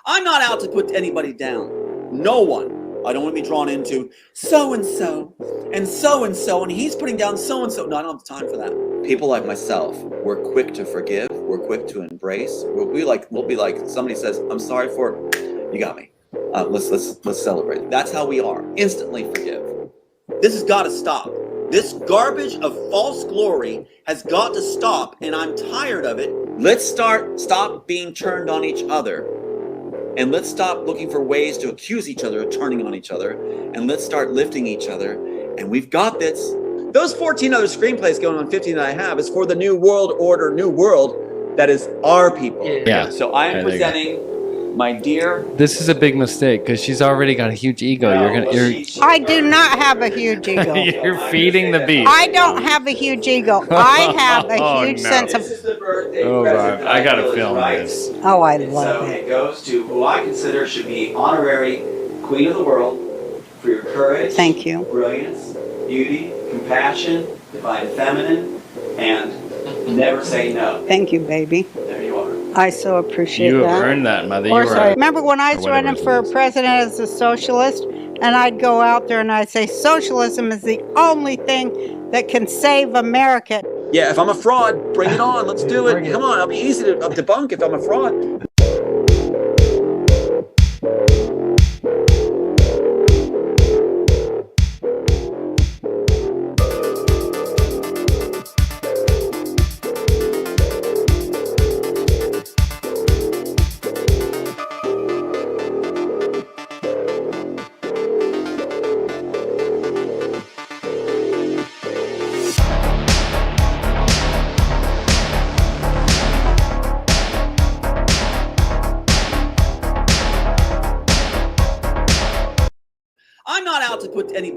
I'm not out to put anybody down. No one. I don't want to be drawn into so-and-so and so-and-so, and he's putting down so-and-so. No, I don't have time for that. People like myself, we're quick to forgive. We're quick to embrace. We'll be like somebody says, "I'm sorry for it." You got me. Let's celebrate. That's how we are. Instantly forgive. This has got to stop. This garbage of false glory has got to stop, and I'm tired of it. Let's stop being turned on each other. And let's stop looking for ways to accuse each other of turning on each other. And let's start lifting each other. And we've got this. Those 14 other screenplays going on 15 that I have is for the New World Order, New World, that is our people. Yeah. So I am presenting my dear... This is a big mistake because she's already got a huge ego. I do not have a huge ego. You're feeding the beast. I don't have a huge ego. I have a huge sense of... This is the birthday Oh, present. God. I gotta feel is film right. this. Oh, I And love so it. it goes to who I consider should be honorary Queen of the World for your courage, Thank you. brilliance, beauty, compassion, divine feminine, and never say no. Thank you, baby. There you are. I so appreciate You that. have earned that, Mother. Of course, You I are. remember when I was or whatever running his for name is. president as a socialist, and I'd go out there and I'd say, socialism is the only thing that can save America. Yeah, if I'm a fraud, bring it on. Let's do it. Come on, it'll be easy to debunk if I'm a fraud. I'm not out to put any...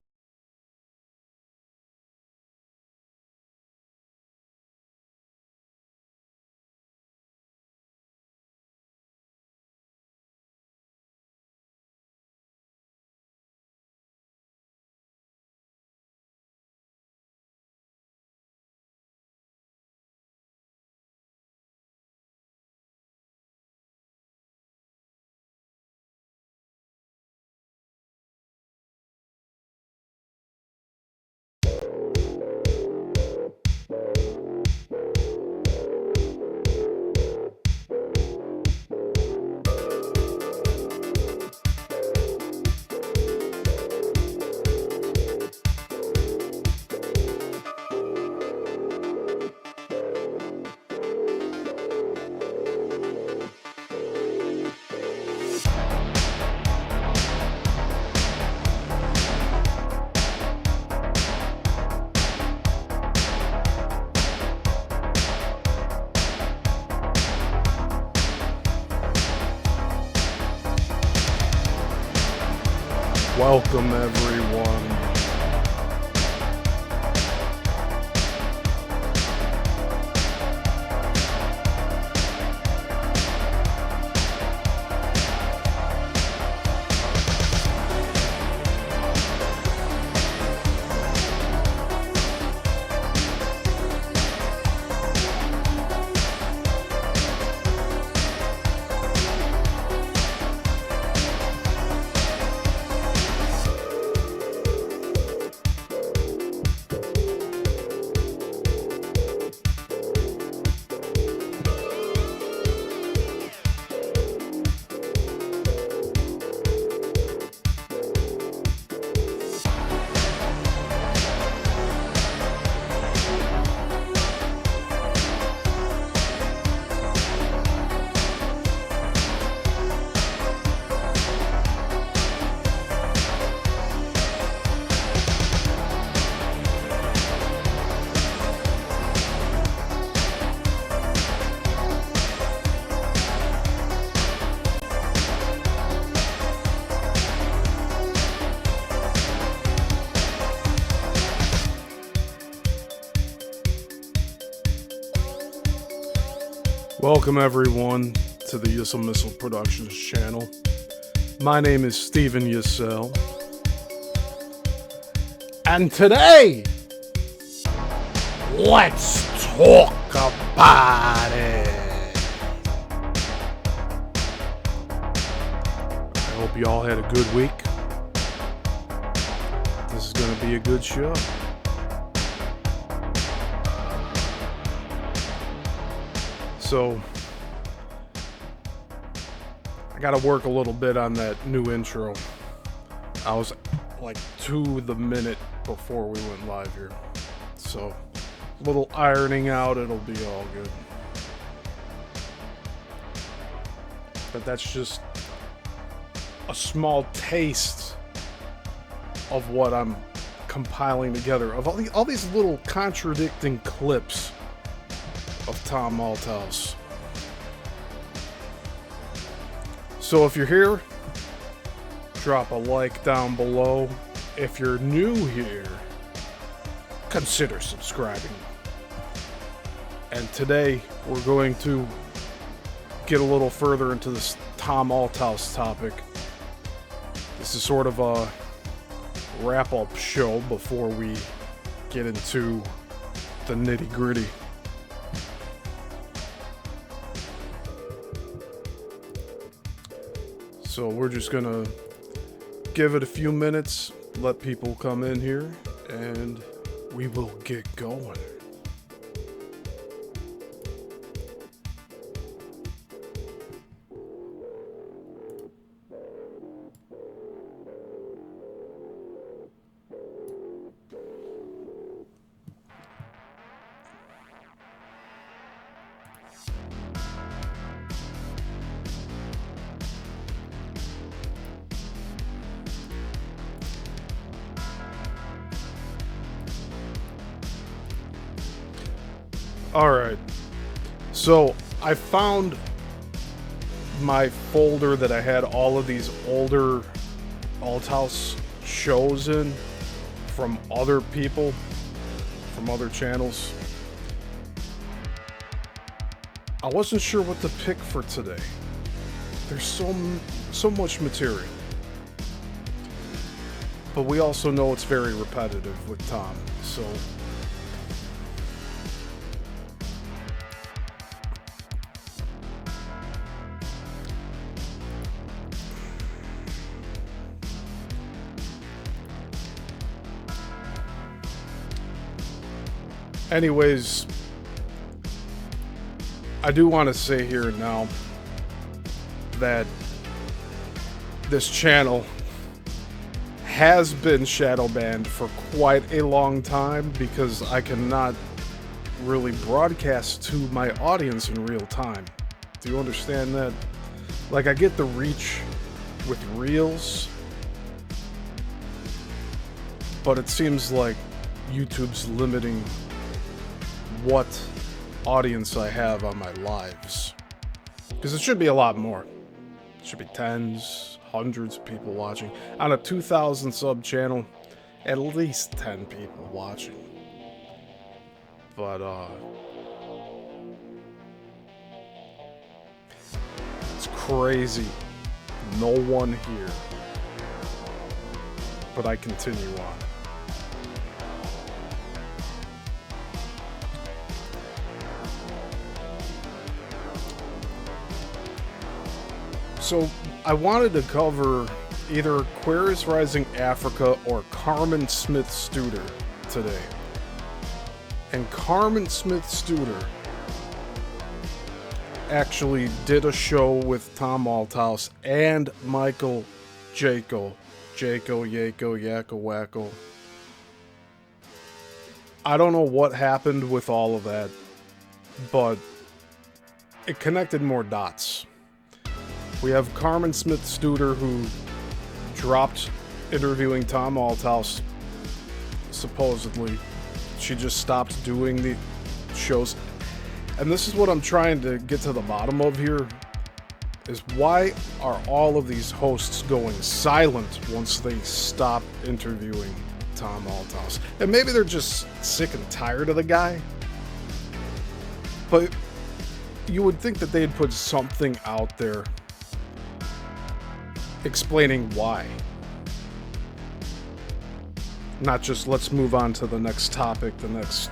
Welcome, everyone. Welcome, everyone, to the Yissilmissil Productions channel. My name is Steven Yissil. And today, let's talk about it. hope you all had a good week. This is going to be a good show. So, I got to work a little bit on that new intro. I was like to the minute before we went live here. So, a little ironing out, it'll be all good. But that's just a small taste of what I'm compiling together, of all these little contradicting clips of Tom Althouse. So if you're here, drop a like down below. If you're new here, consider subscribing. And today we're going to get a little further into this Tom Althouse topic. This is sort of a wrap-up show before we get into the nitty-gritty. So we're just gonna give it a few minutes, let people come in here, and we will get going. Alright, so I found my folder that I had all of these older Althouse shows in from other people, from other channels. I wasn't sure what to pick for today. There's so much material. But we also know it's very repetitive with Tom, so anyways, I do want to say here now that this channel has been shadow banned for quite a long time because I cannot really broadcast to my audience in real time. Do you understand that? Like, I get the reach with Reels, but it seems like YouTube's limiting what audience I have on my lives, because it should be a lot more. It should be tens, hundreds of people watching. On a 2,000 sub channel, at least 10 people watching. But it's crazy, no one here, but I continue on. So, I wanted to cover either Aquarius Rising Africa or Carmen Smith Studer today. And Carmen Smith Studer actually did a show with Tom Althouse and Michael Yako Wacko. I don't know what happened with all of that, but it connected more dots. We have Carmen Smith Studer, who dropped interviewing Tom Althouse, supposedly. She just stopped doing the shows. And this is what I'm trying to get to the bottom of here, is why are all of these hosts going silent once they stop interviewing Tom Althouse? And maybe they're just sick and tired of the guy, but you would think that they'd put something out there explaining why. Not just let's move on to the next topic, the next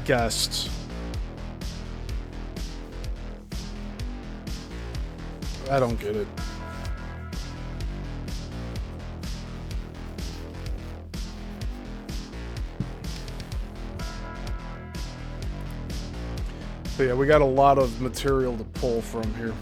guest. I don't get it. But yeah, we got a lot of material to pull from here.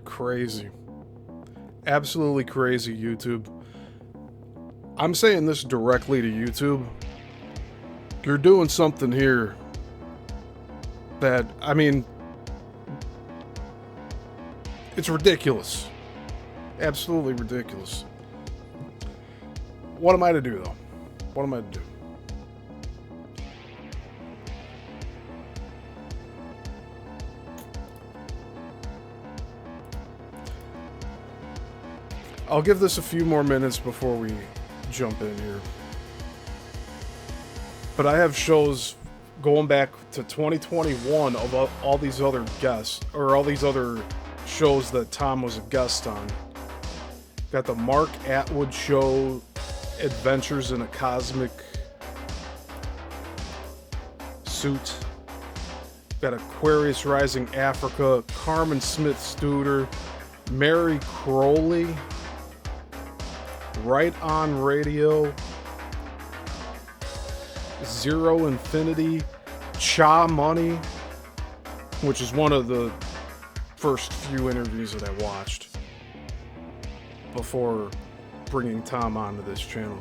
Crazy. Absolutely crazy, YouTube. I'm saying this directly to YouTube. You're doing something here that, I mean, it's ridiculous. Absolutely ridiculous. What am I to do, though? What am I to do? I'll give this a few more minutes before we jump in here. But I have shows going back to 2021 of all these other guests, or all these other shows that Tom was a guest on. Got the Mark Atwood Show, Adventures in a Cosmic Suit. Got Aquarius Rising Africa, Carmen Smith Studer, Mary Crowley, Right On Radio, Zero Infinity, Cha Money, which is one of the first few interviews that I watched before bringing Tom onto this channel.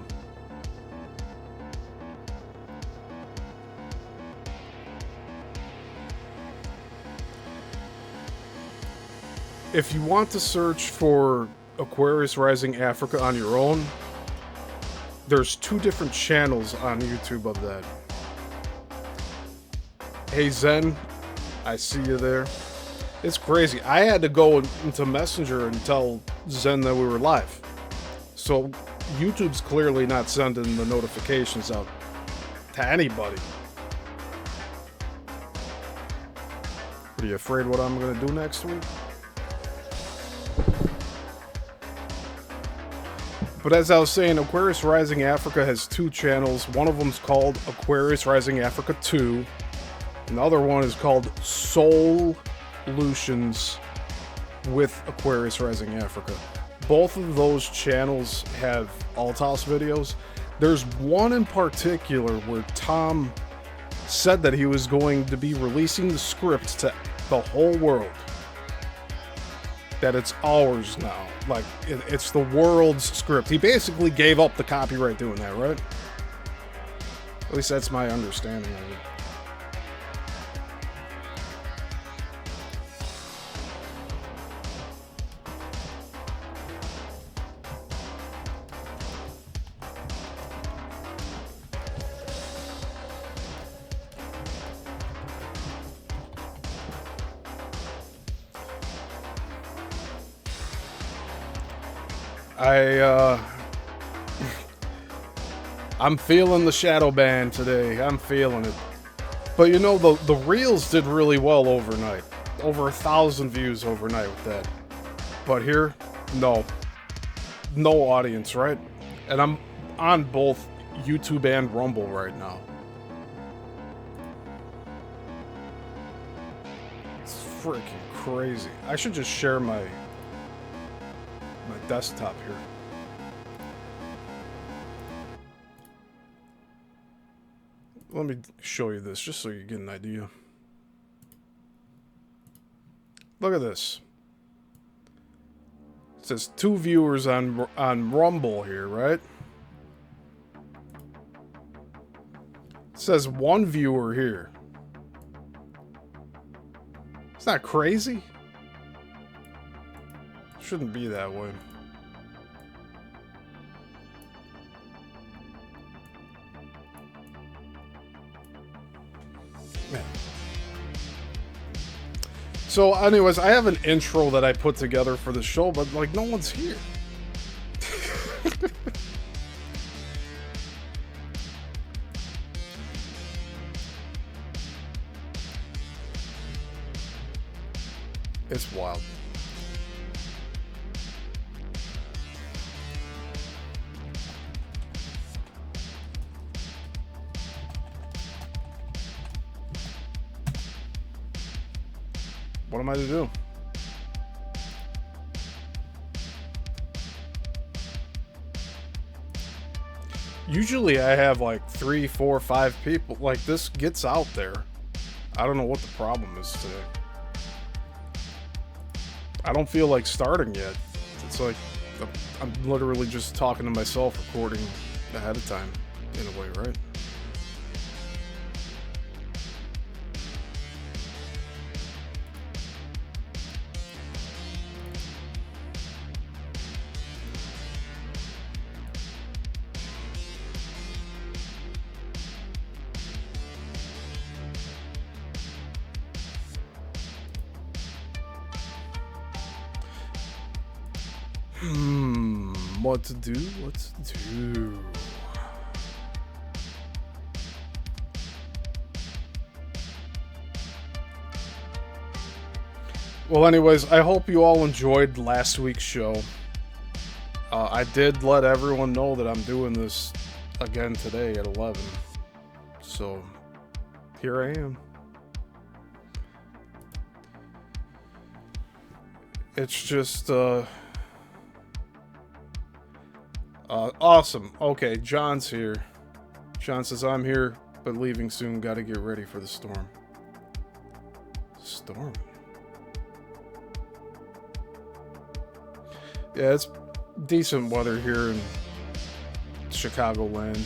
If you want to search for Aquarius Rising Africa on your own, there's 2 different channels on YouTube of that. Hey Zen, I see you there. It's crazy. I had to go into Messenger and tell Zen that we were live. So YouTube's clearly not sending the notifications out to anybody. Are you afraid what I'm going to do next week? But as I was saying, Aquarius Rising Africa has 2 channels. One of them's called Aquarius Rising Africa 2. Another one is called Solutions with Aquarius Rising Africa. Both of those channels have Althouse videos. There's one in particular where Tom said that he was going to be releasing the script to the whole world. That it's ours now. Like, it's the world's script. He basically gave up the copyright doing that, right? At least that's my understanding of it. I'm feeling the shadow ban today. I'm feeling it. But you know, the reels did really well overnight. Over 1,000 views overnight with that. But here, no audience, right? And I'm on both YouTube and Rumble right now. It's freaking crazy. I should just share my desktop here. Let me show you this just so you get an idea. Look at this. It says 2 viewers on Rumble here, right? It says 1 viewer here. It's not crazy. It shouldn't be that way. Man. So anyways, I have an intro that I put together for the show, but like no one's here. It's wild. What am I to do? Usually I have like 3, 4, 5 people. Like, this gets out there. I don't know what the problem is today. I don't feel like starting yet. It's like I'm literally just talking to myself, recording ahead of time, in a way, right? What to do? What to do? Well, anyways, I hope you all enjoyed last week's show. I did let everyone know that I'm doing this again today at 11. So, here I am. It's just, awesome. Okay, John's here. John says, I'm here, but leaving soon. Gotta get ready for the storm. Storm? Yeah, it's decent weather here in Chicagoland.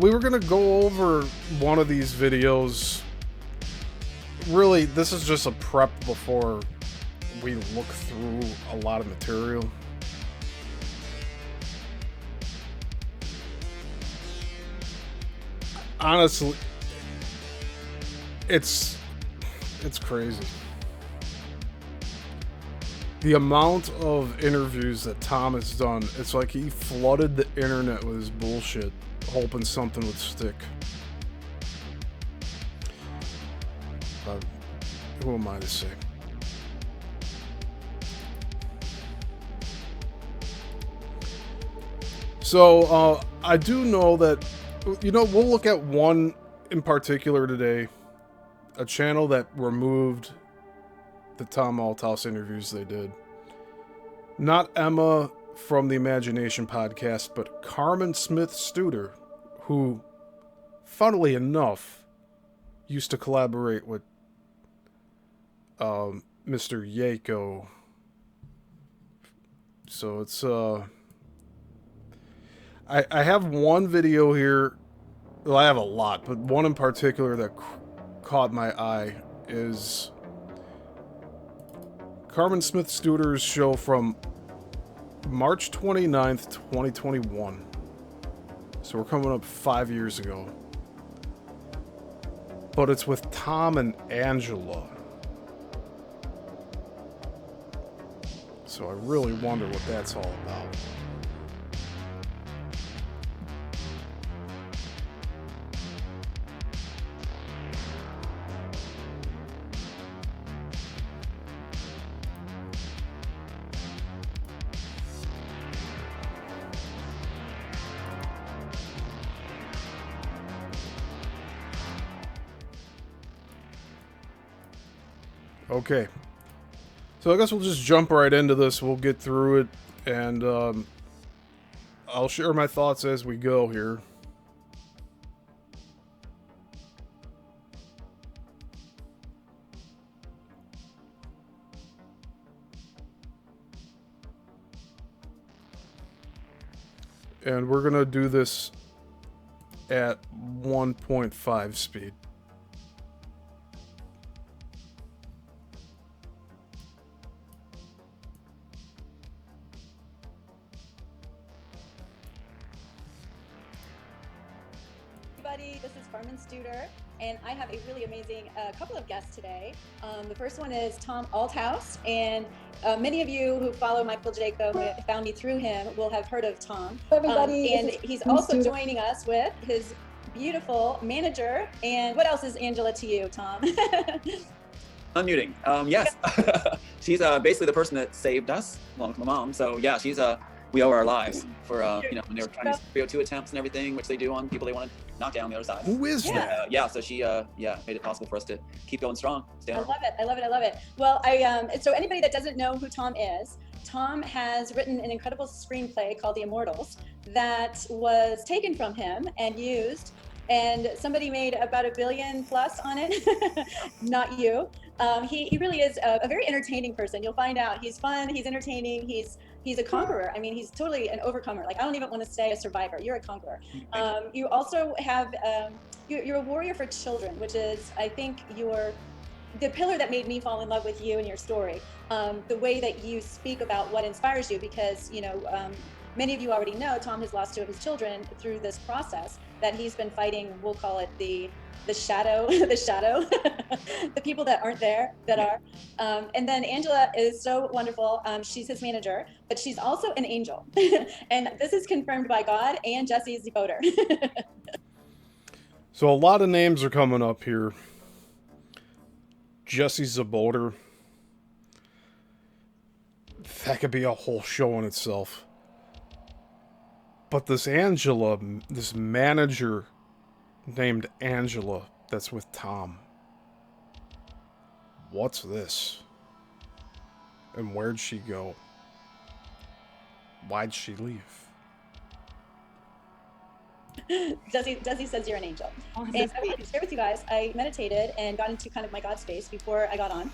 We were gonna go over one of these videos. Really, this is just a prep before we look through a lot of material. Honestly, it's crazy. The amount of interviews that Tom has done, it's like he flooded the internet with his bullshit, hoping something would stick. Who am I to say? So, I do know that, you know, we'll look at one in particular today, a channel that removed the Tom Althouse interviews they did. Not Emma from the Imagination podcast, but Carmen Smith-Studer, who, funnily enough, used to collaborate with Mr. Yako. So it's, I have one video here. Well, I have a lot, but one in particular that caught my eye is Carmen Smith-Studer's show from March 29th, 2021. So we're coming up 5 years ago. But it's with Tom and Angela. So I really wonder what that's all about. Okay, so I guess we'll just jump right into this. We'll get through it, and I'll share my thoughts as we go here. And we're gonna do this at 1.5 speed. This is Carmen Studer, and I have a really amazing couple of guests today. The first one is Tom Althouse, and many of you who follow Michael Jaco, who found me through him, will have heard of Tom. Everybody, and he's also joining us with his beautiful manager. And what else is Angela to you, Tom? Unmuting. Yes. She's basically the person that saved us, along with my mom. So yeah, we owe our lives for when they were trying these 302 attempts and everything, which they do on people they wanted knocked down on the other side. Who is Yeah. that? Yeah, so she made it possible for us to keep going strong. Stay I on. love it. I love it. I love it. Well, so anybody that doesn't know who Tom is, Tom has written an incredible screenplay called The Immortals that was taken from him and used, and somebody made about $1 billion plus on it. Not you. He really is a very entertaining person. You'll find out he's fun, he's entertaining, he's a conqueror. I mean, he's totally an overcomer. Like, I don't even want to say a survivor. You're a conqueror. You also have you're a warrior for children, which is, I think, the pillar that made me fall in love with you and your story. The way that you speak about what inspires you, because many of you already know Tom has lost 2 of his children through this process that he's been fighting. We'll call it the shadow, the people that aren't there that are. And then Angela is so wonderful. She's his manager, but she's also an angel. And this is confirmed by God and Jesse Zaboter. So a lot of names are coming up here. Jesse Zaboter. That could be a whole show in itself. But this Angela, this manager named Angela that's with Tom. What's this? And where'd she go? Why'd she leave? Desi says you're an angel. And I wanted to share with you guys, I meditated and got into kind of my God space before I got on.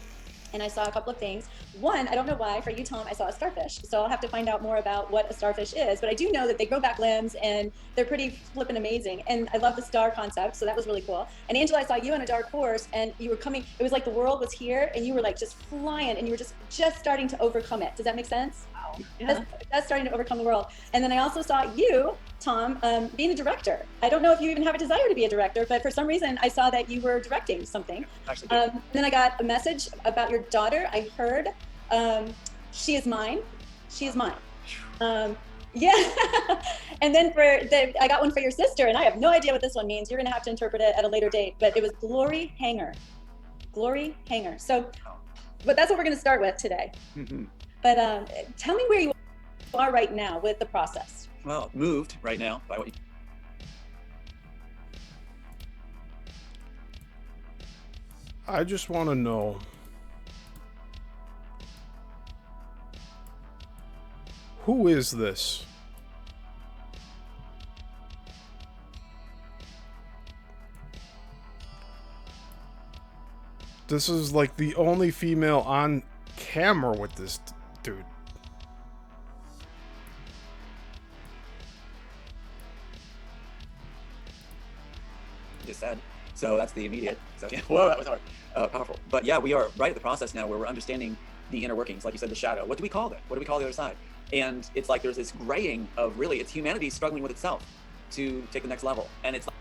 And I saw a couple of things. One, I don't know why, for you, Tom, I saw a starfish. So I'll have to find out more about what a starfish is. But I do know that they grow back limbs and they're pretty flippin' amazing. And I love the star concept, so that was really cool. And Angela, I saw you on a dark horse and you were coming, it was like the world was here and you were like just flying and you were just starting to overcome it. Does that make sense? Wow. Yeah. That's starting to overcome the world. And then I also saw you, Tom, being a director. I don't know if you even have a desire to be a director, but for some reason I saw that you were directing something. Then I got a message about your daughter. I heard, she is mine. She is mine. Yeah. And then I got one for your sister, and I have no idea what this one means. You're going to have to interpret it at a later date, but it was Glory Hanger. Glory Hanger. So, but that's what we're going to start with today. Mm-hmm. But tell me where you are right now with the process. Well, moved right now by what you... I just want to know, who is this? This is like the only female on camera with this dude. just said. So that's the immediate. So yeah, whoa, that was hard, powerful. But yeah, we are right at the process now where we're understanding the inner workings, like you said, the shadow. What do we call that? What do we call the other side? And it's like there's this graying of really, it's humanity struggling with itself to take the next level. And it's like,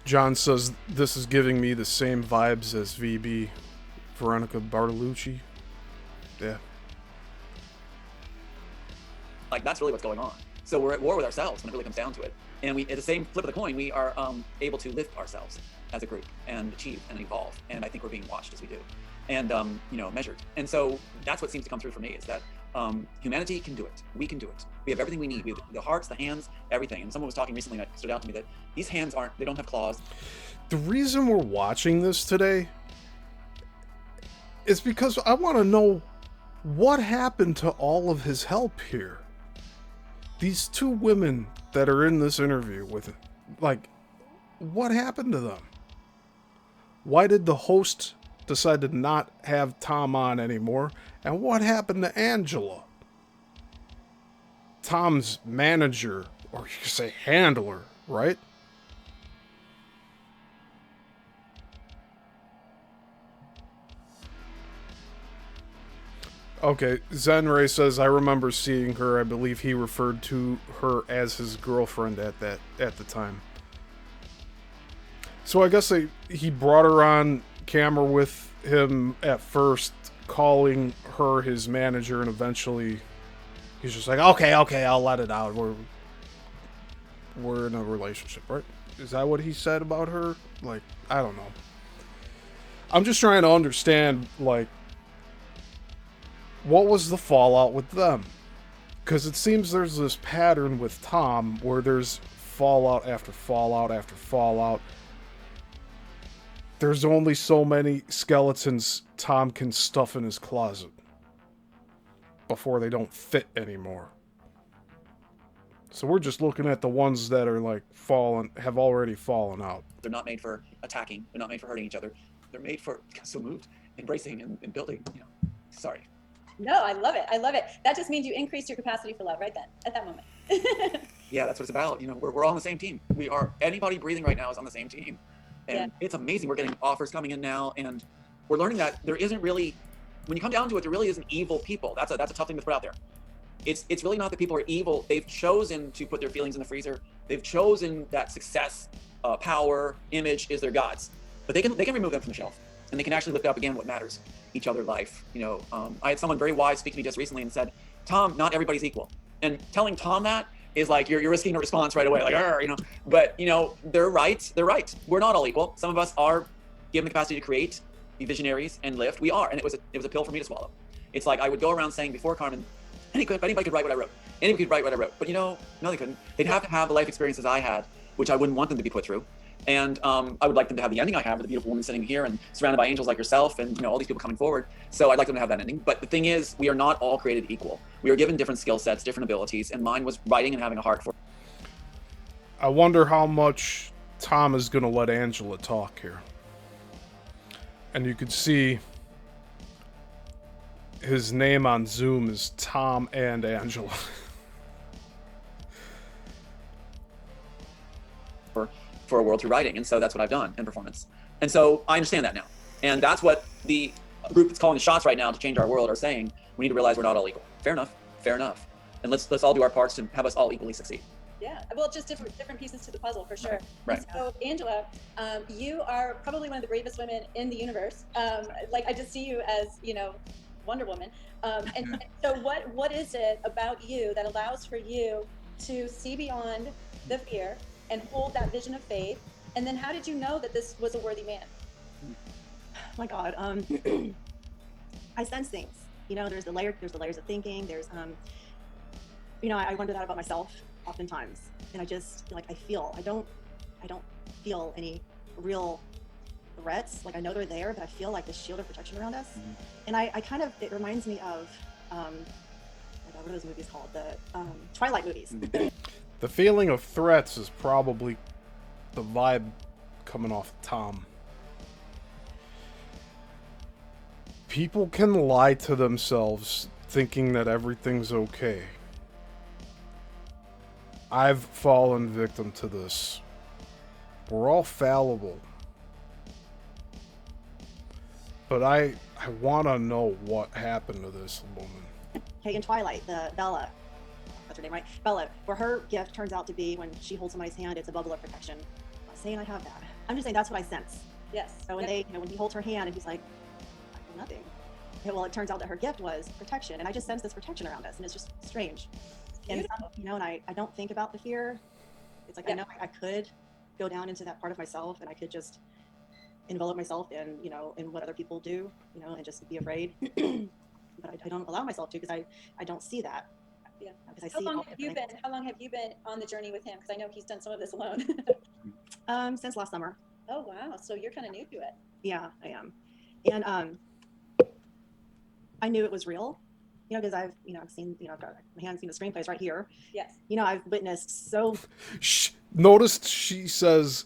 John says this is giving me the same vibes as VB, Veronica Bartolucci. Yeah. like that's really what's going on. So we're at war with ourselves when it really comes down to it. And we, at the same flip of the coin, we are able to lift ourselves as a group and achieve and evolve. And I think we're being watched as we do, and you know, measured. And so that's what seems to come through for me is that humanity can do it. We can do it. We have everything we need. We have the hearts, the hands, everything. And someone was talking recently that stood out to me that these hands they don't have claws. The reason we're watching this today is because I want to know what happened to all of his help here. These two women that are in this interview with it, like, what happened to them? Why did the host decide to not have Tom on anymore? And what happened to Angela? Tom's manager, or you could say handler, right? Okay, Zenray says, I remember seeing her. I believe he referred to her as his girlfriend at the time. So I guess he brought her on camera with him at first, calling her his manager, and eventually he's just like, okay, I'll let it out. We're in a relationship, right? Is that what he said about her? Like, I don't know. I'm just trying to understand, like, what was the fallout with them? Because it seems there's this pattern with Tom where there's fallout after fallout after fallout. There's only so many skeletons Tom can stuff in his closet before they don't fit anymore. So we're just looking at the ones that are like have already fallen out. They're not made for attacking. They're not made for hurting each other. They're made for so moved, embracing and building. Sorry. No, I love it. I love it. That just means you increased your capacity for love right then, at that moment. Yeah, that's what it's about. We're all on the same team. Anybody breathing right now is on the same team. And It's amazing. We're getting offers coming in now, and we're learning that there isn't really, when you come down to it, there really isn't evil people. That's a tough thing to put out there. It's really not that people are evil. They've chosen to put their feelings in the freezer. They've chosen that success, power, image is their gods. But they can remove them from the shelf, and they can actually lift up again what matters, each other, life. I had someone very wise speak to me just recently and said, Tom, not everybody's equal. And telling Tom that is like you're risking a response right away, like, But they're right. They're right. We're not all equal. Some of us are given the capacity to create, be visionaries, and lift. We are, and it was a pill for me to swallow. It's like I would go around saying before Carmen, anybody could write what I wrote. Anybody could write what I wrote. But no, they couldn't. They'd have to have the life experiences I had, which I wouldn't want them to be put through. And I would like them to have the ending I have with a beautiful woman sitting here and surrounded by angels like yourself and all these people coming forward. So I'd like them to have that ending. But the thing is, we are not all created equal. We are given different skill sets, different abilities, and mine was writing and having a heart for. I wonder how much Tom is going to let Angela talk here. And you could see his name on Zoom is Tom and Angela. For a world through writing, and so that's what I've done in performance. And so I understand that now, and that's what the group that's calling the shots right now to change our world are saying. We need to realize we're not all equal. Fair enough, and let's all do our parts to have us all equally succeed. Yeah, well, just different pieces to the puzzle for sure. Right. So Angela, you are probably one of the bravest women in the universe. I just see you as Wonder Woman. And so what is it about you that allows for you to see beyond the fear and hold that vision of faith? And then how did you know that this was a worthy man? Oh my God, I sense things. There's the layers of thinking. There's I wonder that about myself oftentimes, and I just I don't feel any real threats. Like I know they're there, but I feel like the shield of protection around us. And I kind of, it reminds me of what are those movies called? The Twilight movies. The feeling of threats is probably the vibe coming off Tom. People can lie to themselves thinking that everything's okay. I've fallen victim to this. We're all fallible. But I want to know what happened to this woman. Okay, in Twilight, the Bella, that's her name, right? Bella, where her gift turns out to be when she holds somebody's hand, it's a bubble of protection. I'm not saying I have that. I'm just saying that's what I sense. Yes. So when when he holds her hand and he's like, I feel nothing. Okay, well, it turns out that her gift was protection, and I just sense this protection around us, and it's just strange. And and I don't think about the fear. It's like I know I could go down into that part of myself, and I could just envelop myself in in what other people do, and just be afraid. But I don't allow myself to because I don't see that. Yeah. Because How long have you been on the journey with him? Because I know he's done some of this alone. Since last summer. Oh wow! So you're kind of new to it. Yeah, I am. And I knew it was real, because I've seen I've got my hands seen the screenplays right here. Yes. I've witnessed so. Noticed she says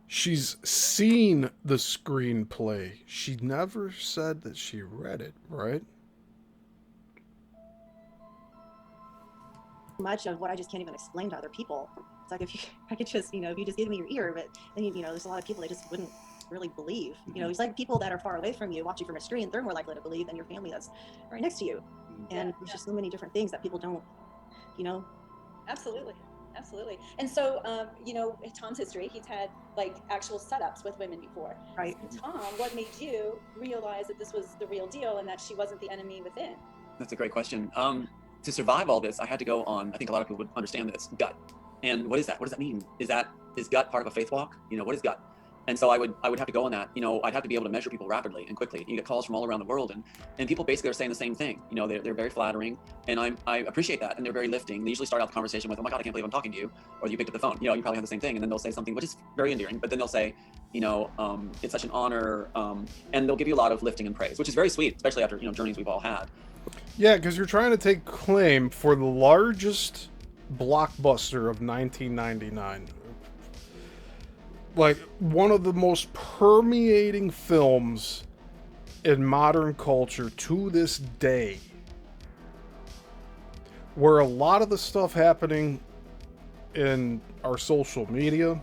she's seen the screenplay. She never said that she read it, right? Much of what I just can't even explain to other people. It's like if I could just if you just give me your ear, but then there's a lot of people that just wouldn't really believe. It's like people that are far away from you watching from a screen, they're more likely to believe than your family that's right next to you. And there's just so many different things that people don't Absolutely. And so Tom's history, he's had actual setups with women before. Right. So, Tom, what made you realize that this was the real deal and that she wasn't the enemy within? That's a great question. To survive all this, I had to go on, I think a lot of people would understand this, gut. And what is that? What does that mean? Is gut part of a faith walk? What is gut? And so I would have to go on that. I'd have to be able to measure people rapidly and quickly. You get calls from all around the world, and people basically are saying the same thing. They're very flattering, and I appreciate that, and they're very lifting. They usually start out the conversation with, "Oh my God, I can't believe I'm talking to you," or "You picked up the phone." You probably have the same thing, and then they'll say something which is very endearing, but then they'll say, "It's such an honor," and they'll give you a lot of lifting and praise, which is very sweet, especially after journeys we've all had. Yeah, because you're trying to take claim for the largest blockbuster of 1999. Like, one of the most permeating films in modern culture to this day. Where a lot of the stuff happening in our social media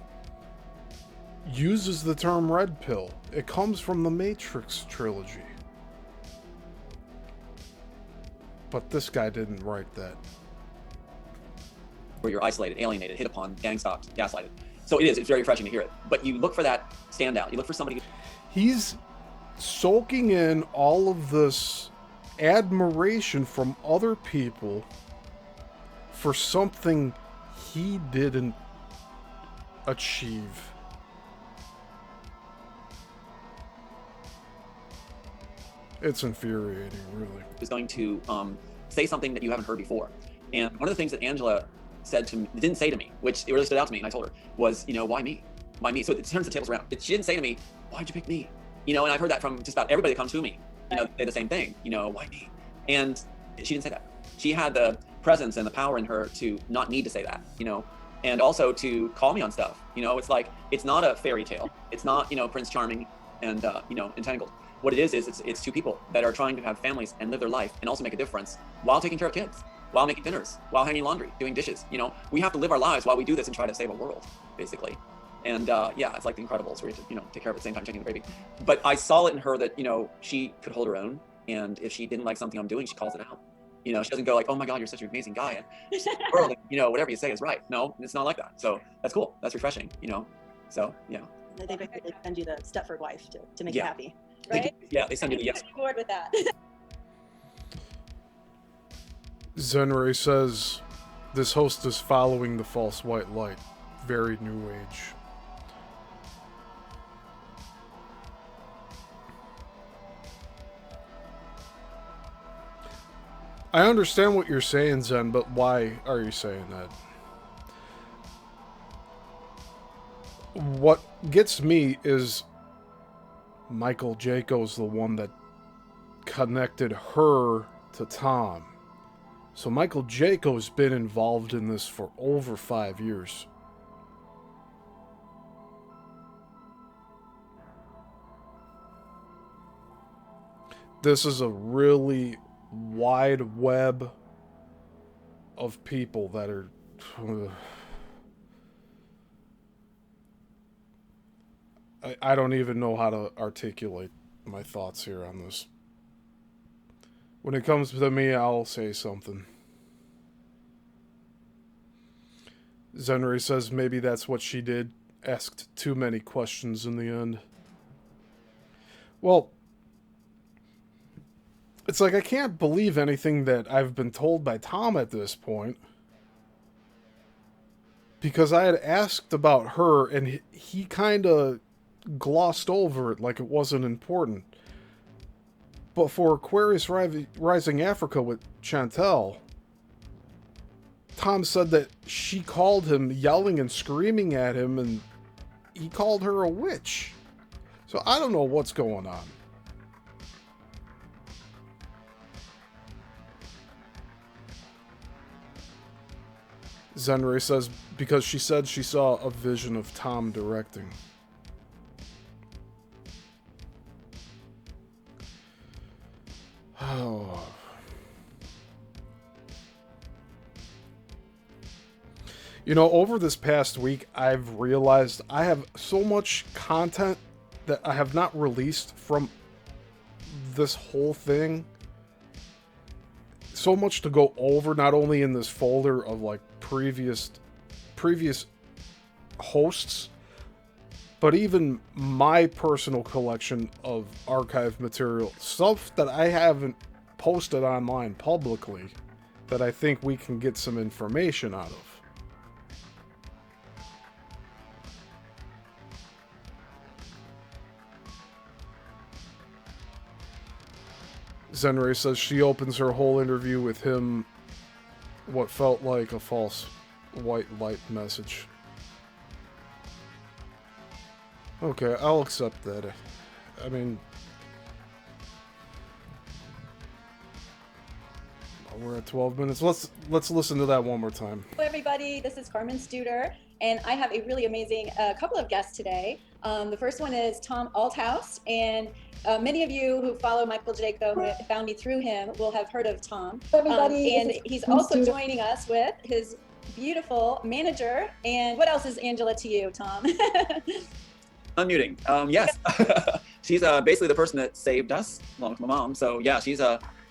uses the term red pill. It comes from the Matrix trilogy. But this guy didn't write that. Where you're isolated, alienated, hit upon, gang stalked, gaslighted. So it's very refreshing to hear it. But you look for that standout. You look for somebody. He's soaking in all of this admiration from other people for something he didn't achieve. It's infuriating, really. Is going to say something that you haven't heard before. And one of the things that Angela didn't say to me, which it really stood out to me, and I told her, was, why me? Why me? So it turns the tables around. She didn't say to me, why'd you pick me? And I've heard that from just about everybody that comes to me. They say the same thing, why me? And she didn't say that. She had the presence and the power in her to not need to say that, and also to call me on stuff. It's like, it's not a fairy tale. It's not, Prince Charming and, entangled. What it is it's two people that are trying to have families and live their life and also make a difference while taking care of kids, while making dinners, while hanging laundry, doing dishes. We have to live our lives while we do this and try to save a world, basically. And it's like The Incredibles, where you have to, take care of it at the same time taking the baby. But I saw it in her that, she could hold her own. And if she didn't like something I'm doing, she calls it out. She doesn't go like, "Oh my God, you're such an amazing guy. And world, whatever you say is right." No, it's not like that. So that's cool. That's refreshing, So, yeah. They basically send you the Stepford wife to make you happy. Right? They send you the yes. I'm bored with that. Zenray says, this host is following the false white light. Very new age. I understand what you're saying, Zen, but why are you saying that? What gets me is Michael Jaco's the one that connected her to Tom. So Michael Jaco's been involved in this for over 5 years. This is a really wide web of people that are... I don't even know how to articulate my thoughts here on this. When it comes to me, I'll say something. Zenry says maybe that's what she did. Asked too many questions in the end. Well, it's like I can't believe anything that I've been told by Tom at this point. Because I had asked about her and he kind of glossed over it like it wasn't important. But for Aquarius Rising Africa with Chantel, Tom said that she called him yelling and screaming at him and he called her a witch. So I don't know what's going on. Zenray says because she said she saw a vision of Tom directing. Oh. Over this past week, I've realized I have so much content that I have not released from this whole thing. So much to go over, not only in this folder of like previous hosts, but even my personal collection of archive material, stuff that I haven't posted online publicly that I think we can get some information out of. Zenray says she opens her whole interview with him what felt like a false white light message. Okay, I'll accept that. I mean, we're at 12 minutes. Let's listen to that one more time. Hello, everybody. This is Carmen Studer, and I have a really amazing couple of guests today. The first one is Tom Althouse, and many of you who follow Michael Jaco, who found me through him, will have heard of Tom. Hello, everybody. And he's also joining us with his beautiful manager. And what else is Angela to you, Tom? Unmuting. Yes. She's basically the person that saved us along with my mom. So yeah, she's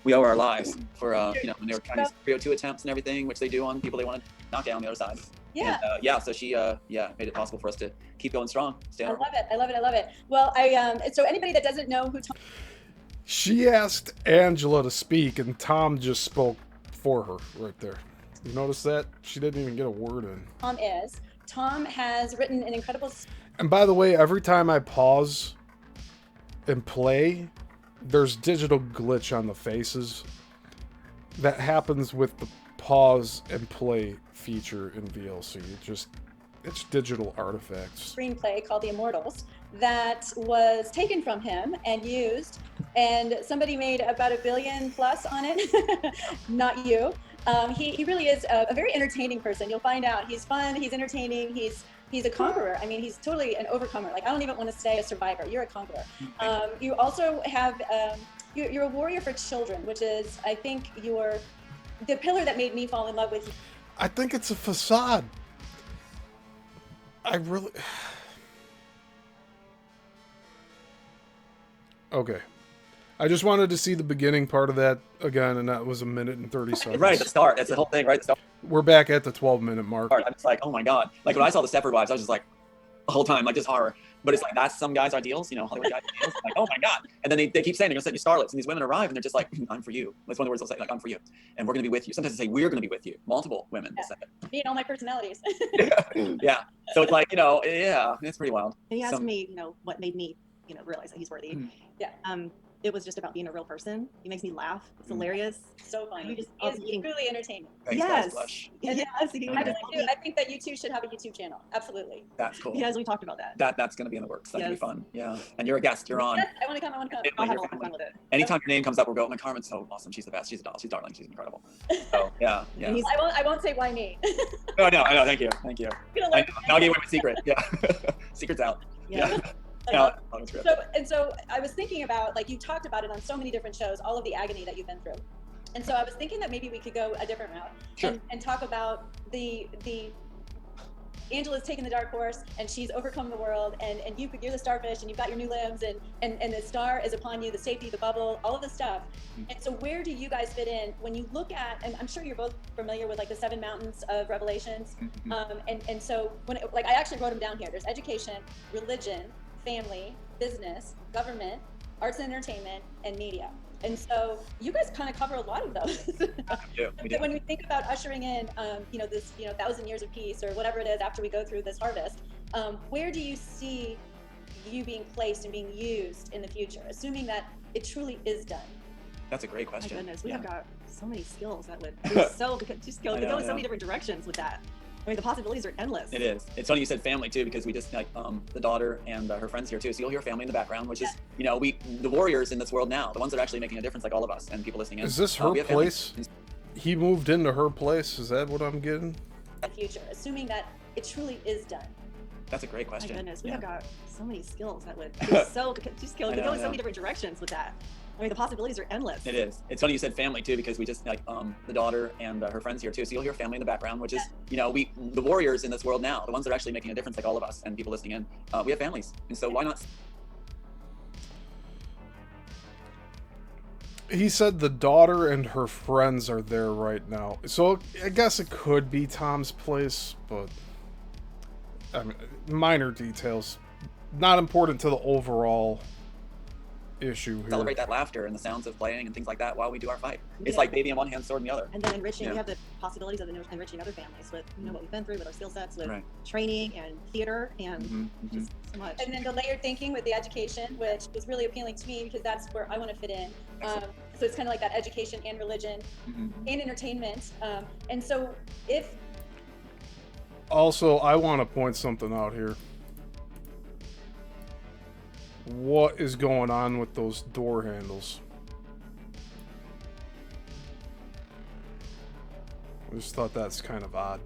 we owe her our lives for when they were trying these 302 attempts and everything, which they do on people they want to knock down on the other side. Yeah. And, yeah. So she made it possible for us to keep going strong. I love it. I love it. I love it. Well, so anybody that doesn't know who Tom She asked Angela to speak, and Tom just spoke for her right there. You notice that? She didn't even get a word in. is, Tom has written an incredible. And by the way, every time I pause and play, there's digital glitch on the faces. That happens with the pause and play feature in VLC. It's digital artifacts. Screenplay called The Immortals that was taken from him and used, and somebody made about $1 billion plus on it. Not you. He really is a very entertaining person. You'll find out he's fun, he's entertaining, he's a conqueror. I mean, he's totally an overcomer. Like, I don't even want to say a survivor. You're a conqueror. You also have you're a warrior for children, which is, I think, the pillar that made me fall in love with you. I think it's a facade. I really... Okay. I just wanted to see the beginning part of that again, and that was 1 minute and 30 seconds. Right at the start. That's the whole thing, right? The start. We're back at the 12-minute mark. I'm just like, oh my god. Like when I saw the Stepford Wives, I was just like, the whole time, like just horror. But it's like, that's some guys' ideals, Hollywood guys' ideals. Like, oh my god. And then they keep saying they're gonna send you starlets, and these women arrive, and they're just like, I'm for you. That's one of the words they'll say, like, I'm for you, and we're gonna be with you. Sometimes they say, we're gonna be with you. Multiple women will say it. Me and all my personalities. Yeah. So it's like, yeah, it's pretty wild. And he asked me, what made me, realize that he's worthy. Yeah. It was just about being a real person. He makes me laugh. It's hilarious. So funny. He's He's really entertaining. Thanks, Yes. guys, Blush. Yes. He I really do. I think that you two should have a YouTube channel. Absolutely. That's cool. Yes, we talked about that. That's gonna be in the works. That'd be Yes. fun. Yeah. And you're a guest. You're on. Yes, I want to come. I'll have a lot of fun with it. Anytime your name comes up, we'll go, my Carmen's so awesome. She's the best. She's a doll. She's darling. She's incredible. So yeah. And he's- I won't say why me. No, I know. Thank you. Thank you. You're gonna like I'll give away my secret. Yeah. Secret's out. Yeah. No, it's great. So I was thinking about, like, you talked about it on so many different shows, all of the agony that you've been through. And so I was thinking that maybe we could go a different route. Sure. And talk about the Angela's taken the dark horse and she's overcome the world, and you're the starfish and you've got your new limbs, and the star is upon you, the safety, the bubble, all of the stuff. And so where do you guys fit in when you look at, and I'm sure you're both familiar with like the 7 mountains of Revelations. And so I actually wrote them down here. There's education, religion, family, business, government, arts and entertainment, and media. And so you guys kind of cover a lot of those. We do. When we think about ushering in, this, 1,000 years of peace or whatever it is after we go through this harvest, where do you see you being placed and being used in the future, assuming that it truly is done? That's a great question. My goodness, we have got so many skills that would just go I in know. so many different directions with that. I mean, the possibilities are endless. It is. It's funny you said family too, because we just the daughter and her friends here too. So you'll hear family in the background, which is the warriors in this world now, the ones that are actually making a difference, like all of us and people listening in. Is this her we have family. place? He moved into her place? Is that what I'm getting? The future, assuming that it truly is done. That's a great My question. goodness, we Yeah. have got so many skills that would just go I in know. so many different directions with that. I mean, the possibilities are endless. It is. It's funny you said family too, because we just the daughter and her friends here too. So you'll hear family in the background, which is the warriors in this world now, the ones that are actually making a difference, like all of us and people listening in. We have families, and so why not? He said the daughter and her friends are there right now. So I guess it could be Tom's place, but I mean, minor details. Not important to the overall issue here. Celebrate that laughter and the sounds of playing and things like that while we do our fight. It's Yeah. like baby in one hand, sword in the other. And then enriching, Yeah. we have the possibilities of enriching other families with, you know, what we've been through with our skill sets, with Right. training and theater and just so much. And then the layered thinking with the education, which was really appealing to me because that's where I want to fit in. So it's kind of like that education and religion and entertainment. And so if Also, I want to point something out here. What is going on with those door handles? I just thought that's kind of odd.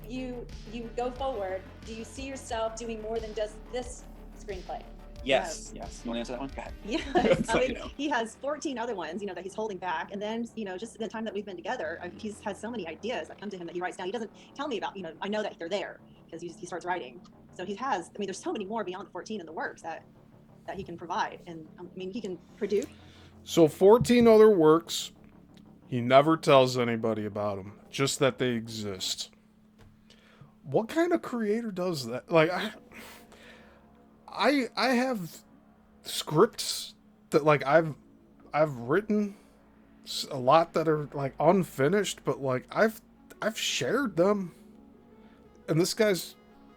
you go forward, do you see yourself doing more than just this screenplay? Yes. You want to answer that one? Go ahead. Yeah, So, I mean, you know. he has 14 other ones, you know, that he's holding back. And then, you know, just the time that we've been together, he's had so many ideas that come to him that he writes down. He doesn't tell me about, you know, I know that they're there because he starts writing. So he has, I mean, there's so many more beyond the 14 in the works that he can provide. And I mean, he can produce. So 14 other works. He never tells anybody about them, just that they exist. What kind of creator does that? Like, I have scripts that like I've written a lot that are like unfinished, but like I've shared them, and this guy's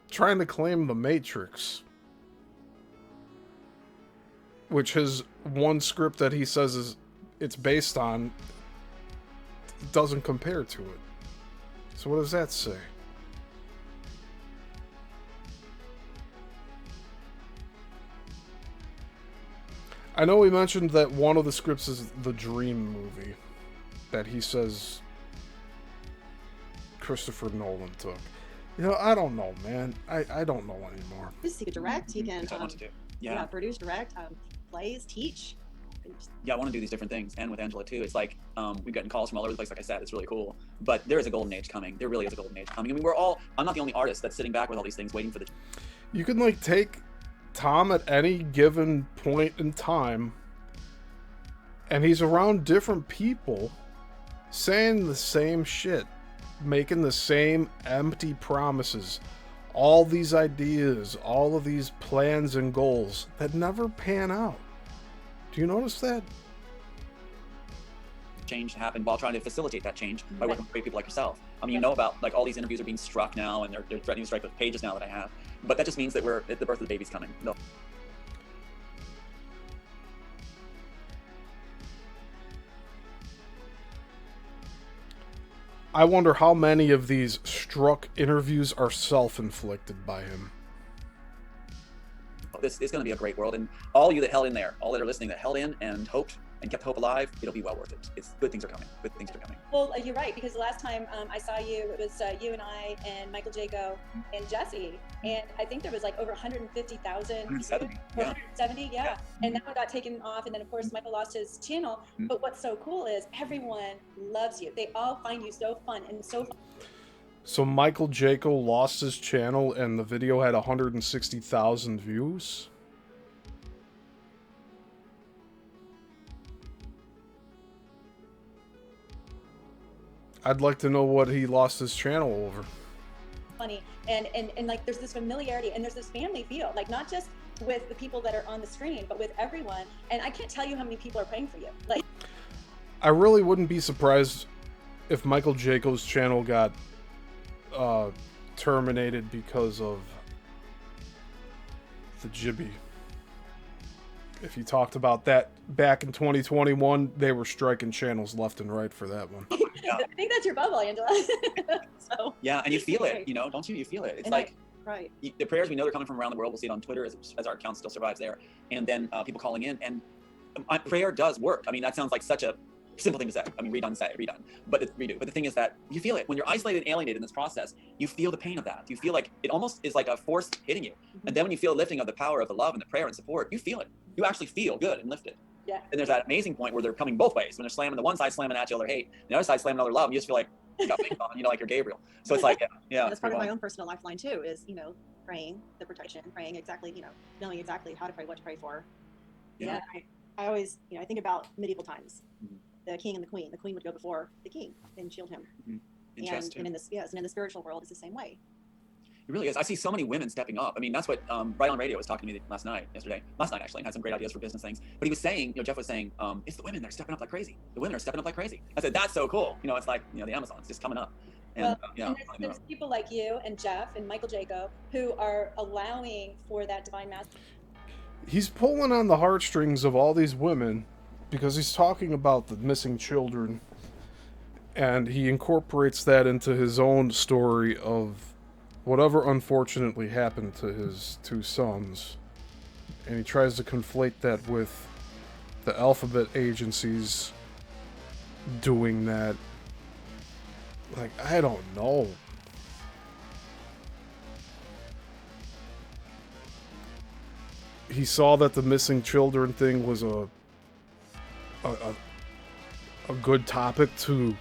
trying to claim The Matrix, which his one script that he says it's based on doesn't compare to it. So what does that say? I know we mentioned that one of the scripts is the Dream movie that he says Christopher Nolan took. You know, I don't know, man. I don't know anymore. He could direct, he can Which I want to do. Yeah. produce, direct, plays, teach. Yeah, I want to do these different things, and with Angela too. It's like we've gotten calls from all over the place. Like I said, it's really cool. But there is a golden age coming. There really is a golden age coming. I mean, I'm not the only artist that's sitting back with all these things, waiting for the. You can like take Tom at any given point in time, and he's around different people, saying the same shit, making the same empty promises, all these ideas, all of these plans and goals that never pan out. Do you notice that? Change happen while trying to facilitate that change by working with great people like yourself. I mean, you know about like all these interviews are being struck now, and they're threatening to strike with pages now that I have. But that just means that we're at the birth of the baby's coming. No. I wonder how many of these struck interviews are self-inflicted by him. This is going to be a great world, and all you that held in there, all that are listening that held in and hoped and kept hope alive, it'll be well worth it. It's good things are coming. Good things are coming. Well, you're right, because the last time I saw you, it was you and I and Michael Jaco and Jesse, and I think there was like over 150,000. 170. Or 170, yeah. And that one got taken off, and then of course Michael lost his channel. But what's so cool is everyone loves you. They all find you so fun and so fun. So Michael Jaco lost his channel and the video had 160,000 views? I'd like to know what he lost his channel over. Funny and like there's this familiarity and there's this family feel, like not just with the people that are on the screen, but with everyone. And I can't tell you how many people are praying for you. Like, I really wouldn't be surprised if Michael Jaco's channel got terminated because of the Jibby. If you talked about that back in 2021, they were striking channels left and right for that one. Yeah. I think that's your bubble, Angela. So Yeah, and you feel it, you know, don't you? You feel it. It's And like Right. the prayers, we know they're coming from around the world. We'll see it on Twitter as our account still survives there. And then people calling in, and prayer does work. I mean, that sounds like such a simple thing to say. I mean, redone. But redo. But the thing is that you feel it when you're isolated and alienated in this process. You feel the pain of that. You feel like it almost is like a force hitting you. And then when you feel lifting of the power of the love and the prayer and support, you feel it. You actually feel good and lifted. Yeah. And there's that amazing point where they're coming both ways. When they're slamming, the one side slamming at you, other hate, the other side slamming other love. And you just feel like you got wings on, you know, like you're Gabriel. So it's like, yeah. That's part of my own personal lifeline too, is, you know, praying the protection, praying exactly, you know, knowing exactly how to pray, what to pray for. Yeah. I always, you know, I think about medieval times. the king and the queen. The queen would go before the king and shield him. Interesting. And in this, yes, and in the spiritual world, it's the same way. It really is. I see so many women stepping up. I mean, that's what Right on Radio was talking to me last night actually, and had some great ideas for business things. But he was saying, Jeff was saying, it's the women that are stepping up like crazy. The women are stepping up like crazy. I said, that's so cool. It's like, the Amazon's just coming up. And, and there's people like you and Jeff and Michael Jaco who are allowing for that divine masculine. He's pulling on the heartstrings of all these women because he's talking about the missing children, and he incorporates that into his own story of whatever unfortunately happened to his 2 sons, and he tries to conflate that with the alphabet agencies doing that. Like, I don't know. He saw that the missing children thing was a good topic to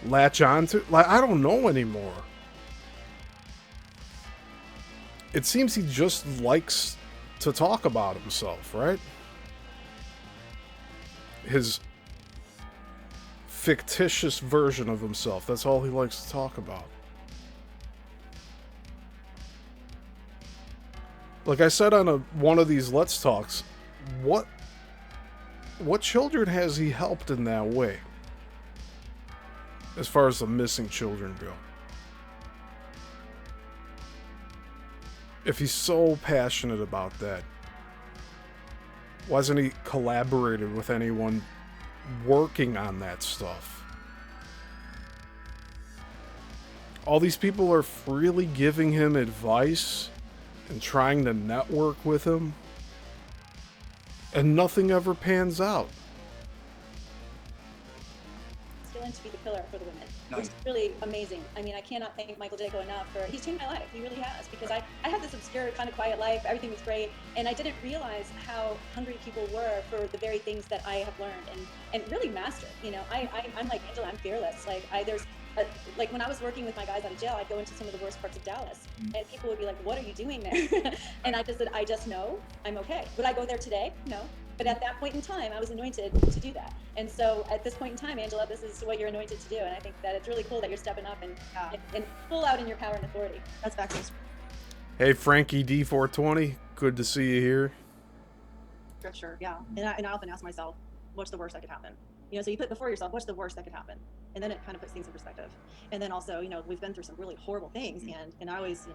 latch on to. Like, I don't know anymore. It seems he just likes to talk about himself, right? His fictitious version of himself. That's all he likes to talk about. Like I said on one of these Let's Talks, what children has he helped in that way? As far as the missing children go. If he's so passionate about that, why hasn't he collaborated with anyone working on that stuff? All these people are freely giving him advice and trying to network with him, and nothing ever pans out. To be the pillar for the women, which is really amazing. I mean, I cannot thank Michael Jaco enough for, he's changed my life. He really has, because I had this obscure kind of quiet life. Everything was great, and I didn't realize how hungry people were for the very things that I have learned and really mastered. I'm like Angela, I'm fearless. Like when I was working with my guys out of jail, I'd go into some of the worst parts of Dallas, and people would be like, "What are you doing there?" And I just said, "I just know I'm okay." Would I go there today? No. But at that point in time, I was anointed to do that. And so at this point in time, Angela, this is what you're anointed to do. And I think that it's really cool that you're stepping up and full out in your power and authority. That's backwards. Hey, Frankie D420, good to see you here. Scripture, yeah. And I often ask myself, what's the worst that could happen? So you put before yourself, what's the worst that could happen? And then it kind of puts things in perspective. And then also, we've been through some really horrible things, and I always,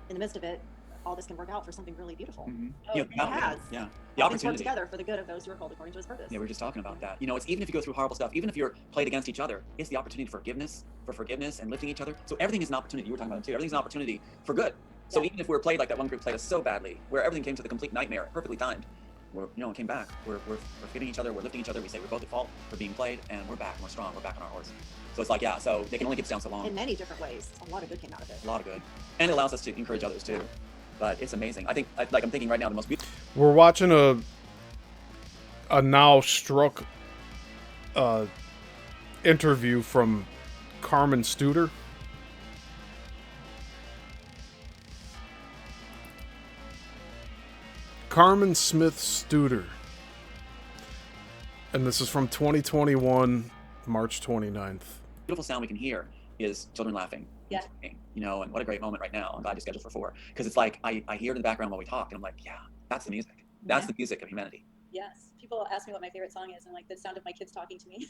in the midst of it, all this can work out for something really beautiful. It has. Yeah. The opportunity. Come together for the good of those who are called according to his purpose. Yeah, we were just talking about that. It's even if you go through horrible stuff, even if you're played against each other, it's the opportunity for forgiveness and lifting each other. So everything is an opportunity. You were talking about it too. Everything's an opportunity for good. So even if we're played like that one group played us so badly, where everything came to the complete nightmare, perfectly timed, it came back. We're forgiving each other. We're lifting each other. We say we're both at fault for being played, and we're back. And we're strong. We're back on our horse. So it's like, so they can only get us down so long. In many different ways. A lot of good came out of it. A lot of good. And it allows us to encourage others too. But it's amazing. I think, I'm thinking right now, the most beautiful. We're watching a now struck interview from Carmen Studer. Carmen Smith Studer. And this is from 2021, March 29th. Beautiful sound we can hear is children laughing. Yeah. And what a great moment right now. I'm glad you scheduled for 4, because it's like I hear it in the background while we talk, and I'm like, yeah, that's the music. That's the music of humanity. Yes. People ask me what my favorite song is, and like the sound of my kids talking to me.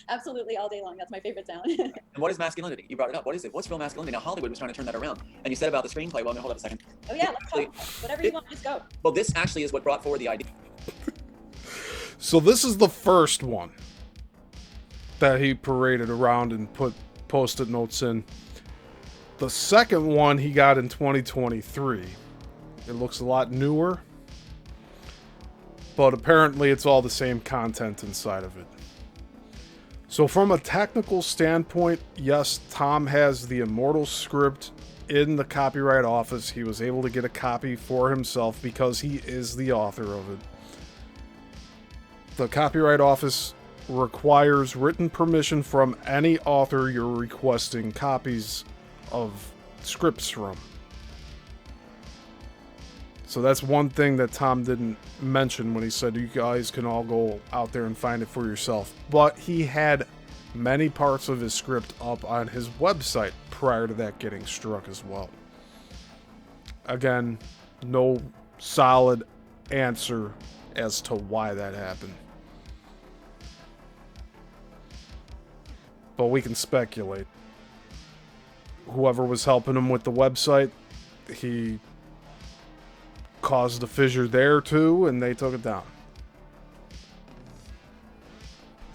Absolutely all day long. That's my favorite sound. And what is masculinity? You brought it up. What is it? What's real masculinity? Now Hollywood was trying to turn that around. And you said about the screenplay. Well, hold up a second. Oh yeah, let's talk. Whatever you want, just go. Well, this actually is what brought forward the idea. So this is the first one that he paraded around and put post-it notes in. The second one he got in 2023. It looks a lot newer, but apparently it's all the same content inside of it. So from a technical standpoint, yes, Tom has the Immortal script in the Copyright Office. He was able to get a copy for himself because he is the author of it. The Copyright Office requires written permission from any author you're requesting copies of scripts from. So that's one thing that Tom didn't mention when he said you guys can all go out there and find it for yourself. But he had many parts of his script up on his website prior to that getting struck as well. Again, no solid answer as to why that happened. But we can speculate. Whoever was helping him with the website, he caused a fissure there too, and they took it down.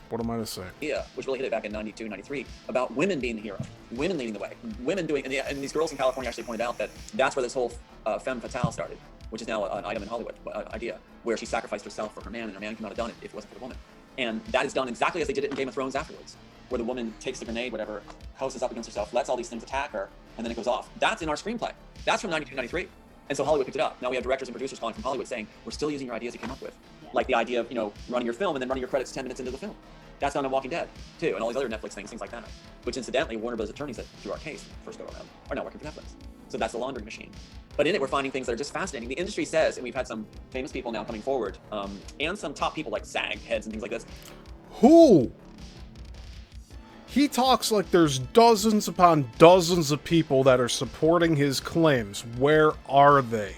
What am I to say? Yeah, which really hit it back in 92, 93, about women being the hero, women leading the way, women doing, and these girls in California actually pointed out that that's where this whole femme fatale started, which is now an item in Hollywood idea, where she sacrificed herself for her man, and her man could not have done it if it wasn't for the woman. And that is done exactly as they did it in Game of Thrones afterwards, where the woman takes the grenade, whatever, houses up against herself, lets all these things attack her, and then it goes off. That's in our screenplay. That's from 92, 93. And so Hollywood picked it up. Now we have directors and producers calling from Hollywood saying, we're still using your ideas you came up with. Like the idea of, running your film and then running your credits 10 minutes into the film. That's done on Walking Dead, too, and all these other Netflix things like that. Which, incidentally, Warner Bros. Attorneys that threw our case first go around are now working for Netflix. So that's the laundering machine. But in it, we're finding things that are just fascinating. The industry says, and we've had some famous people now coming forward, and some top people like SAG heads and things like this. Who? He talks like there's dozens upon dozens of people that are supporting his claims. Where are they?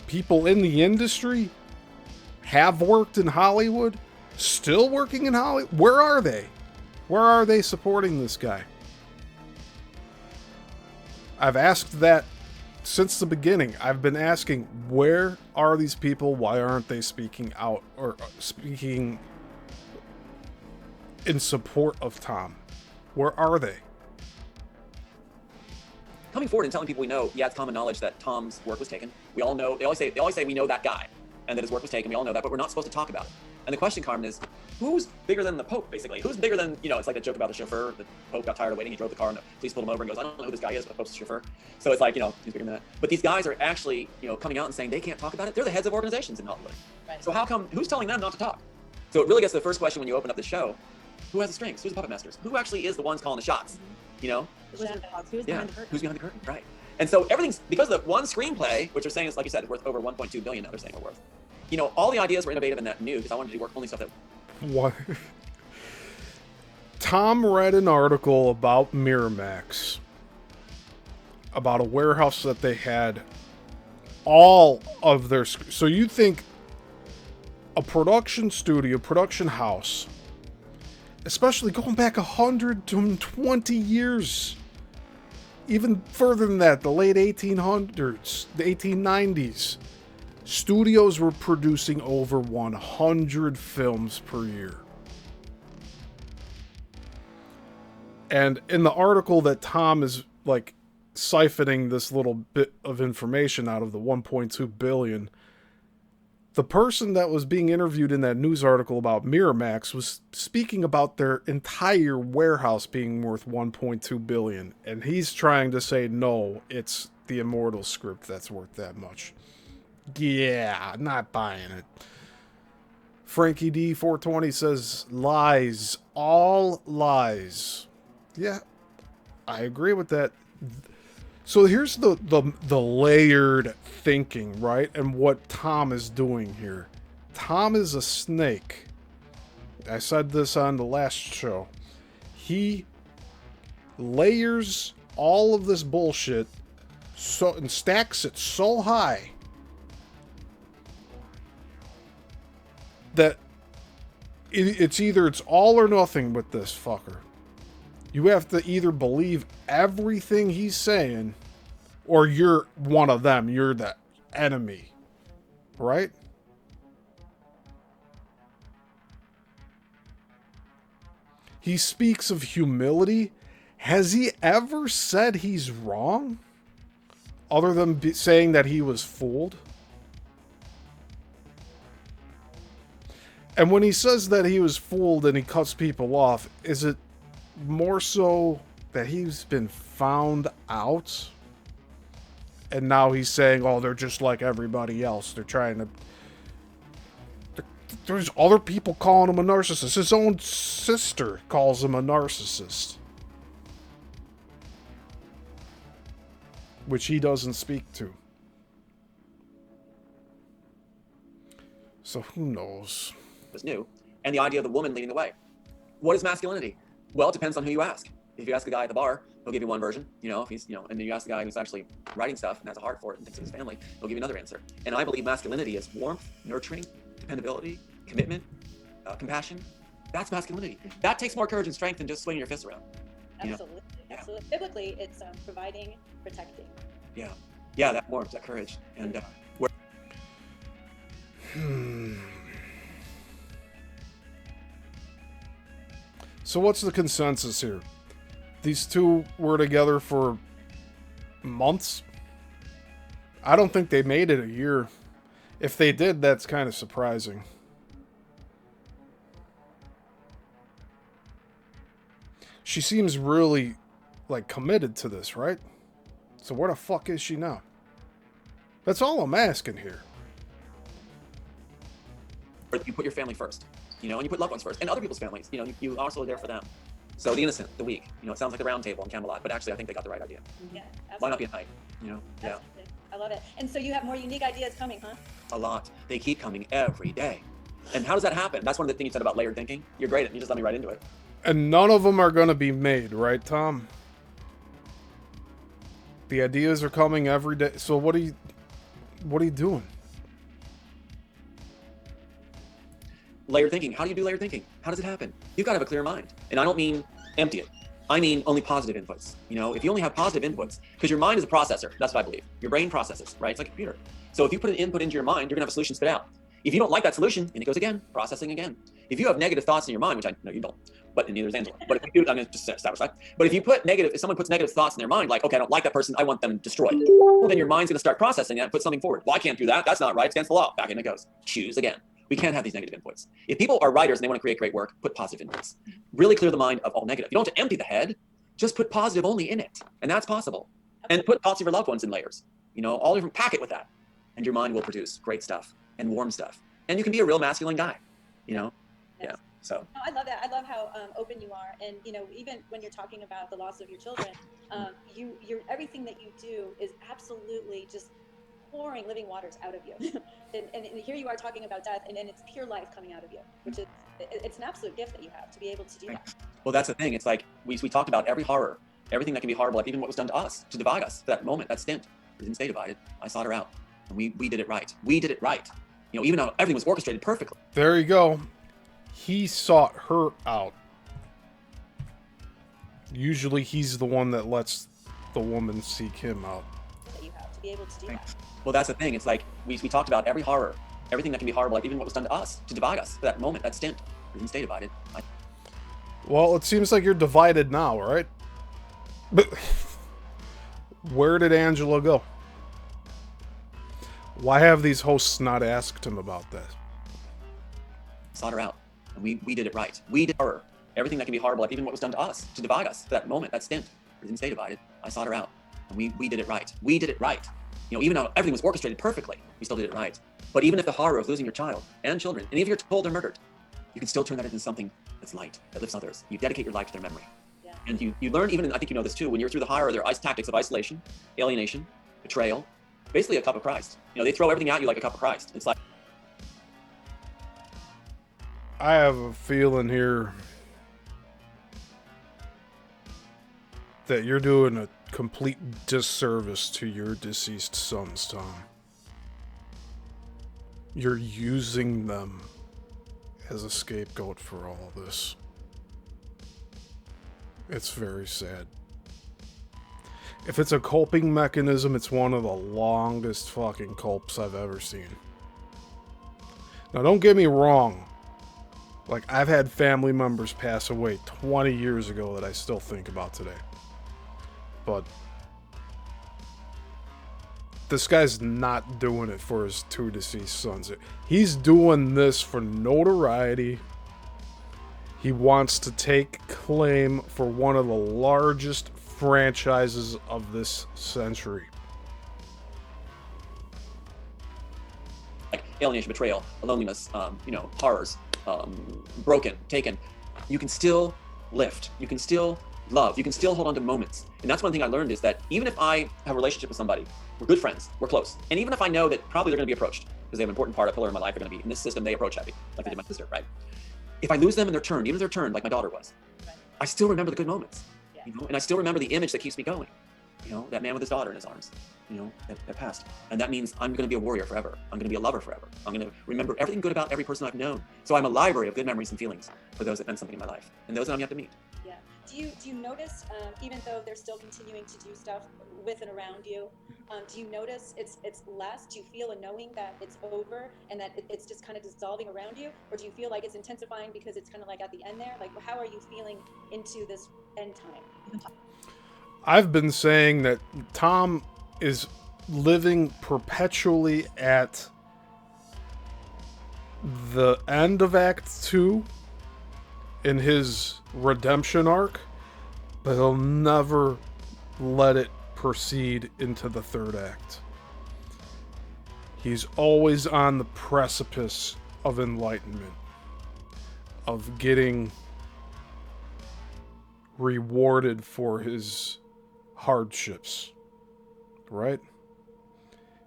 People in the industry have worked in Hollywood, still working in Hollywood. Where are they? Where are they supporting this guy? I've asked that since the beginning. I've been asking, where are these people? Why aren't they speaking out or speaking in support of Tom? Where are they? Coming forward and telling people we know, yeah, it's common knowledge that Tom's work was taken. We all know, they always say we know that guy and that his work was taken. We all know that, but we're not supposed to talk about it. And the question, Carmen, is who's bigger than the Pope, basically? Who's bigger than, it's like a joke about the chauffeur. The Pope got tired of waiting. He drove the car and the police pulled him over and goes, I don't know who this guy is, but the Pope's the chauffeur. So it's like, who's bigger than that? But these guys are actually, coming out and saying they can't talk about it. They're the heads of organizations in Hollywood. Right. So how come, who's telling them not to talk? So it really gets to the first question when you open up the show. Who has the strings? Who's the puppet masters? Who actually is the ones calling the shots? Who's behind the curtain? Who's behind the curtain? Right. And so everything's, because of the one screenplay, which they're saying is, like you said, is worth over 1.2 billion now they're saying we're worth. All the ideas were innovative and that new, because I wanted to do only stuff that... What? Tom read an article about Miramax, about a warehouse that they had all of their... So you think a production studio, production house, especially going back 120 years, even further than that, the late 1800s, the 1890s, studios were producing over 100 films per year. And in the article that Tom is like siphoning this little bit of information out of the 1.2 billion, the person that was being interviewed in that news article about Miramax was speaking about their entire warehouse being worth 1.2 billion. And he's trying to say, no, it's the Immortal script that's worth that much. Yeah, not buying it. Frankie D 420 says lies, all lies. Yeah, I agree with that. So here's the layered thinking, right? And what Tom is doing here. Tom is a snake. I said this on the last show. He layers all of this bullshit and stacks it so high that it's all or nothing with this fucker. You have to either believe everything he's saying, or you're one of them. You're the enemy. Right? He speaks of humility. Has he ever said he's wrong? Other than saying that he was fooled? And when he says that he was fooled and he cuts people off, is it more so that he's been found out? And now he's saying, oh, they're just like everybody else. They're trying to... There's other people calling him a narcissist. His own sister calls him a narcissist. which he doesn't speak to. So who knows? Was new, and the idea of the woman leading the way. What is masculinity? Well, it depends on who you ask. If you ask the guy at the bar, he'll give you one version, if he's, and then you ask the guy who's actually writing stuff and has a heart for it and thinks of his family, he'll give you another answer. And I believe masculinity is warmth, nurturing, dependability, commitment, compassion. That's masculinity. That takes more courage and strength than just swinging your fists around. Absolutely. Yeah. Absolutely. Biblically, it's providing, protecting. Yeah, that warmth, that courage. And So what's the consensus here? These two were together for months? I don't think they made it a year. If they did, that's kind of surprising. She seems really, committed to this, right? So where the fuck is she now? That's all I'm asking here. you put your family first, and you put loved ones first, and other people's families. You also are there for them. So the innocent, the weak. It sounds like the round table in Camelot, but actually I think they got the right idea. Yeah, absolutely. Why not be a knight? Yeah. Absolutely. I love it. And so you have more unique ideas coming, huh? A lot. They keep coming every day. And how does that happen? That's one of the things you said about layered thinking. You're great at it. You just let me right into it. And none of them are going to be made, right, Tom? The ideas are coming every day. So what are you doing? Layered thinking. How do you do layered thinking? How does it happen? You've got to have a clear mind. And I don't mean empty it. I mean only positive inputs. If you only have positive inputs, because your mind is a processor. That's what I believe. Your brain processes, right? It's like a computer. So if you put an input into your mind, you're going to have a solution spit out. If you don't like that solution, and it goes again, processing again. If you have negative thoughts in your mind, which I know you don't, but neither does Angela. But if you do, I'm going to just establish that. But if someone puts negative thoughts in their mind, like, okay, I don't like that person, I want them destroyed. Well, then your mind's going to start processing that and put something forward. Well, I can't do that. That's not right. It's against the law. Back in it goes. Choose again. We can't have these negative inputs. If people are writers and they want to create great work, put positive inputs. Really clear the mind of all negative. You don't have to empty the head. Just put positive only in it. And that's possible. And put thoughts of your loved ones in layers. All different packet with that. And your mind will produce great stuff and warm stuff. And you can be a real masculine guy, Yeah. So. No, I love that. I love how open you are. And, even when you're talking about the loss of your children, you're everything that you do is absolutely just pouring living waters out of you. and here you are talking about death, and it's pure life coming out of you, which is, it's an absolute gift that you have to be able to do that. Well, that's the thing. It's like we talked about every horror, everything that can be horrible, like even what was done to us, to divide us, that moment, that stint. We didn't stay divided. I sought her out. And we did it right. We did it right. Even though everything was orchestrated perfectly. There you go. He sought her out. Usually he's the one that lets the woman seek him out. That you have to be able to do that. Well, that's the thing. It's like we talked about every horror, everything that can be horrible, like even what was done to us, to divide us, that moment, that stint. We didn't stay divided. Well, it seems like you're divided now, right? But where did Angela go? Why have these hosts not asked him about this? Sought her out. And we did it right. We did horror. Everything that can be horrible, like even what was done to us, to divide us, that moment, that stint. We didn't stay divided. I sought her out. And we did it right. We did it right. Even though everything was orchestrated perfectly, we still did it right. But even if the horror of losing your child and children, and if you're told they're murdered, you can still turn that into something that's light, that lifts others. You dedicate your life to their memory. Yeah. And you learn, even, I think you know this too, when you're through the horror, there are tactics of isolation, alienation, betrayal, basically a cup of Christ. They throw everything at you like a cup of Christ. It's like, I have a feeling here that you're doing a complete disservice to your deceased sons, Tom. You're using them as a scapegoat for all of this. It's very sad. If it's a coping mechanism, it's one of the longest fucking copes I've ever seen. Now, don't get me wrong. I've had family members pass away 20 years ago that I still think about today. But this guy's not doing it for his two deceased sons. He's doing this for notoriety. He wants to take claim for one of the largest franchises of this century. like alienation, betrayal, loneliness, horrors, broken, taken. You can still lift. You can still love. You can still hold on to moments. And that's one thing I learned is that even if I have a relationship with somebody, we're good friends, we're close. And even if I know that probably they're going to be approached because they have an important part, a pillar in my life, they're going to be in this system, they approach heavy, like they did my sister, right? If I lose them and they're turned, even if they're turned like my daughter was, I still remember the good moments, you know, and I still remember the image that keeps me going. You know, that man with his daughter in his arms, you know, that passed. And that means I'm going to be a warrior forever. I'm going to be a lover forever. I'm going to remember everything good about every person I've known. So I'm a library of good memories and feelings for those that meant something in my life and those that I'm yet to meet. Yeah. Do you notice, even though they're still continuing to do stuff with and around you, do you notice it's less? Do you feel a knowing that it's over and that it's just kind of dissolving around you? Or do you feel like it's intensifying because it's kind of like at the end there? Like, how are you feeling into this end time? I've been saying that Tom is living perpetually at the end of Act 2 in his redemption arc, but he'll never let it proceed into the third act. He's always on the precipice of enlightenment, of getting rewarded for his hardships, right?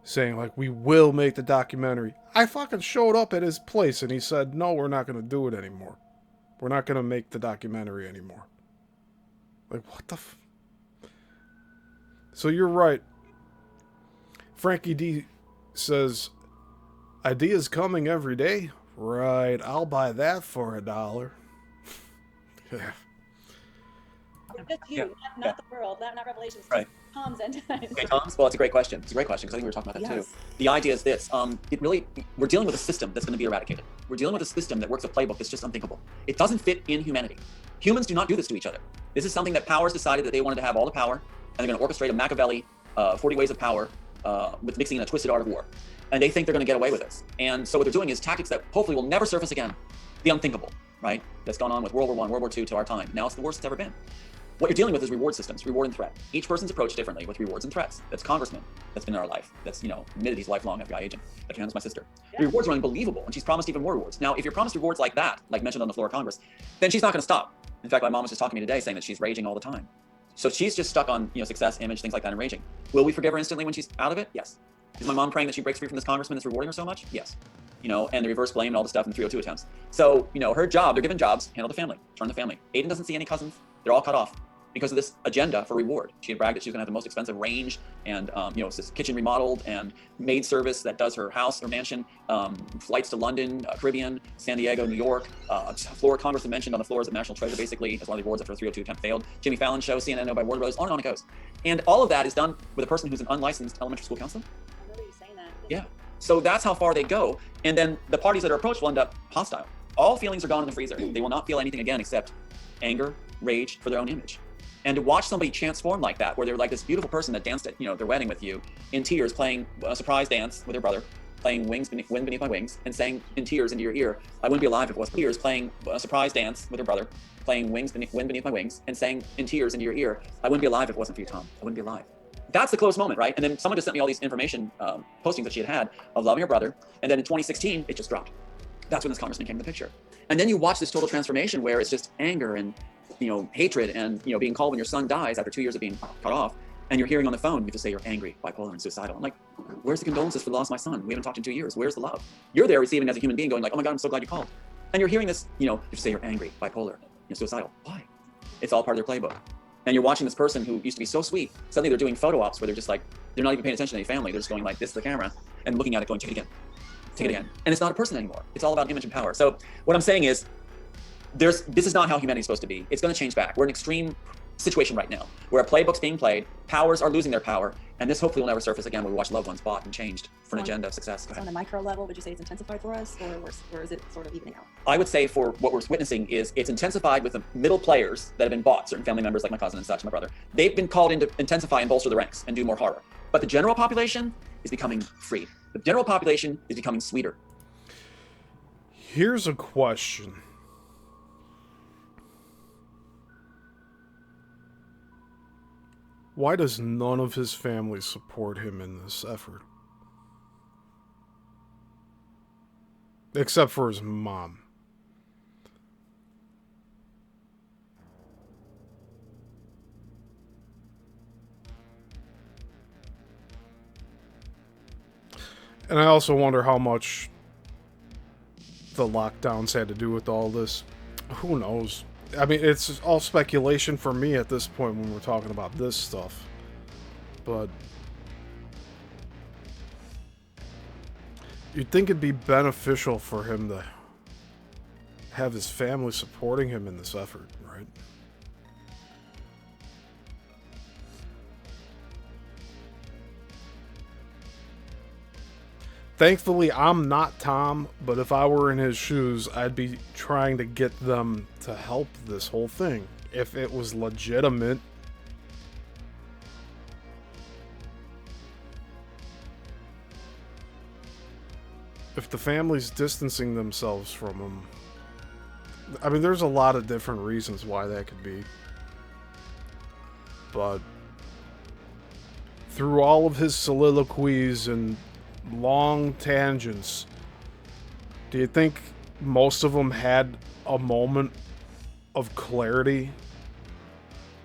Saying like, we will make the documentary. I fucking showed up at his place and he said, no, we're not going to do it anymore. We're not going to make the documentary anymore. Like, what the So you're right. Frankie D says, ideas coming every day. Right, I'll buy that for $1. Yeah. Just you, not the world, not Revelations. Right. Tom's end times. Okay, Tom's? Well, it's a great question. It's a great question because I think we were talking about that too. The idea is this. We're dealing with a system that's going to be eradicated. We're dealing with a system that works a playbook that's just unthinkable. It doesn't fit in humanity. Humans do not do this to each other. This is something that powers decided that they wanted to have all the power, and they're going to orchestrate a Machiavelli 40 ways of power with mixing in a twisted art of war. And they think they're going to get away with this. And so what they're doing is tactics that hopefully will never surface again. The unthinkable, right? That's gone on with World War I, World War II to our time. Now it's the worst it's ever been. What you're dealing with is reward systems, reward and threat. Each person's approached differently with rewards and threats. That's congressman that's been in our life. That's, admitted he's a lifelong FBI agent. That handles my sister. Yeah. The rewards are unbelievable, and she's promised even more rewards. Now, if you're promised rewards like that, like mentioned on the floor of Congress, then she's not going to stop. In fact, my mom was just talking to me today saying that she's raging all the time. So she's just stuck on, success, image, things like that, and raging. Will we forgive her instantly when she's out of it? Yes. Is my mom praying that she breaks free from this congressman that's rewarding her so much? Yes. And the reverse blame and all the stuff in the 302 attempts. So, her job, they're given jobs, handle the family, turn the family. Aiden doesn't see any cousins. They're all cut off because of this agenda for reward. She had bragged that she was gonna have the most expensive range and, this kitchen remodeled and maid service that does her house or mansion, flights to London, Caribbean, San Diego, New York, floor Congress mentioned on the floors of National Treasure, basically, as one of the awards after a 302 attempt failed. Jimmy Fallon show, CNN by Warner Bros., on and on it goes. And all of that is done with a person who's an unlicensed elementary school counselor. I remember you saying that. Yeah. So that's how far they go. And then the parties that are approached will end up hostile. All feelings are gone in the freezer. They will not feel anything again except anger, rage for their own image. And to watch somebody transform like that, where they're like this beautiful person that danced at their wedding with you in tears, playing a surprise dance with their brother, playing Wind Beneath My Wings, and saying in tears into your ear, I wouldn't be alive if it wasn't tears, playing a surprise dance with her brother, playing Wind Beneath My Wings, and saying in tears into your ear, I wouldn't be alive if it wasn't for you, Tom. I wouldn't be alive. That's the close moment, right? And then someone just sent me all these information postings that she had of loving her brother. And then in 2016, it just dropped. That's when this congressman came in the picture. And then you watch this total transformation where it's just anger and, hatred and, being called when your son dies after 2 years of being cut off. And you're hearing on the phone, you have to say you're angry, bipolar, and suicidal. I'm like, where's the condolences for the loss of my son? We haven't talked in 2 years. Where's the love? You're there receiving as a human being going like, oh my God, I'm so glad you called. And you're hearing this, you have to say you're angry, bipolar, suicidal. Why? It's all part of their playbook. And you're watching this person who used to be so sweet, suddenly they're doing photo ops where they're just like, they're not even paying attention to any family. They're just going like this to the camera and looking at it going, take it again, take it again. And it's not a person anymore. It's all about image and power. So what I'm saying is, this is not how humanity's supposed to be. It's gonna change back. We're in an extreme situation right now where a playbook's being played, powers are losing their power, and this hopefully will never surface again where we watch loved ones bought and changed for an agenda of success. On a micro level, would you say it's intensified for us, or is it sort of evening out? I would say for what we're witnessing is it's intensified with the middle players that have been bought, certain family members like my cousin and such, my brother. They've been called in to intensify and bolster the ranks and do more horror. But the general population is becoming free. The general population is becoming sweeter. Here's a question. Why does none of his family support him in this effort? Except for his mom. And I also wonder how much the lockdowns had to do with all this. Who knows? I mean, it's all speculation for me at this point when we're talking about this stuff. But you'd think it'd be beneficial for him to have his family supporting him in this effort, right? Thankfully, I'm not Tom, but if I were in his shoes, I'd be trying to get them to help this whole thing. If it was legitimate. If the family's distancing themselves from him. I mean, there's a lot of different reasons why that could be. But through all of his soliloquies and long tangents, do you think most of them had a moment of clarity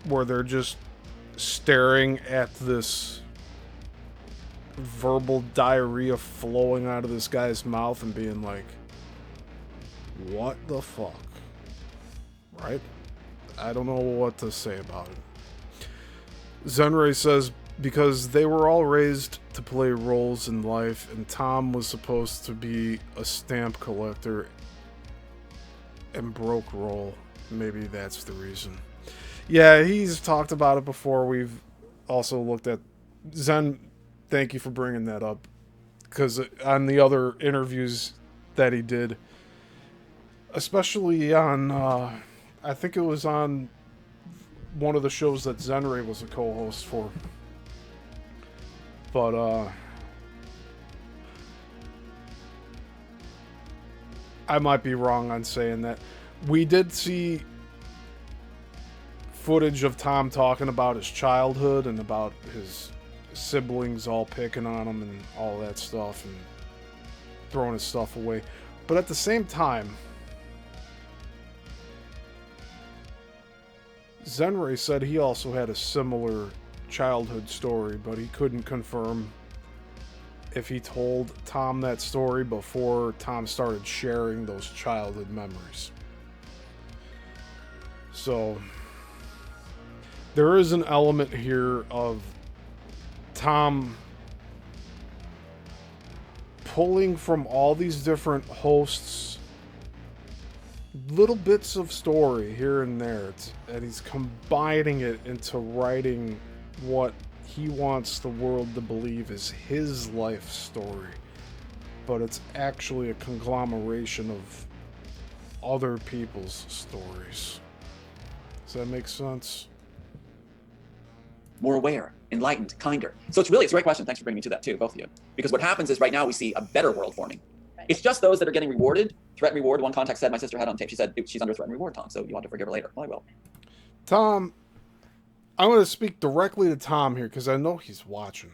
where they're just staring at this verbal diarrhea flowing out of this guy's mouth and being like, what the fuck? Right? I don't know what to say about it. Zenray says, because they were all raised to play roles in life, and Tom was supposed to be a stamp collector and broke role. Maybe that's the reason. Yeah, he's talked about it before. We've also looked at Zen. Thank you for bringing that up, because on the other interviews that he did, especially on, I think it was on one of the shows that Zenray was a co-host for. But, I might be wrong on saying that. We did see footage of Tom talking about his childhood and about his siblings all picking on him and all that stuff and throwing his stuff away. But at the same time, Zenray said he also had a similar childhood story, but he couldn't confirm if he told Tom that story before Tom started sharing those childhood memories. So there is an element here of Tom pulling from all these different hosts little bits of story here and there, and he's combining it into writing what he wants the world to believe is his life story, but it's actually a conglomeration of other people's stories. Does that make sense? More aware, enlightened, kinder. So it's a great question. Thanks for bringing me to that too, both of you. Because what happens is right now we see a better world forming. Right. It's just those that are getting rewarded. Threat and reward. One contact said, my sister had on tape, she said, she's under threat and reward, Tom, so you want to forgive her later. Well, I will. Tom, I'm going to speak directly to Tom here because I know he's watching.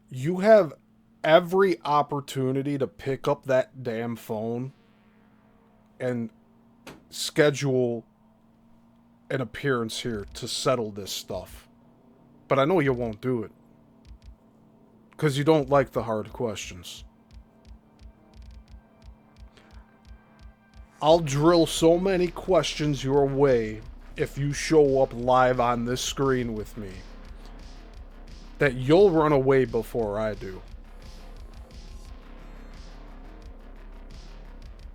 You have every opportunity to pick up that damn phone and schedule an appearance here to settle this stuff. But I know you won't do it. Because you don't like the hard questions. I'll drill so many questions your way if you show up live on this screen with me that you'll run away before I do.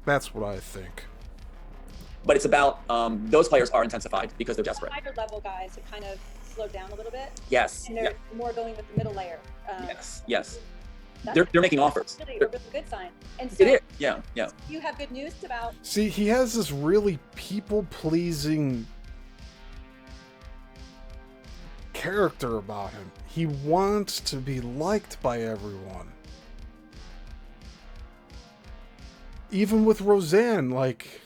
That's what I think. But it's about, those players are intensified because they're desperate. Higher level guys have kind of slowed down a little bit. Yes. And they're more going with the middle layer. Yes. They're making offers. Really a really good sign. And so It is. Yeah. you have good news about. See, he has this really people-pleasing character about him. He wants to be liked by everyone. Even with Roseanne, like...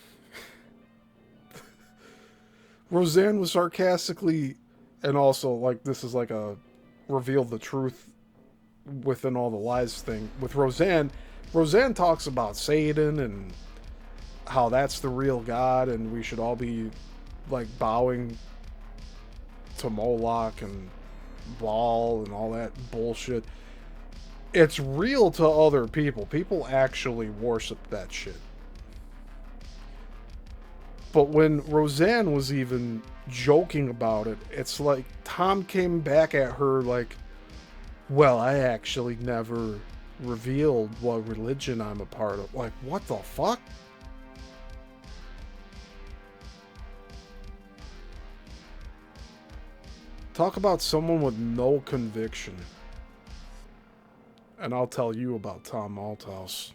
Roseanne was sarcastically, and also, like, this is like a reveal the truth within all the lies thing. With Roseanne talks about Satan and how that's the real God and we should all be, like, bowing to Moloch and Baal and all that bullshit. it's real to other people. People actually worship that shit. But when Roseanne was even joking about it, it's like Tom came back at her like, well, I actually never revealed what religion I'm a part of. Like, what the fuck? Talk about someone with no conviction. And I'll tell you about Tom Althouse.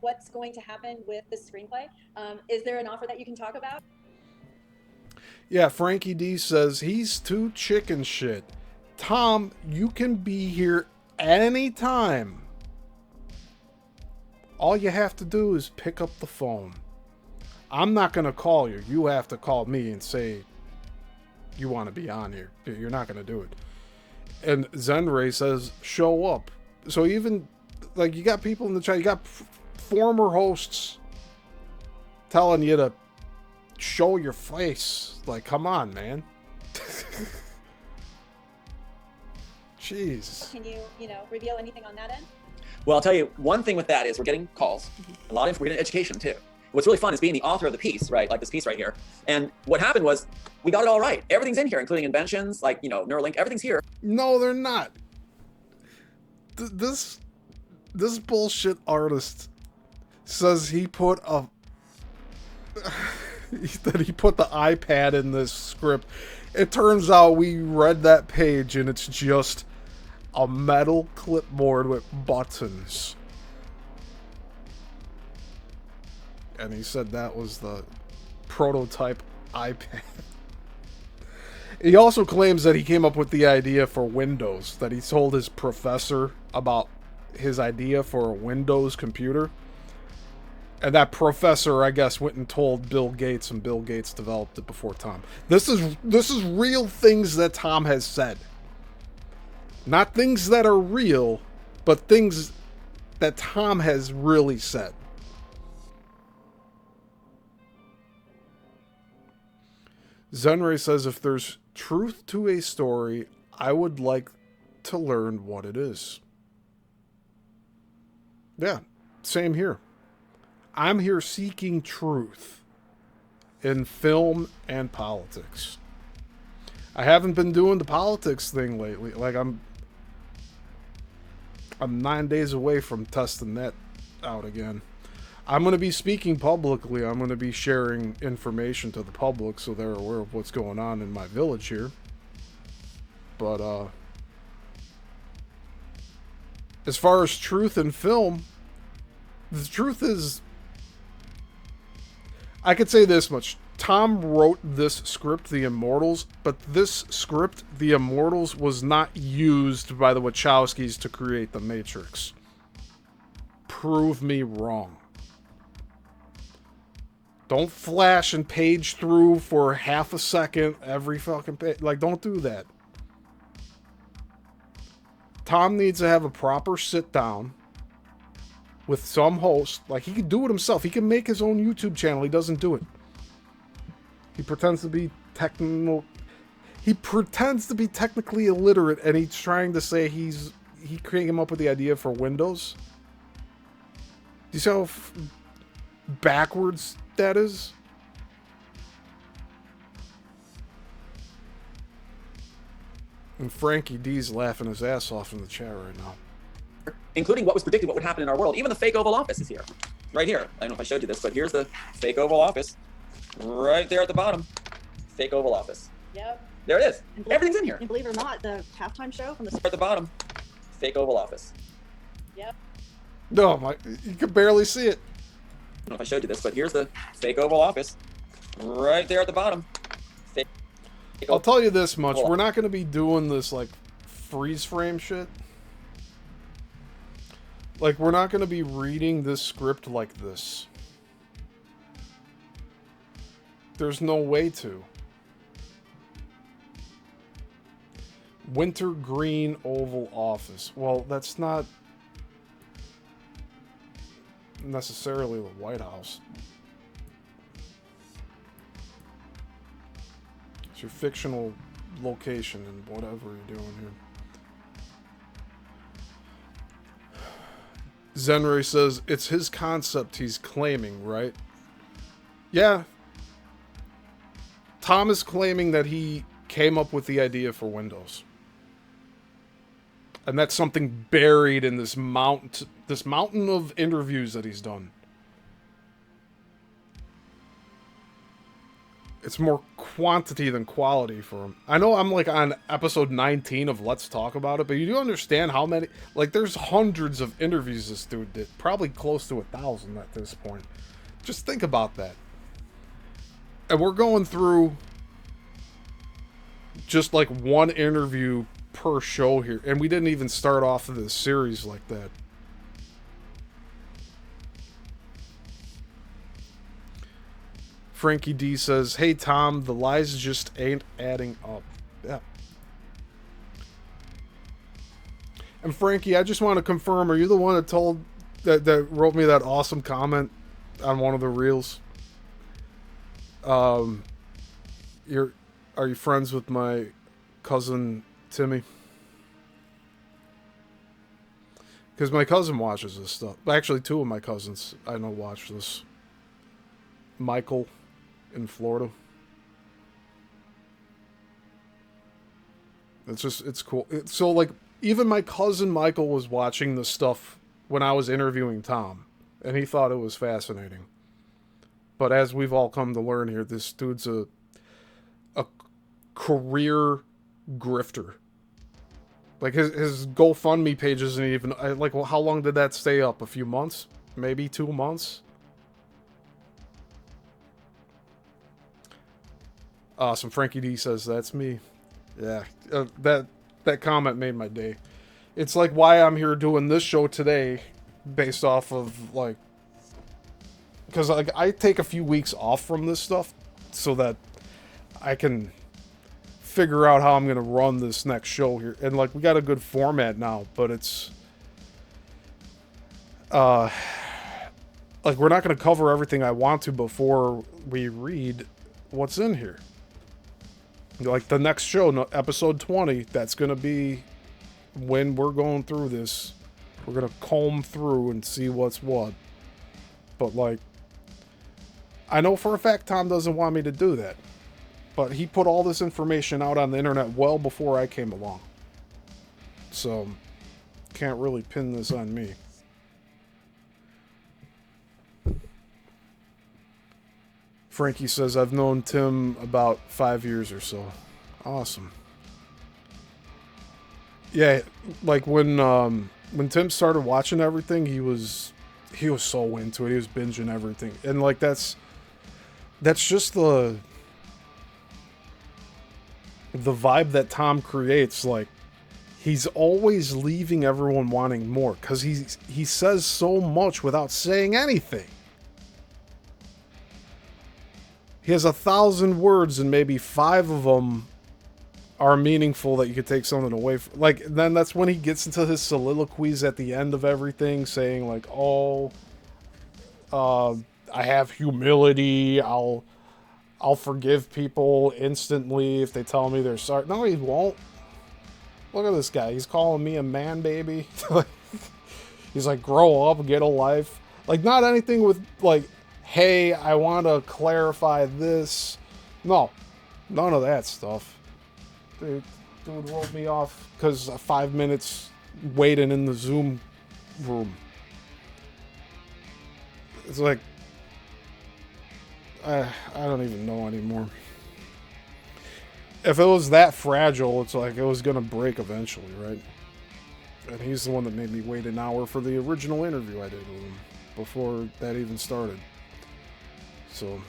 What's going to happen with the screenplay? Is there an offer that you can talk about? Yeah, Frankie D says he's too chicken shit. Tom, you can be here anytime. All you have to do is pick up the phone. I'm not going to call you. You have to call me and say you want to be on here. You're not going to do it. And Zenray says, show up. So even, like, you got people in the chat, you got former hosts telling you to show your face. Like, come on, man. Jeez. Can you reveal anything on that end? Well, I'll tell you, one thing with that is we're getting calls, a lot of we're getting education too. What's really fun is being the author of the piece, right? Like this piece right here. And what happened was we got it all right. Everything's in here, including inventions, like, Neuralink, everything's here. No, they're not. This bullshit artist says he put that he put the iPad in this script. It turns out we read that page and it's just a metal clipboard with buttons. And he said that was the prototype iPad. He also claims that he came up with the idea for Windows, that he told his professor about his idea for a Windows computer. And that professor, I guess, went and told Bill Gates, and Bill Gates developed it before Tom. This is real things that Tom has said. Not things that are real, but things that Tom has really said. Zenray says, if there's truth to a story, I would like to learn what it is. Yeah, same here. I'm here seeking truth in film and politics. I haven't been doing the politics thing lately. Like, I'm 9 days away from testing that out again. I'm going to be speaking publicly. I'm going to be sharing information to the public so they're aware of what's going on in my village here. But, as far as truth in film, the truth is, I could say this much. Tom wrote this script, The Immortals, but this script, The Immortals, was not used by the Wachowskis to create The Matrix. Prove me wrong. Don't flash and page through for half a second every fucking page. Like, don't do that. Tom needs to have a proper sit down with some host. Like, he can do it himself. He can make his own YouTube channel. He doesn't do it. He pretends to be technically illiterate, and he's trying to say he came up with the idea for Windows. Do you see how backwards that is? And Frankie D's laughing his ass off in the chat right now. Including what was predicted what would happen in our world. Even the fake Oval Office is here. Right here. I don't know if I showed you this, but here's the fake Oval Office. Right there at the bottom. Fake Oval Office. Yep. There it is. Everything's in here. And believe it or not, the halftime show from the At the bottom. Fake Oval Office. Yep. No, you can barely see it. I don't know if I showed you this, but here's the fake Oval Office. Right there at the bottom. Fake I'll tell you this much. We're not going to be doing this, like, freeze frame shit. Like, we're not going to be reading this script like this. There's no way to. Wintergreen Oval Office. Well, that's not necessarily the White House. It's your fictional location and whatever you're doing here. Zenray says, it's his concept he's claiming, right? Yeah. Tom is claiming that he came up with the idea for Windows. And that's something buried in this mountain of interviews that he's done. It's more quantity than quality for him. I know I'm like on episode 19 of Let's Talk About It, but you do understand how many, like there's hundreds of interviews this dude did, probably close to 1,000 at this point. Just think about that. And we're going through just like one interview per show here, and we didn't even start off of this series like that. Frankie D says, hey Tom, the lies just ain't adding up. Yeah. And Frankie, I just want to confirm, are you the one that wrote me that awesome comment on one of the reels? Are you friends with my cousin Timmy? Because my cousin watches this stuff. Actually, two of my cousins I know watch this. Michael in Florida. It's cool. So, like, even my cousin Michael was watching this stuff when I was interviewing Tom, and he thought it was fascinating. But as we've all come to learn here, this dude's a career grifter. Like, his GoFundMe page isn't even... Like, well, how long did that stay up? A few months? Maybe 2 months? Awesome. Frankie D says, that's me. Yeah. That comment made my day. It's like why I'm here doing this show today based off of, like... Because, like, I take a few weeks off from this stuff so that I can figure out how I'm going to run this next show here. And, like, we got a good format now, but it's... like, we're not going to cover everything I want to before we read what's in here. Like, the next show, episode 20, that's going to be when we're going through this. We're going to comb through and see what's what. But, like, I know for a fact Tom doesn't want me to do that. But he put all this information out on the internet well before I came along. So, can't really pin this on me. Frankie says, I've known Tim about 5 years or so. Awesome. Yeah, like when Tim started watching everything, he was so into it. He was binging everything. And like that's just the vibe that Tom creates. Like, he's always leaving everyone wanting more because he says so much without saying anything. He has 1,000 words and maybe 5 of them are meaningful that you could take something away from. Like, then that's when he gets into his soliloquies at the end of everything, saying like, "Oh, I have humility. I'll forgive people instantly if they tell me they're sorry." No, he won't. Look at this guy. He's calling me a man baby. He's like, "Grow up, get a life." Like, not anything with like, hey, I want to clarify this. No, none of that stuff. Dude rolled me off because 5 minutes waiting in the Zoom room. It's like, I don't even know anymore. If it was that fragile, it's like it was going to break eventually, right? And he's the one that made me wait an hour for the original interview I did with him before that even started. So,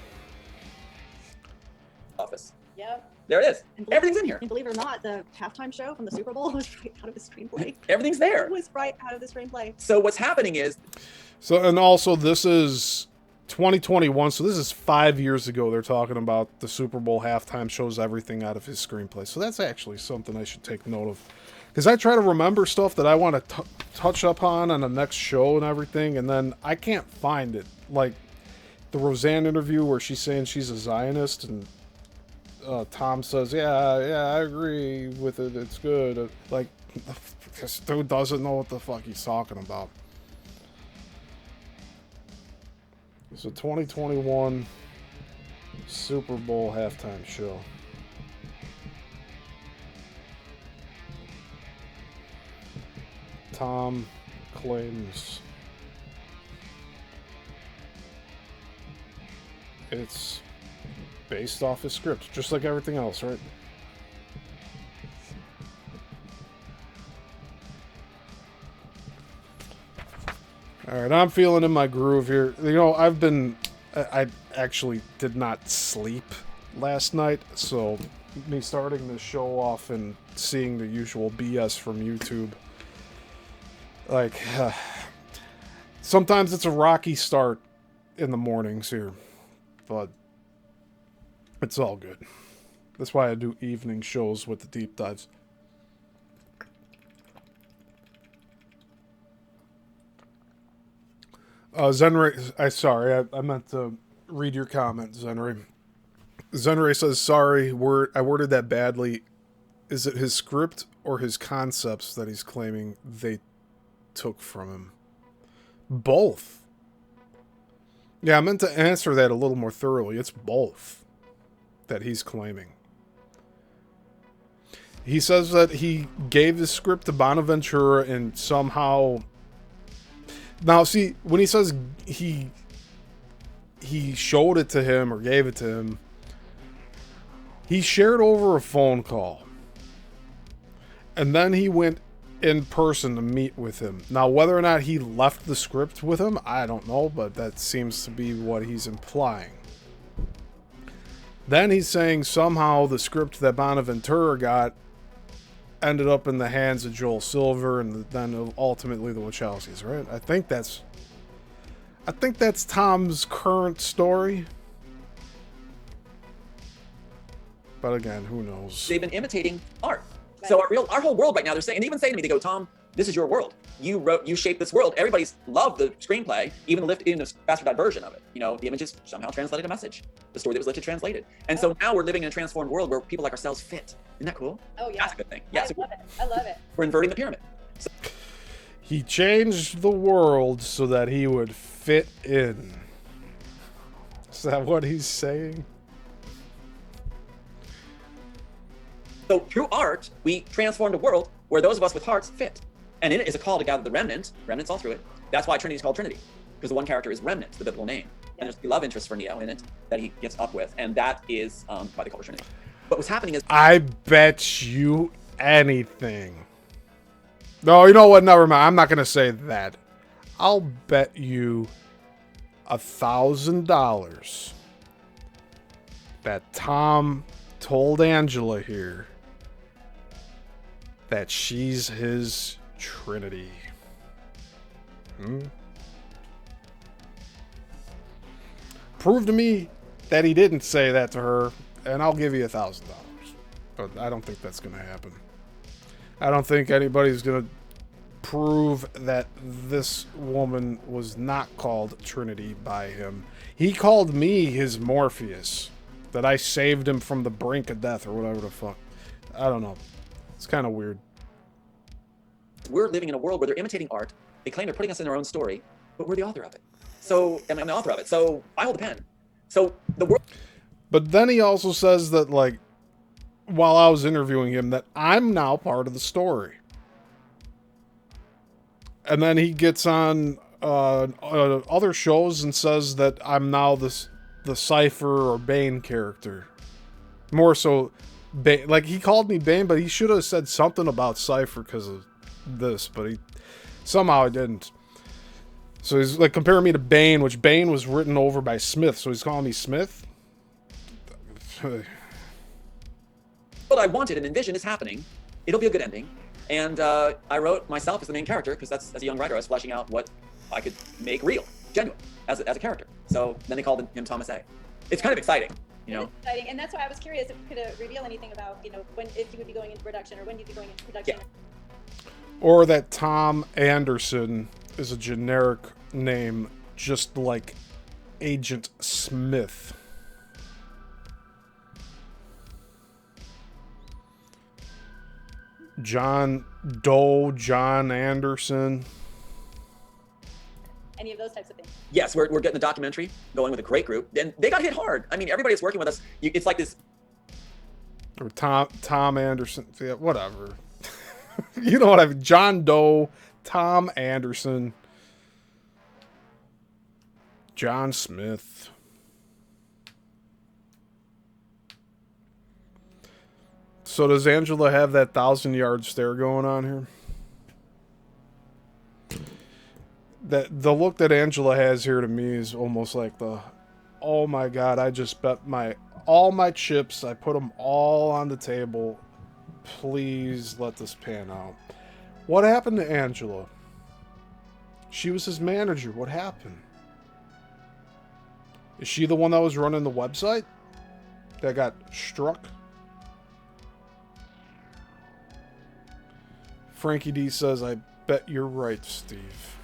office. Yep. There it is. And Everything's in here. And believe it or not, the halftime show from the Super Bowl was right out of the screenplay. Everything's there. It was right out of the screenplay. So what's happening is, and also this is 2021, so this is 5 years ago. They're talking about the Super Bowl halftime shows everything out of his screenplay. So that's actually something I should take note of. Because I try to remember stuff that I want to touch up on the next show and everything, and then I can't find it. Like the Roseanne interview where she's saying she's a Zionist, and Tom says, yeah, I agree with it. It's good. Like, this dude doesn't know what the fuck he's talking about. It's a 2021 Super Bowl halftime show. Tom claims it's based off his script, just like everything else, right? All right, I'm feeling in my groove here. You know, I actually did not sleep last night, so me starting the show off and seeing the usual BS from YouTube, like, sometimes it's a rocky start in the mornings here, but it's all good. That's why I do evening shows with the deep dives. Zenray, I meant to read your comment, Zenray. Zenray says, sorry, I worded that badly. Is it his script or his concepts that he's claiming they took from him? Both. Yeah, I meant to answer that a little more thoroughly. It's both that he's claiming. He says that he gave the script to Bonaventura and somehow... Now, see, when he says he showed it to him or gave it to him, he shared over a phone call. And then he went in person to meet with him. Now, whether or not he left the script with him, I don't know, but that seems to be what he's implying. Then he's saying somehow the script that Bonaventura got ended up in the hands of Joel Silver and then ultimately the Wachowskis, right? I think that's Tom's current story. But again, who knows? They've been imitating art. So our whole world right now, they're saying, and they even say to me, they go, Tom, this is your world. You shaped this world. Everybody's loved the screenplay, even lifted in a bastardized version of it. You know, the images somehow translated a message. The story that was lifted translated. And so now we're living in a transformed world where people like ourselves fit. Isn't that cool? Oh yeah. That's a good thing. Yeah, I love it. We're inverting the pyramid. So, he changed the world so that he would fit in. Is that what he's saying? so through art, we transformed a world where those of us with hearts fit. And in it is a call to gather the remnants all through it. That's why Trinity is called Trinity. Because the one character is Remnant, the biblical name. And there's the love interest for Neo in it that he gets up with. And that is why they call her Trinity. But what's happening is... I bet you anything. No, you know what? Never mind. I'm not going to say that. I'll bet you $1,000 that Tom told Angela here that she's his Trinity. Prove to me that he didn't say that to her, and I'll give you $1,000. But I don't think that's going to happen. I don't think anybody's going to prove that this woman was not called Trinity by him. He called me his Morpheus. That I saved him from the brink of death or whatever the fuck. I don't know. It's kind of weird. We're living in a world where they're imitating art. They claim they're putting us in their own story, but we're the author of it. So, and I'm the author of it. So I hold the pen. So the world... But then he also says that, like, while I was interviewing him, that I'm now part of the story. And then he gets on other shows and says that I'm now the Cypher or Bane character. More so, Bane. Like, he called me Bane, but he should have said something about Cypher because of this, but he somehow didn't. So he's like comparing me to Bane, which Bane was written over by Smith, so he's calling me Smith? What I wanted and envisioned is happening. It'll be a good ending. And I wrote myself as the main character because that's, as a young writer, I was fleshing out what I could make real, genuine, as a character. So then they called him Thomas A. It's kind of exciting, you know. It's exciting, and that's why I was curious if you could reveal anything about, you know, if you would be going into production or when you'd be going into production. Yeah. Or that Tom Anderson is a generic name, just like Agent Smith. John Anderson. any of those types of things? Yes, we're getting the documentary going with a great group. And they got hit hard. I mean, everybody's working with us. It's like this. Or Tom Anderson. Yeah, whatever. You know what I mean? John Doe, Tom Anderson, John Smith. So does Angela have that 1,000-yard stare going on here? The look that Angela has here to me is almost like oh my God, I just bet all my chips, I put them all on the table. Please let this pan out. What happened to Angela? She was his manager. What happened? Is she the one that was running the website that got struck? Frankie D says, I bet you're right, Steve.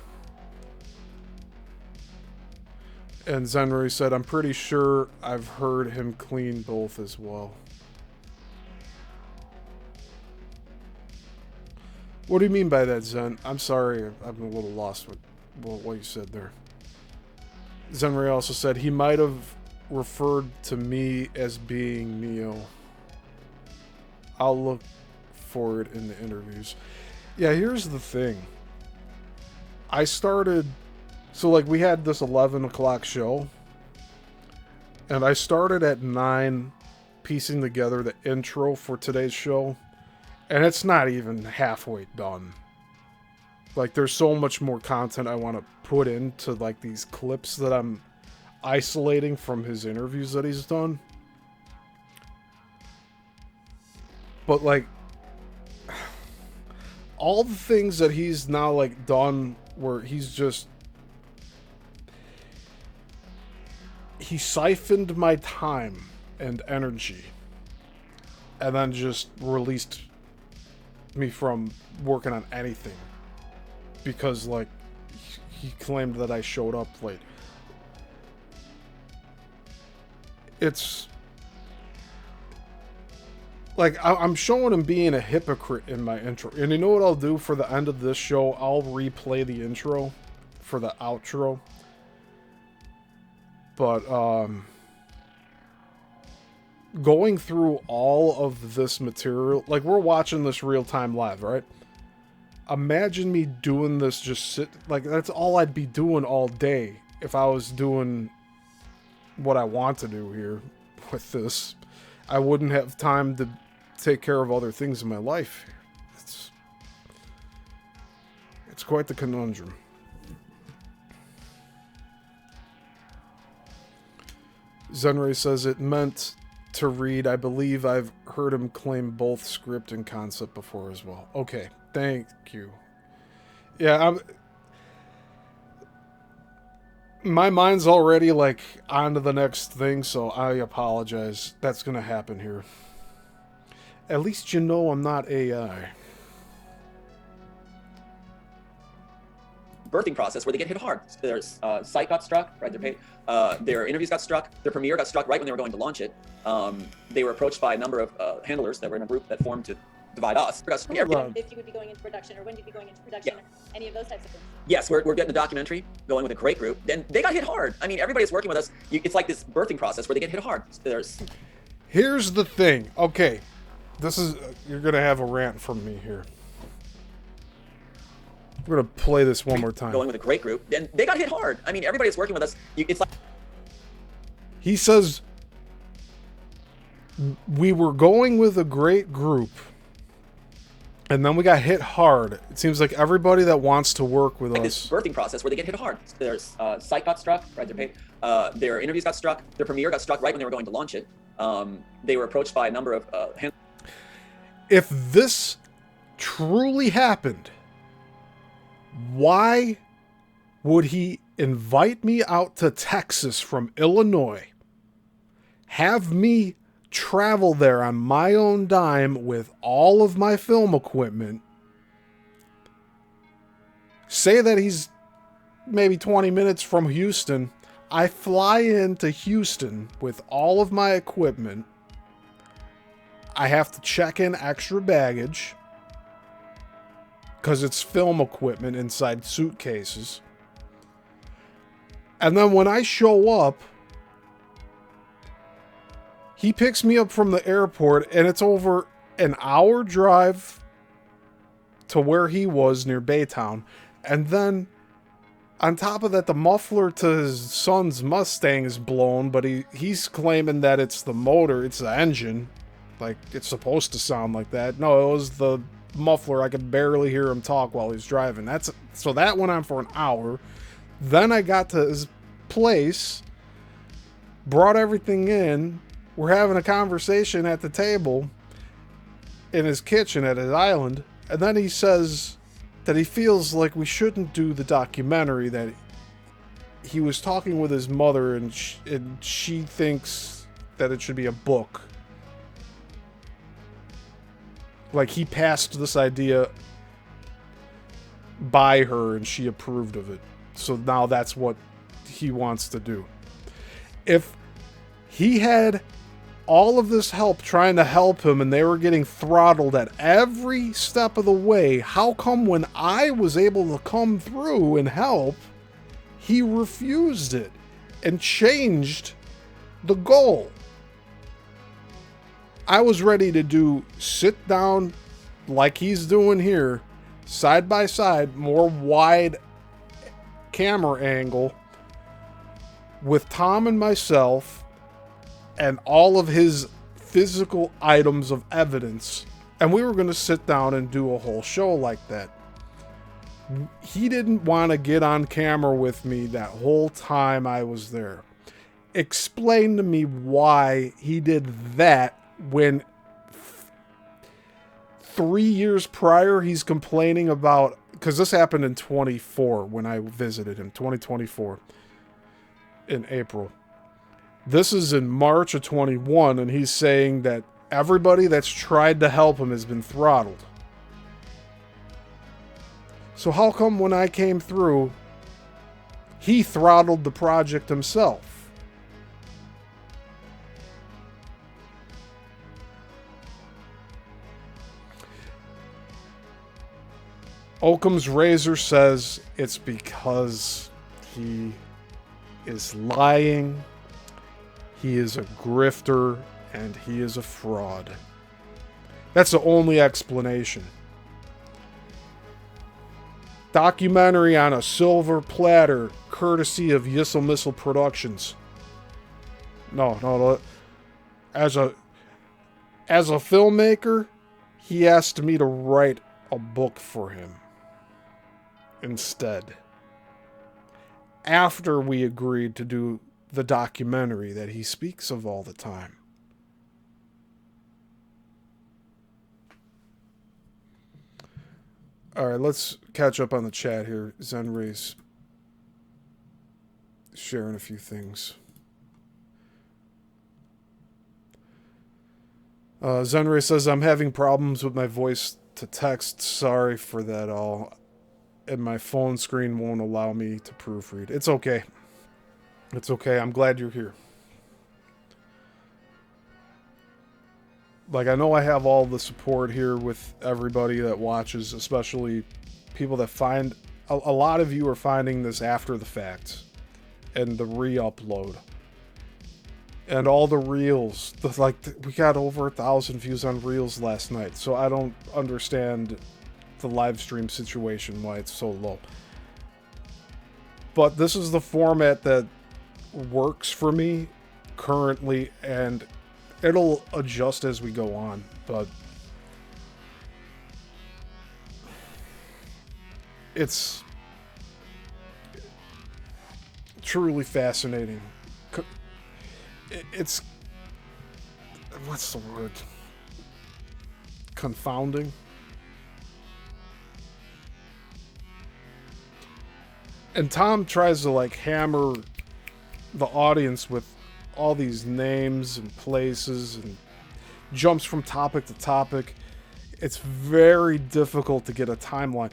And Zenray said, I'm pretty sure I've heard him clean both as well. What do you mean by that, Zen? I'm sorry, I'm a little lost with what you said there. Zenray also said he might have referred to me as being Neo. I'll look for it in the interviews. Yeah, here's the thing. I started... So, like, we had this 11 o'clock show. And I started at 9 piecing together the intro for today's show. And it's not even halfway done. Like, there's so much more content I want to put into, like, these clips that I'm isolating from his interviews that he's done. But, like, all the things that he's now, like, done where he's just... He siphoned my time and energy. And then just released me from working on anything. Because, like, he claimed that I showed up late. It's... Like, I'm showing him being a hypocrite in my intro. And you know what I'll do for the end of this show? I'll replay the intro for the outro. But, going through all of this material... Like, we're watching this real-time live, right? Imagine me doing this just like, that's all I'd be doing all day if I was doing what I want to do here with this. I wouldn't have time to take care of other things in my life. It's quite the conundrum. Zenray says it meant to read. I believe I've heard him claim both script and concept before as well. Okay, thank you. Yeah, my mind's already, like, on to the next thing, so I apologize. That's gonna happen here. At least you know I'm not AI. Birthing process where they get hit hard. Their site got struck, right? Their interviews got struck. Their premiere got struck right when they were going to launch it. They were approached by a number of handlers that were in a group that formed to divide us. If you would be going into production, or when you'd be going into production, or any of those types of things. Yes, we're getting the documentary going with a great group. And they got hit hard. I mean, everybody's working with us. It's like this birthing process where they get hit hard. Here's the thing. Okay, this is... You're going to have a rant from me here. We're going to play this one more time. Going with a great group. And they got hit hard. I mean, everybody's working with us. It's like... He says... We were going with a great group. And then we got hit hard. It seems like everybody that wants to work with us... This birthing process where they get hit hard. Their site got struck, right? Their interviews got struck. Their premiere got struck right when they were going to launch it. They were approached by a number of... If this truly happened, why would he invite me out to Texas from Illinois, have me travel there on my own dime with all of my film equipment, say that he's maybe 20 minutes from Houston, I fly into Houston with all of my equipment, I have to check in extra baggage because it's film equipment inside suitcases. And then when I show up, he picks me up from the airport, and it's over an hour drive to where he was near Baytown. And then on top of that, the muffler to his son's Mustang is blown, but he's claiming that it's the motor, it's the engine. Like, it's supposed to sound like that. No, it was the muffler. I could barely hear him talk while he's driving. So that went on for an hour. Then I got to his place, brought everything in. We're having a conversation at the table in his kitchen at his island. And then he says that he feels like we shouldn't do the documentary, that he was talking with his mother and she thinks that it should be a book. Like, he passed this idea by her and she approved of it. So now that's what he wants to do. If he had all of this help trying to help him and they were getting throttled at every step of the way, how come when I was able to come through and help, he refused it and changed the goal? I was ready to sit down like he's doing here, side by side, more wide camera angle, with Tom and myself and all of his physical items of evidence, and we were going to sit down and do a whole show like that. He didn't want to get on camera with me that whole time I was there. Explain to me why he did that when 3 years prior he's complaining about, because this happened in 24 when I visited him, 2024 in April. This is in March of 21, and he's saying that everybody that's tried to help him has been throttled. So how come when I came through, he throttled the project himself? Occam's razor says it's because he is lying, he is a grifter, and he is a fraud. That's the only explanation. Documentary on a silver platter, courtesy of Yissilmissil Productions. No. As a filmmaker, he asked me to write a book for him instead, after we agreed to do the documentary that he speaks of all the time. All right, let's catch up on the chat here. Zenray's sharing a few things. Zenray says, I'm having problems with my voice to text. Sorry for that all. And my phone screen won't allow me to proofread. It's okay. It's okay. I'm glad you're here. Like, I know I have all the support here with everybody that watches, especially people that find... A lot of you are finding this after the fact. And the re-upload. And all the reels. We got over 1,000 views on reels last night. So I don't understand the live stream situation, why it's so low. But this is the format that works for me currently, and it'll adjust as we go on, but it's truly fascinating. It's, what's the word? Confounding. And Tom tries to hammer the audience with all these names and places and jumps from topic to topic. It's very difficult to get a timeline.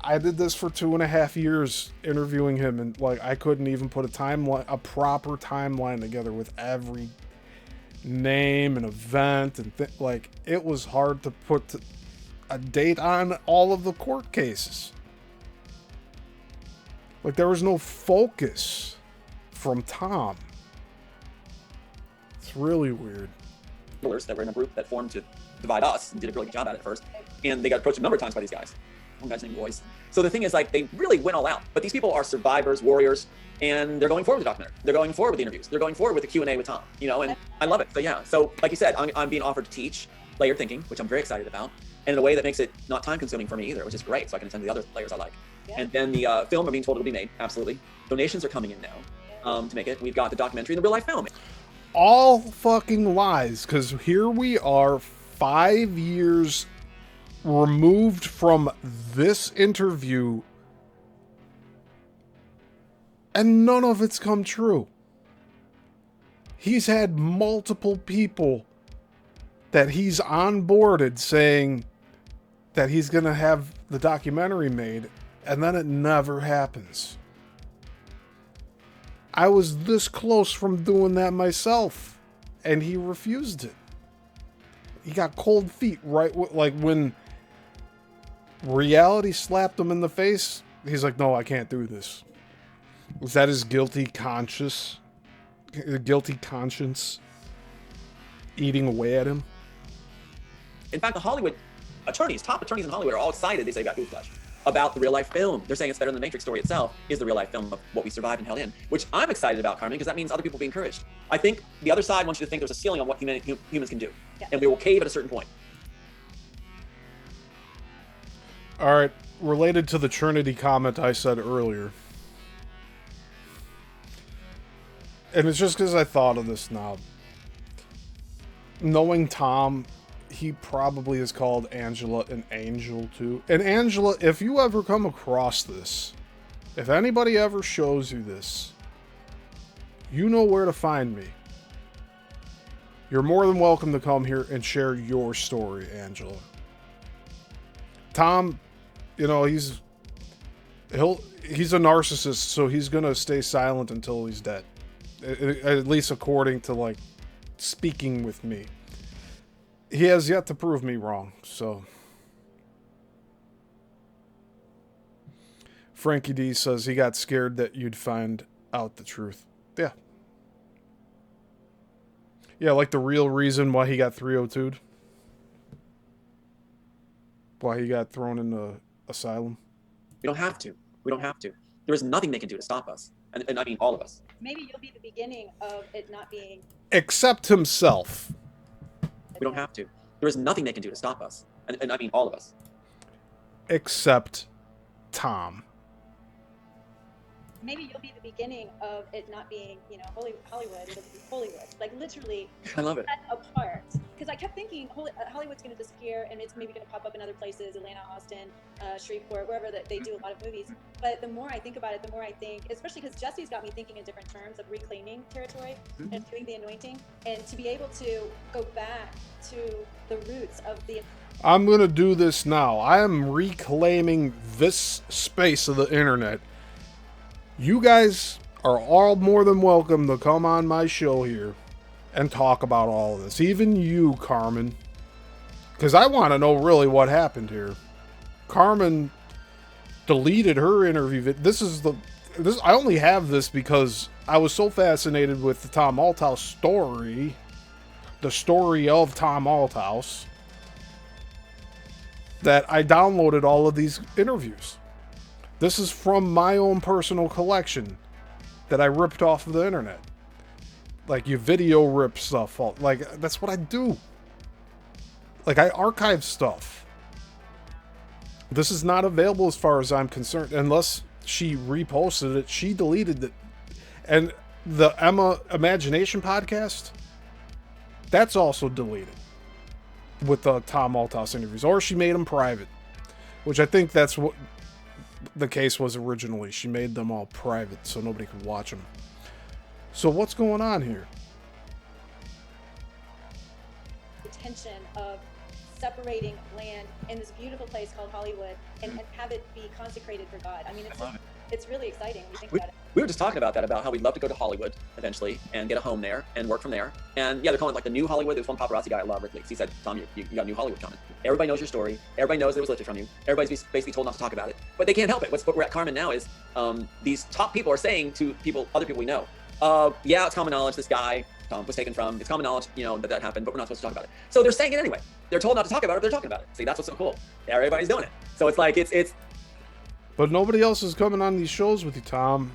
I did this for 2.5 years interviewing him, and I couldn't even put a proper timeline together with every name and event and it was hard to put a date on all of the court cases. Like, there was no focus from Tom. It's really weird. That were in a group that formed to divide us and did a really good job at it first. And they got approached a number of times by these guys. One guy's named Royce. So the thing is, like, they really went all out. But these people are survivors, warriors, and they're going forward with the documentary. They're going forward with the interviews. They're going forward with the Q&A with Tom, you know, and I love it. So yeah, so like you said, I'm being offered to teach layered thinking, which I'm very excited about, and in a way that makes it not time consuming for me either, which is great, so I can attend to the other layers I like. Yeah. And then the film, we're being told it'll be made, absolutely. Donations are coming in now to make it. We've got the documentary and the real life film. All fucking lies, because here we are 5 years removed from this interview, and none of it's come true. He's had multiple people that he's onboarded saying that he's going to have the documentary made, and then it never happens. I was this close from doing that myself, and he refused it. He got cold feet right like when reality slapped him in the face. He's like, no, I can't do this. Was that his guilty conscience eating away at him? In fact, the Hollywood attorneys, top attorneys in Hollywood, are all excited, they say, about Newsflash, about the real life film. They're saying it's better than the Matrix story itself, is the real life film of what we survived and held in, which I'm excited about, Carmen, because that means other people will be encouraged. I think the other side wants you to think there's a ceiling on what humans can do, and we will cave at a certain point. All right, related to the Trinity comment I said earlier. And it's just because I thought of this now. Knowing Tom, he probably has called Angela an angel too. And Angela, if you ever come across this, if anybody ever shows you this, you know where to find me. You're more than welcome to come here and share your story, Angela. Tom, you know, he's a narcissist, so he's gonna stay silent until he's dead. At least according to, like, speaking with me. He has yet to prove me wrong, so. Frankie D says he got scared that you'd find out the truth. Yeah. Yeah, like the real reason why he got 302'd. Why he got thrown into asylum. We don't have to. We don't have to. There is nothing they can do to stop us. And I mean all of us. Maybe you'll be the beginning of it not being... Except himself. We don't have to. There is nothing they can do to stop us. And I mean all of us. Except Tom. Maybe you'll be the beginning of it not being, you know, Hollywood. It'll be Hollywood. Like, literally I love it. set apart. Because I kept thinking Hollywood's going to disappear, and it's maybe going to pop up in other places, Atlanta, Austin, Shreveport, wherever that they do a lot of movies. But the more I think about it, the more I think, especially because Jesse's got me thinking in different terms of reclaiming territory and doing the anointing, and to be able to go back to the roots of the... I'm going to do this now. I am reclaiming this space of the internet. You guys are all more than welcome to come on my show here and talk about all of this. Even you, Carmen. Because I want to know really what happened here. Carmen deleted her interview. I only have this because I was so fascinated with the Tom Althouse story. The story of Tom Althouse. That I downloaded all of these interviews. This is from my own personal collection that I ripped off of the internet. Like, you video rip stuff. Like, that's what I do. Like, I archive stuff. This is not available as far as I'm concerned. Unless she reposted it. She deleted it. And the Emma Imagination podcast, that's also deleted. With the Tom Althouse interviews. Or she made them private. Which I think that's what the case was originally. She made them all private so nobody could watch them. So what's going on here? The tension of separating land in this beautiful place called Hollywood and have it be consecrated for God. I mean, it's it's really exciting when you think We, about it. we were just talking about that, about how we'd love to go to Hollywood eventually and get a home there and work from there. And yeah, they're calling it like the new Hollywood. There's one paparazzi guy I love, Rick Leaks. He said, Tom, you got a new Hollywood coming. Everybody knows your story. Everybody knows it was lifted from you. Everybody's basically told not to talk about it. But they can't help it. What we're at Carmen now is these top people are saying to other people we know, yeah, it's common knowledge this guy was taken from. It's common knowledge, that happened, but we're not supposed to talk about it. So they're saying it anyway. They're told not to talk about it, but they're talking about it. See, that's what's so cool. Everybody's doing it. So it's like, it's. But nobody else is coming on these shows with you, Tom.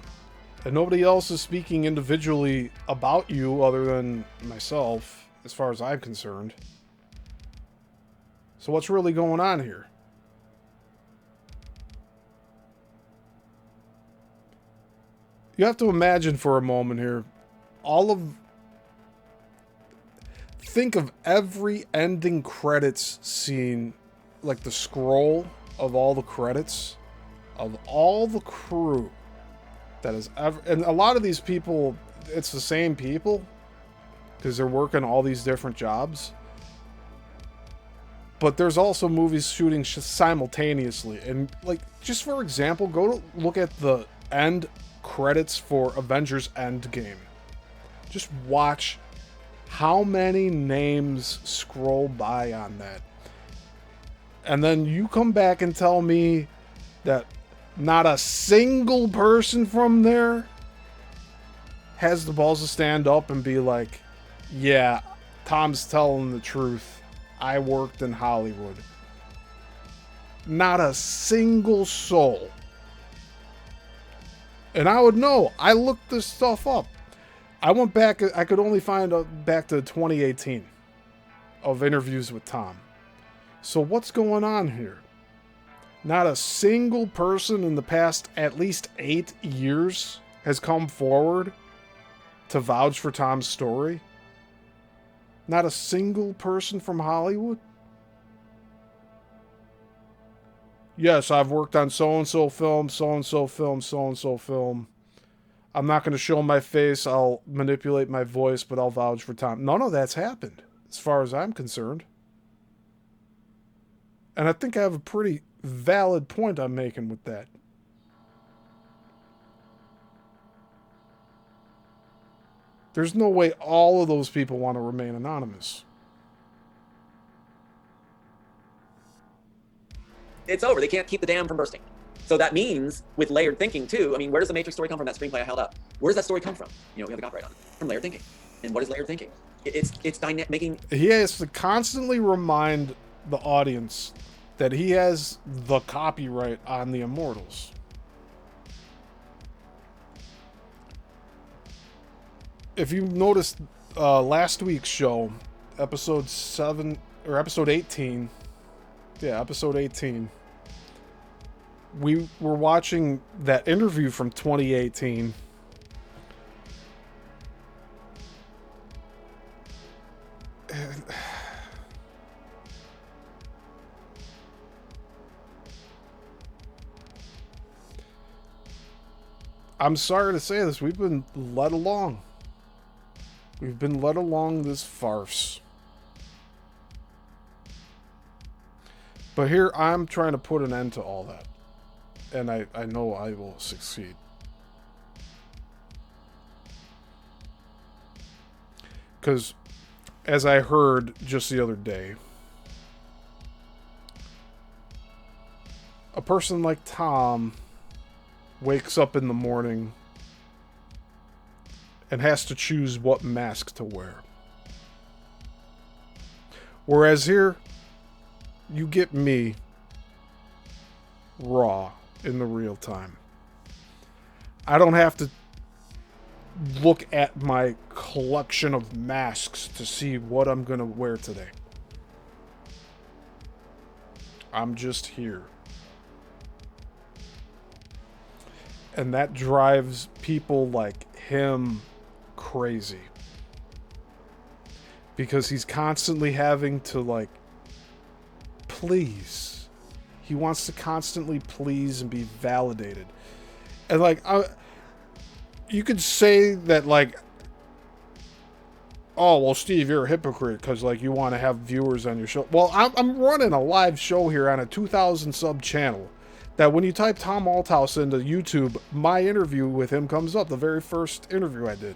And nobody else is speaking individually about you other than myself, as far as I'm concerned. So what's really going on here? You have to imagine for a moment here, think of every ending credits scene, like the scroll of all the credits, of all the crew that is ever, and a lot of these people, it's the same people, because they're working all these different jobs. But there's also movies shooting simultaneously, and like, just for example, go to look at the end credits for Avengers Endgame. Just watch how many names scroll by on that. And then you come back and tell me that not a single person from there has the balls to stand up and be like, yeah, Tom's telling the truth. I worked in Hollywood. Not a single soul. And I would know. I looked this stuff up. I went back, I could only find back to 2018 of interviews with Tom. So what's going on here? Not a single person in the past at least 8 years has come forward to vouch for Tom's story. Not a single person from Hollywood. Yes, I've worked on so-and-so film, so-and-so film, so-and-so film. I'm not going to show my face. I'll manipulate my voice, but I'll vouch for Tom. None of that's happened, as far as I'm concerned. And I think I have a pretty valid point I'm making with that. There's no way all of those people want to remain anonymous. It's over. They can't keep the dam from bursting. So that means with layered thinking too. I mean, where does the Matrix story come from? That screenplay I held up. Where does that story come from? We have the copyright on it. From layered thinking. And what is layered thinking? It's making. He has to constantly remind the audience that he has the copyright on the Immortals. If you noticed last week's show, episode 7 or episode 18. Yeah, episode 18. We were watching that interview from 2018. I'm sorry to say this, we've been led along. We've been led along this farce. But here I'm trying to put an end to all that. And I know I will succeed. Because, as I heard just the other day, a person like Tom wakes up in the morning and has to choose what mask to wear. Whereas here, you get me raw in the real time. I don't have to look at my collection of masks to see what I'm going to wear today. I'm just here. And that drives people like him crazy. Because he's constantly having to, like, please. He wants to constantly please and be validated. And, like, you could say that, like, oh, well, Steve, you're a hypocrite because, like, you want to have viewers on your show. Well, I'm running a live show here on a 2,000 sub channel that when you type Tom Althouse into YouTube, my interview with him comes up, the very first interview I did.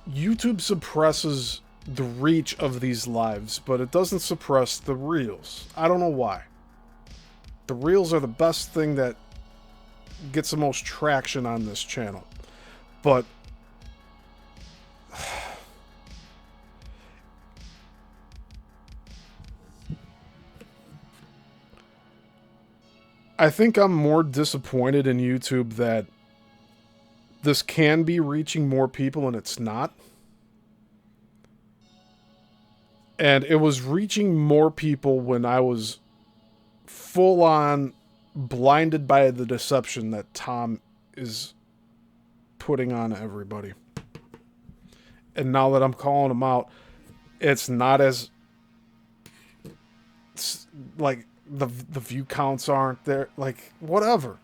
YouTube suppresses the reach of these lives, but it doesn't suppress the reels. I don't know why. The reels are the best thing that gets the most traction on this channel. But I think I'm more disappointed in YouTube that this can be reaching more people and it's not. And it was reaching more people when I was full on blinded by the deception that Tom is putting on everybody. And now that I'm calling him out, it's not as like the view counts aren't there. Like whatever.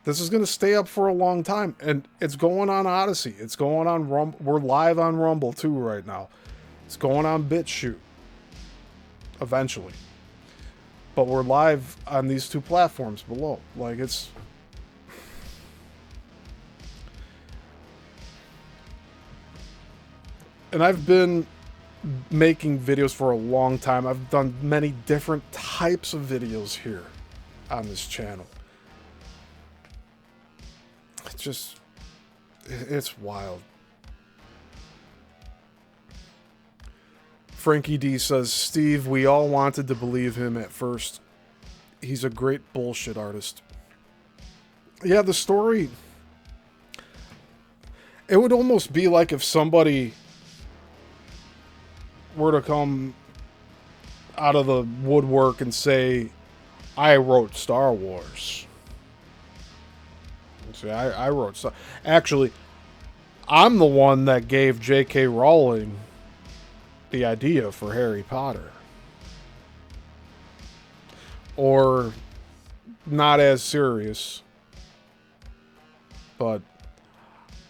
This is going to stay up for a long time, and it's going on Odyssey. It's going on Rumble. We're live on Rumble too right now. It's going on BitChute eventually. But we're live on these two platforms below. Like, it's... And I've been making videos for a long time. I've done many different types of videos here on this channel. It's just... It's wild. Frankie D says, Steve, we all wanted to believe him at first. He's a great bullshit artist. Yeah, the story... It would almost be like if somebody were to come out of the woodwork and say, I wrote Star Wars. See, I wrote Star... Actually, I'm the one that gave J.K. Rowling the idea for Harry Potter. Or not as serious, but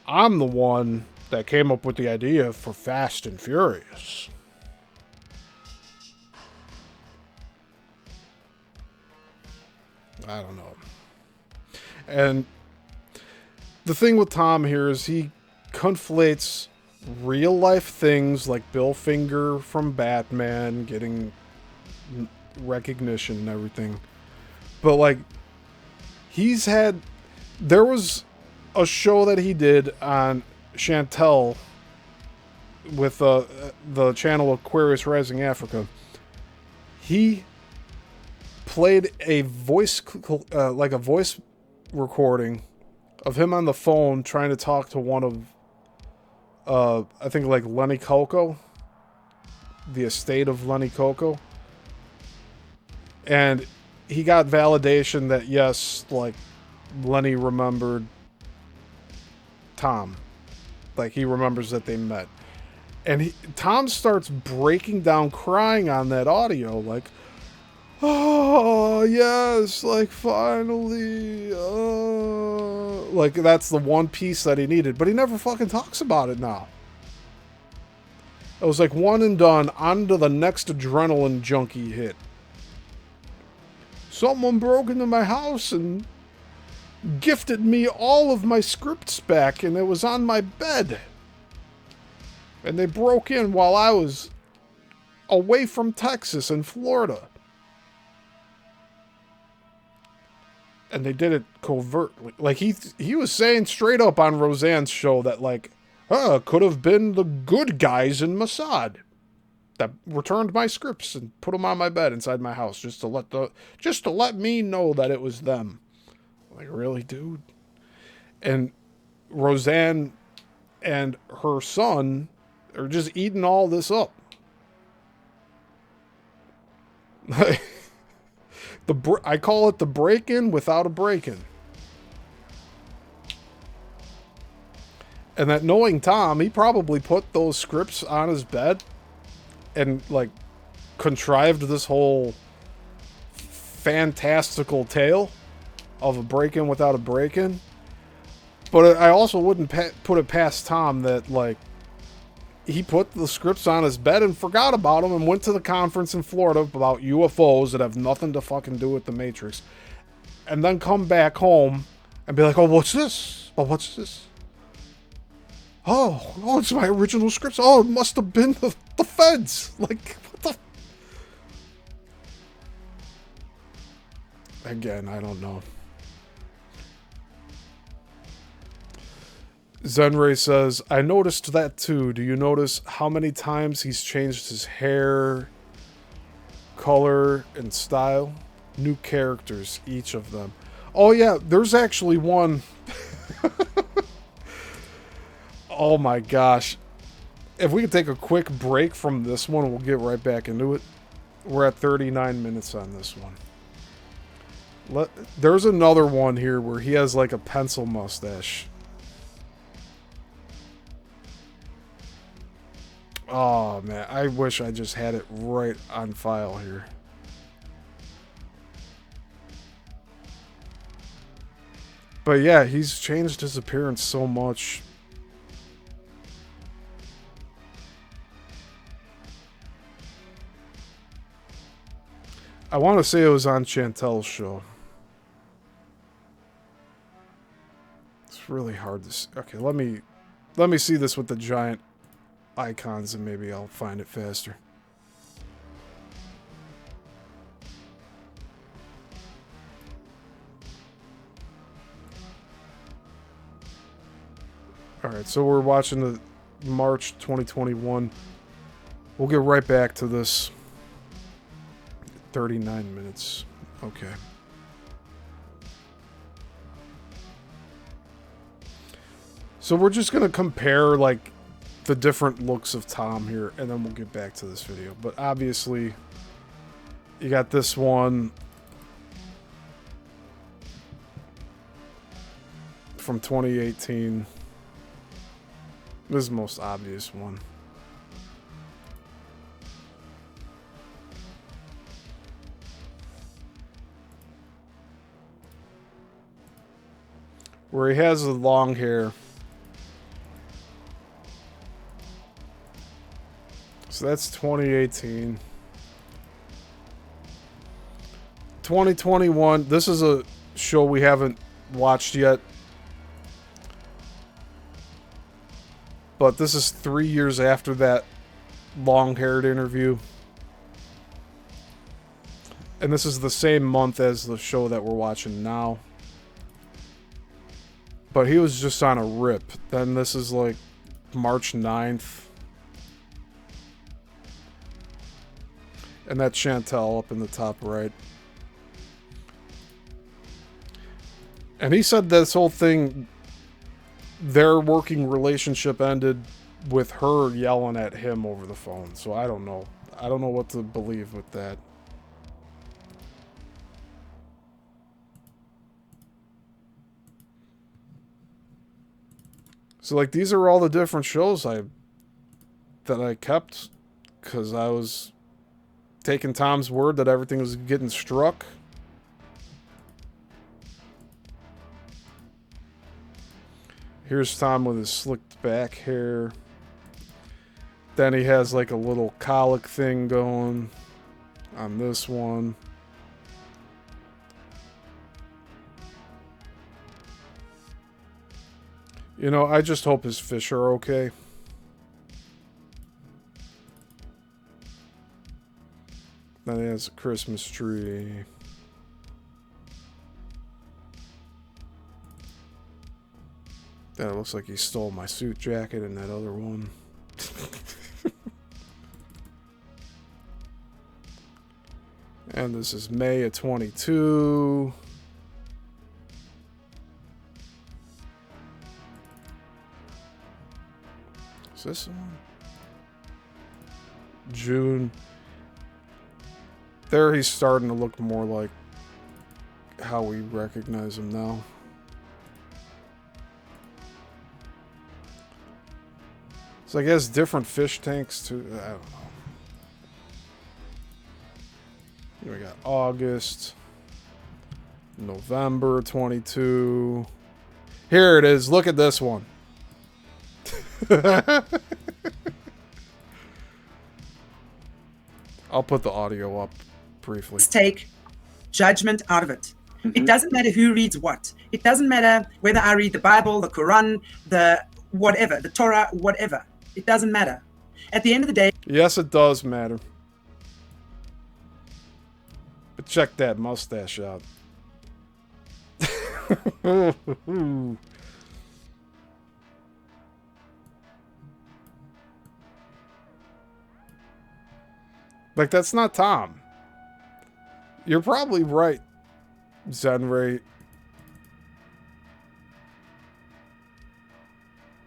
I'm the one that came up with the idea for Fast and Furious. I don't know. And the thing with Tom here is he conflates real life things like Bill Finger from Batman getting recognition and everything, but like there was a show that he did on Chantel with the channel Aquarius Rising Africa. He played a voice like a voice recording of him on the phone trying to talk to one of I think like Lenny Coco, the estate of Lenny Coco. And he got validation that yes, like Lenny remembered Tom. Like he remembers that they met. And Tom starts breaking down crying on that audio like, oh yes, like finally, like that's the one piece that he needed, but he never fucking talks about it now. It was like one and done, on to the next adrenaline junkie hit. Someone broke into my house and gifted me all of my scripts back, and it was on my bed. And they broke in while I was away from Texas and Florida. And they did it covertly. Like, he was saying straight up on Roseanne's show that, like, could have been the good guys in Mossad that returned my scripts and put them on my bed inside my house just to let me know that it was them. Like, really, dude? And Roseanne and her son are just eating all this up. I call it the break-in without a break-in. And that knowing Tom, he probably put those scripts on his bed and, like, contrived this whole fantastical tale of a break-in without a break-in. But I also wouldn't put it past Tom that, like, he put the scripts on his bed and forgot about them and went to the conference in Florida about UFOs that have nothing to fucking do with the Matrix. And then come back home and be like, oh, what's this? Oh, what's this? Oh, it's my original scripts. Oh, it must have been the feds. Like, what the... Again, I don't know. Zenray says, I noticed that too. Do you notice how many times he's changed his hair, color, and style? New characters, each of them. Oh yeah, there's actually one. Oh my gosh. If we could take a quick break from this one, we'll get right back into it. We're at 39 minutes on this one. There's another one here where he has like a pencil mustache. Oh man, I wish I just had it right on file here. But yeah, he's changed his appearance so much. I want to say it was on Chantel's show. It's really hard to see. Okay, let me see this with the giant icons and maybe I'll find it faster. Alright, so we're watching the March 2021. We'll get right back to this. 39 minutes. Okay. So we're just going to compare, like, the different looks of Tom here, and then we'll get back to this video. But obviously, you got this one from 2018. This is the most obvious one. Where he has the long hair. So that's 2018. 2021. This is a show we haven't watched yet. But this is 3 years after that long-haired interview. And this is the same month as the show that we're watching now. But he was just on a rip. Then this is like March 9th. And that's Chantel up in the top right. And he said this whole thing, their working relationship ended with her yelling at him over the phone. So I don't know. I don't know what to believe with that. So, like, these are all the different shows that I kept because I was taking Tom's word that everything was getting struck. Here's Tom with his slicked back hair. Then he has, like, a little colic thing going on this one. You know, I just hope his fish are okay. Then he has a Christmas tree. Then it looks like he stole my suit jacket in that other one. And this is May of 22. This one? June. There he's starting to look more like how we recognize him now. So I guess different fish tanks too. I don't know. Here we got August. November 22. Here it is. Look at this one. I'll put the audio up briefly. Let's take judgment out of it. It doesn't matter who reads what. It doesn't matter whether I read the Bible, the Quran, the whatever, the Torah, whatever. It doesn't matter. At the end of the day, Yes, it does matter. But check that mustache out. Like, that's not Tom. You're probably right, Zenray.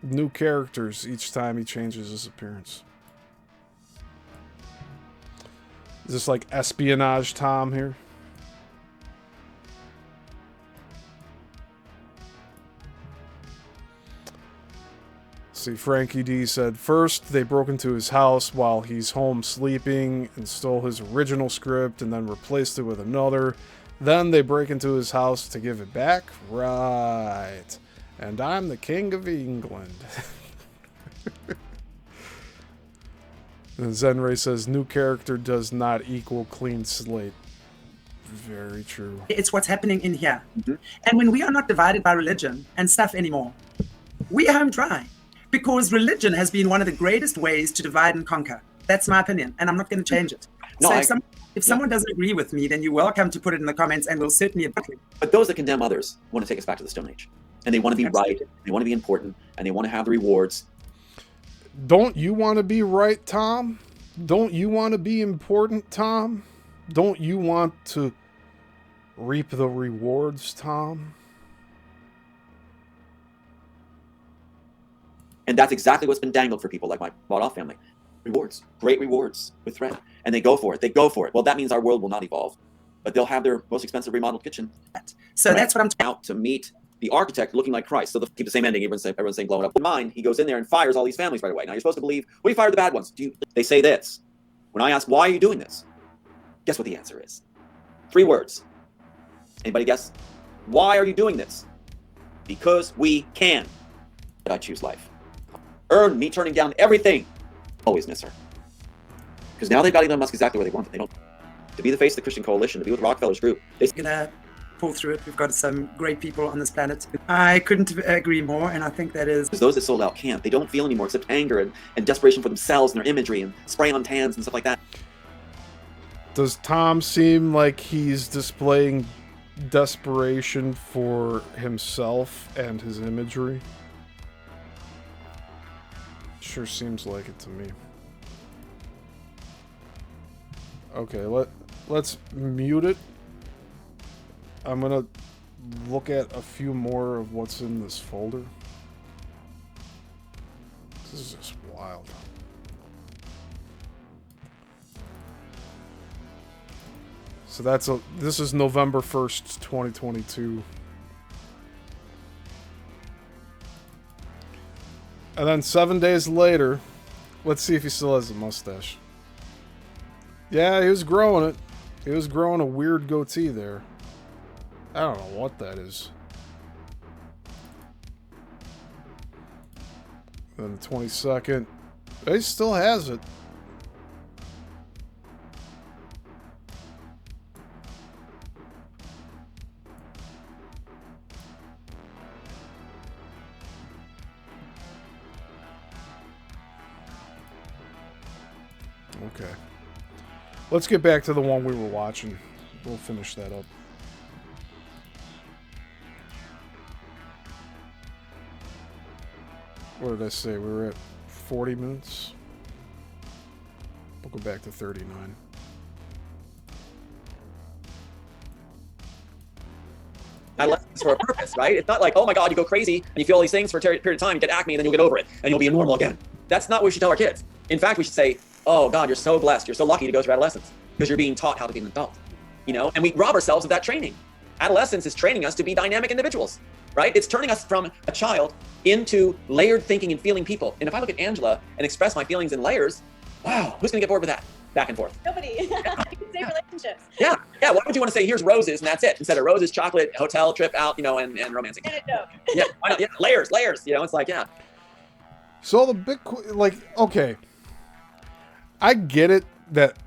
New characters each time he changes his appearance. Is this like espionage Tom here? See, Frankie D said, first they broke into his house while he's home sleeping and stole his original script and then replaced it with another. Then they break into his house to give it back? Right. And I'm the King of England. And Zenray says, new character does not equal clean slate. Very true. it's what's happening in here. And when we are not divided by religion and stuff anymore, we are home dry. Because religion has been one of the greatest ways to divide and conquer. That's my opinion, and I'm not going to change it. No, So if someone doesn't agree with me, then you're welcome to put it in the comments, and we'll certainly agree. But those that condemn others want to take us back to the Stone Age. And they want to be right, they want to be important, and they want to have the rewards. Don't you want to be right, Tom? Don't you want to be important, Tom? Don't you want to reap the rewards, Tom? And that's exactly what's been dangled for people like my bought-off family. Rewards. Great rewards with threat. And they go for it. They go for it. Well, that means our world will not evolve. But they'll have their most expensive remodeled kitchen. So that's what I'm talking Out to meet the architect looking like Christ. So they'll keep the same ending. Everyone's saying blowing up the mind. He goes in there and fires all these families right away. Now you're supposed to believe, well, you fired the bad ones. They say this. When I ask, why are you doing this? Guess what the answer is? 3 words. Anybody guess? Why are you doing this? Because we can. But I choose life. Earn me turning down everything. Always miss her. Because now they've got Elon Musk exactly where they want it. They don't. To be the face of the Christian coalition, to be with Rockefeller's group. They're to pull through it. We've got some great people on this planet. I couldn't agree more, and I think that is... Because those that sold out can't. They don't feel anymore except anger and desperation for themselves and their imagery and spray on tans and stuff like that. Does Tom seem like he's displaying desperation for himself and his imagery? Sure seems like it to me. Okay, let's mute it. I'm gonna look at a few more of what's in this folder. This is just wild. So this is November 1st, 2022. And then 7 days later, let's see if he still has a mustache. Yeah, he was growing it. He was growing a weird goatee there. I don't know what that is. Then the 22nd. He still has it. Okay. Let's get back to the one we were watching. We'll finish that up. What did I say? We were at 40 minutes? We'll go back to 39. I left this for a purpose, right? It's not like, oh my God, you go crazy and you feel all these things for a period of time, you get acne, and then you'll get over it, and you'll be normal again. That's not what we should tell our kids. In fact, we should say, oh God, you're so blessed, you're so lucky to go through adolescence, because you're being taught how to be an adult, you know? And we rob ourselves of that training. Adolescence is training us to be dynamic individuals, right? It's turning us from a child into layered thinking and feeling people. And if I look at Angela and express my feelings in layers, wow, who's gonna get bored with that? Back and forth. Nobody. I can say relationships. Yeah. Why would you want to say, here's roses and that's it, instead of roses, chocolate, hotel, trip out, you know, and romancing? And a joke. Yeah, why not? Yeah, layers, you know, it's like, yeah. So the big, okay, I get it that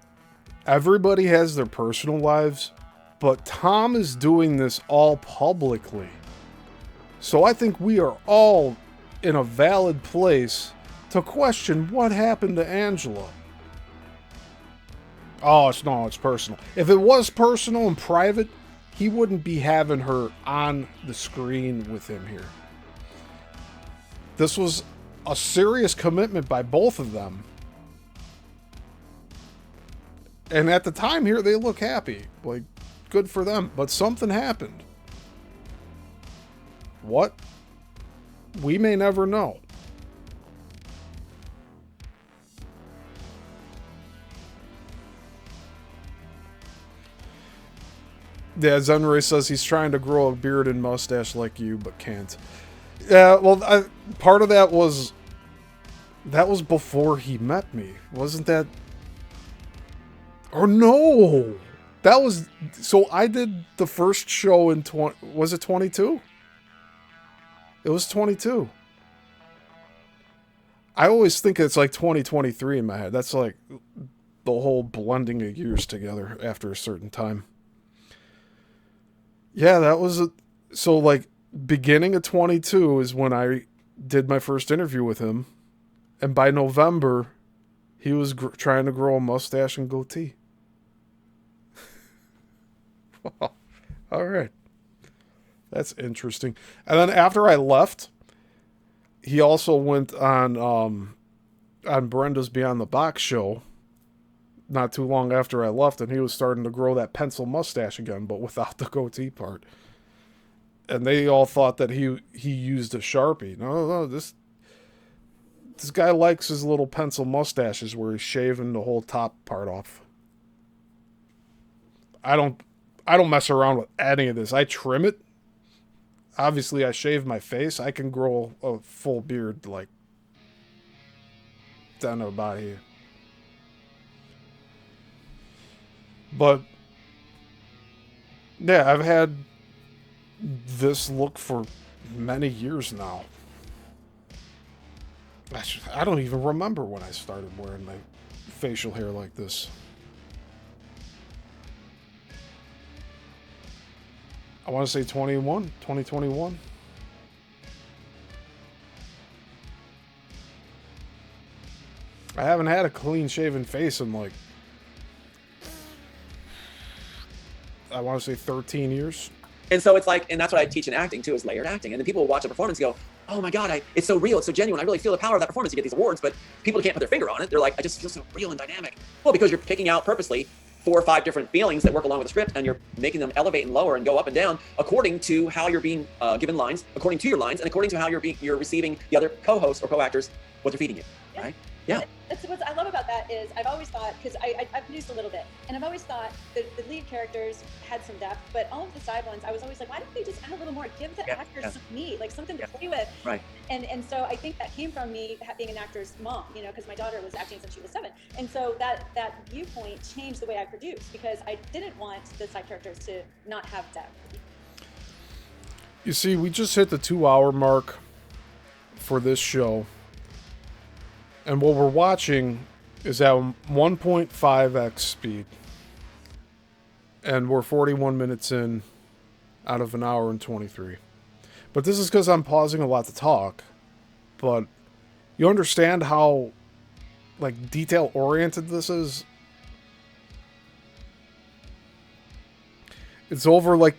everybody has their personal lives, but Tom is doing this all publicly. So I think we are all in a valid place to question what happened to Angela. Oh, it's personal. If it was personal and private, he wouldn't be having her on the screen with him here. This was a serious commitment by both of them. And at the time here, they look happy. Like, good for them. But something happened. What? We may never know. Yeah, Zenray says he's trying to grow a beard and mustache like you, but can't. Yeah, well, part of that was before he met me. Wasn't that... Or no! That was... So I did the first show in... Was it 22? It was 22. I always think it's like 2023 in my head. That's like the whole blending of years together after a certain time. Yeah, that was... So, like, beginning of 22 is when I did my first interview with him. And by November, he was trying to grow a mustache and goatee. All right. That's interesting. And then after I left, he also went on Brenda's Beyond the Box show not too long after I left, and he was starting to grow that pencil mustache again, but without the goatee part. And they all thought that he used a Sharpie. No, this guy likes his little pencil mustaches where he's shaving the whole top part off. I don't mess around with any of this. I trim it. Obviously, I shave my face. I can grow a full beard like down to about here. But yeah, I've had this look for many years now. I don't even remember when I started wearing my facial hair like this. I want to say 2021. I haven't had a clean shaven face in like, I want to say 13 years. And so it's like, and that's what I teach in acting too, is layered acting. And then people will watch a performance and go, oh my God, it's so real, it's so genuine. I really feel the power of that performance. You get these awards, but people can't put their finger on it. They're like, I just feel so real and dynamic. Well, because you're picking out purposely 4 or 5 different feelings that work along with the script, and you're making them elevate and lower and go up and down according to how you're being given lines, according to your lines, and according to how you're receiving the other co-hosts or co-actors, what they're feeding you, right? Yeah. That's what I love about that is I've always thought, because I've produced a little bit, and I've always thought that the lead characters had some depth, but all of the side ones, I was always like, why don't they just add a little more? Give the actors some meat, like something to play with. Right. And so I think that came from me being an actor's mom, you know, because my daughter was acting since she was 7. And so that viewpoint changed the way I produced, because I didn't want the side characters to not have depth. You see, we just hit the 2-hour mark for this show. And what we're watching is at 1.5x speed. And we're 41 minutes in out of an hour and 23. But this is because I'm pausing a lot to talk. But you understand how, like, detail-oriented this is? It's over, like,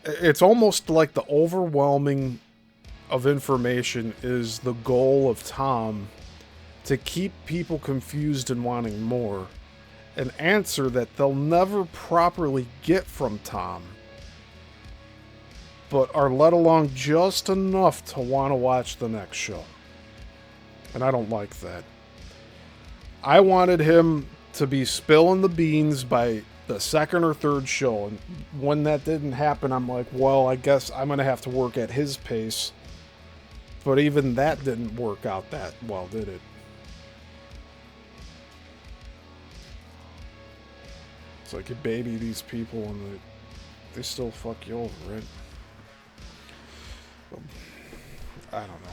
it's almost like the overwhelming of information is the goal of Tom to keep people confused and wanting more. An answer that they'll never properly get from Tom, but are led along just enough to want to watch the next show. And I don't like that. I wanted him to be spilling the beans by the second or third show, and when that didn't happen, I'm like, well, I guess I'm going to have to work at his pace. But even that didn't work out that well, did it? It's like you baby these people and they still fuck you over, right? Well, I don't know.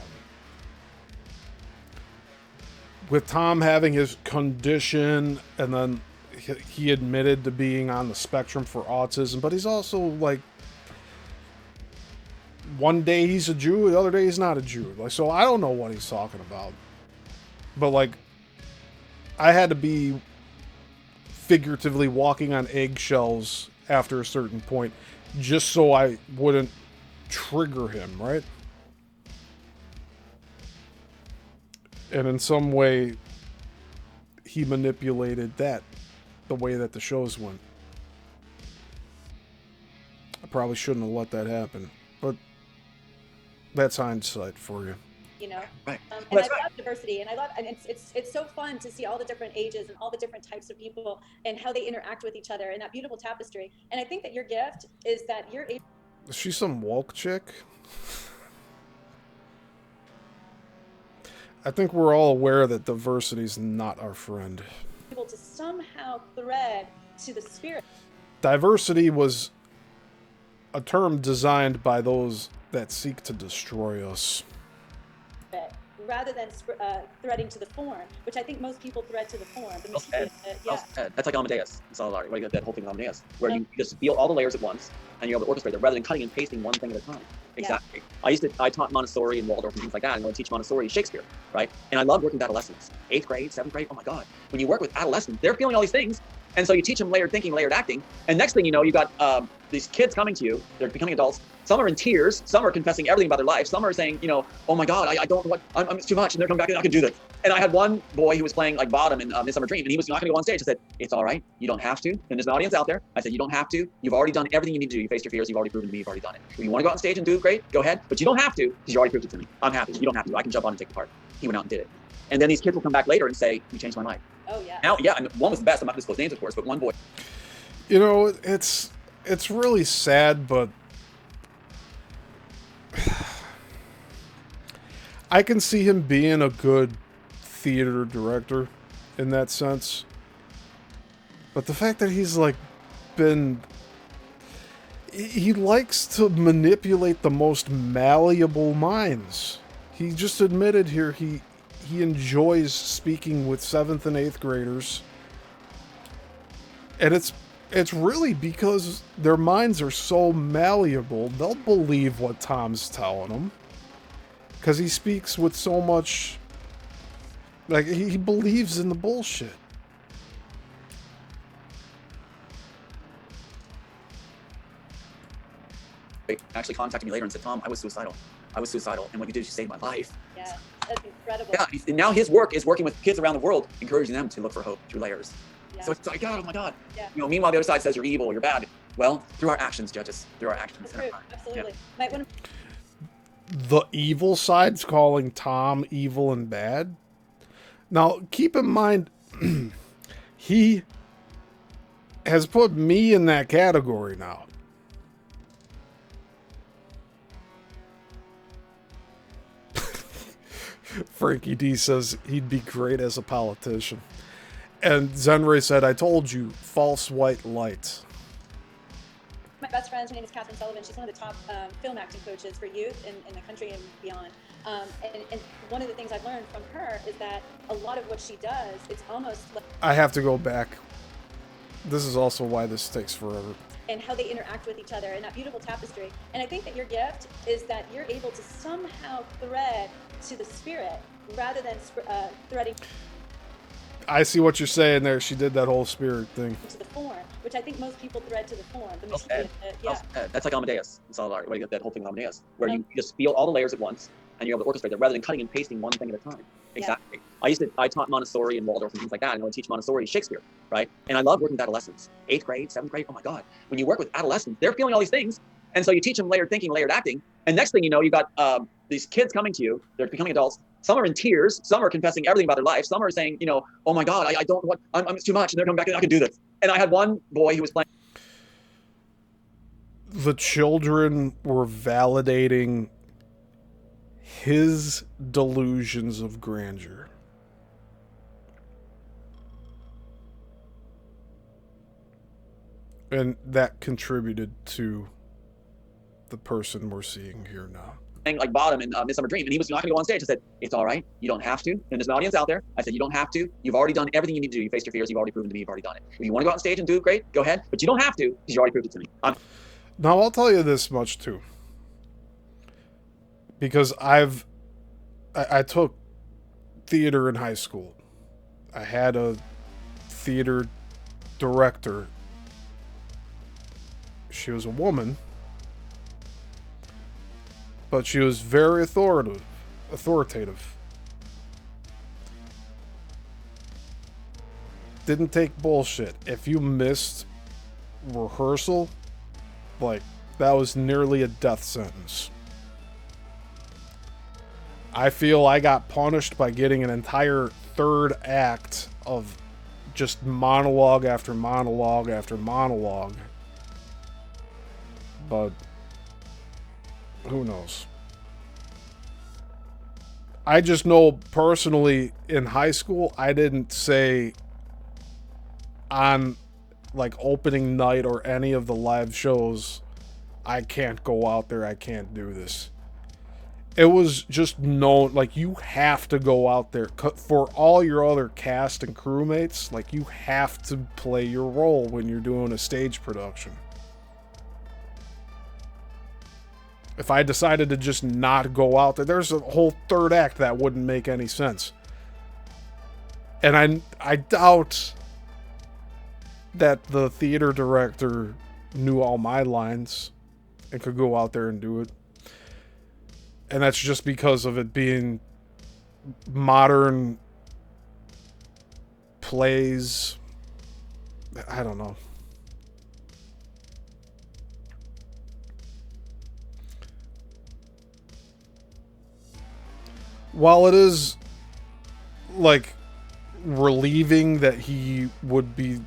With Tom having his condition and then he admitted to being on the spectrum for autism, but he's also like, one day he's a Jew, the other day he's not a Jew. Like, so I don't know what he's talking about. But like, I had to be figuratively walking on eggshells after a certain point, just so I wouldn't trigger him, right? And in some way, he manipulated that, the way that the shows went. I probably shouldn't have let that happen, but that's hindsight for you. You know, Right. and Well, I that's love diversity, and it's so fun to see all the different ages and all the different types of people and how they interact with each other and that beautiful tapestry. And I think that your gift is that you're Is she some woke chick? I think we're all aware that diversity's not our friend. able to somehow thread to the spirit. Diversity was a term designed by those that seek to destroy us. Rather than threading to the form, which I think most people thread to the form. Yeah. That's like Amadeus. It's all right. That whole thing of Amadeus, where you just feel all the layers at once, and you're able to orchestrate them rather than cutting and pasting one thing at a time. Exactly. Yeah. I taught Montessori and Waldorf and things like that, and I would teach Montessori Shakespeare, right? And I love working with adolescents. 8th grade, 7th grade. Oh my God! When you work with adolescents, they're feeling all these things, and so you teach them layered thinking, layered acting, and next thing you know, you got these kids coming to you. They're becoming adults. Some are in tears. Some are confessing everything about their life. Some are saying, oh my God, I don't know what, it's too much. And they're coming back and I can do this. And I had one boy who was playing like Bottom in Midsummer Dream, and he was not going to go on stage. I said, it's all right. You don't have to. And there's an audience out there. I said, you don't have to. You've already done everything you need to do. You faced your fears. You've already proven to me you've already done it. If you want to go out on stage and do it, great, go ahead. But you don't have to because you already proved it to me. I'm happy. You don't have to. I can jump on and take the part. He went out and did it. And then these kids will come back later and say, you changed my life. Oh, yeah. Now, yeah, and one was the best. I'm not going to disclose names, of course, but one boy. It's really sad, but I can see him being a good theater director in that sense. But the fact that he's like he likes to manipulate the most malleable minds. He just admitted here he enjoys speaking with 7th and 8th graders. And it's really because their minds are so malleable, they'll believe what Tom's telling them. Because he speaks with so much... Like, he believes in the bullshit. They actually contacted me later and said, Tom, I was suicidal. And what you did is you saved my life. Yeah, that's incredible. Yeah, and now his work is working with kids around the world, encouraging them to look for hope through layers. Yeah. So it's like, God, oh my God. Yeah. Meanwhile, the other side says you're evil, you're bad. Well, through our actions, judges. Through our actions. That's true. Absolutely. Yeah. The evil side's calling Tom evil and bad. Now, keep in mind, he has put me in that category now. Frankie D says he'd be great as a politician. And Zenray said, I told you, false white light. My best friend, her name is Catherine Sullivan. She's one of the top film acting coaches for youth in the country and beyond. And one of the things I've learned from her is that a lot of what she does, it's almost like... I have to go back. This is also why this takes forever. And how they interact with each other and that beautiful tapestry. And I think that your gift is that you're able to somehow thread to the spirit rather than threading I see what you're saying there. She did that whole spirit thing. to the form, which I think most people thread to the form. That's like Amadeus. It's all right. That whole thing of Amadeus, where you just feel all the layers at once, and you're able to orchestrate them rather than cutting and pasting one thing at a time. Exactly. Yeah. I taught Montessori and Waldorf and things like that, and I would teach Montessori Shakespeare, right? And I love working with adolescents. 8th grade, 7th grade. Oh my God! When you work with adolescents, they're feeling all these things, and so you teach them layered thinking, layered acting, and next thing you know, you got these kids coming to you. They're becoming adults. Some are in tears. Some are confessing everything about their life. Some are saying, oh my God, I don't know what, it's too much, and they're coming back and I can do this. And I had one boy who was playing. The children were validating his delusions of grandeur. And that contributed to the person we're seeing here now. like bottom in Midsummer Dream, and he was not going to go on stage. I said, it's all right. You don't have to. And there's an audience out there. I said, you don't have to. You've already done everything you need to do. You faced your fears. You've already proven to me you've already done it. If you want to go out on stage and do it, great, go ahead. But you don't have to because you already proved it to me. Now, I'll tell you this much, too. Because I took theater in high school. I had a theater director. She was a woman, but she was very authoritative. Didn't take bullshit. If you missed rehearsal, like, that was nearly a death sentence. I feel I got punished by getting an entire third act of just monologue after monologue after monologue. But who knows? I just know personally in high school, I didn't say on like opening night or any of the live shows, I can't go out there, I can't do this. It was just known, like, you have to go out there. For all your other cast and crewmates, like, you have to play your role when you're doing a stage production. If I decided to just not go out there, there's a whole third act that wouldn't make any sense. And I doubt that the theater director knew all my lines and could go out there and do it. And that's just because of it being modern plays. I don't know. While it is, like, relieving that he would be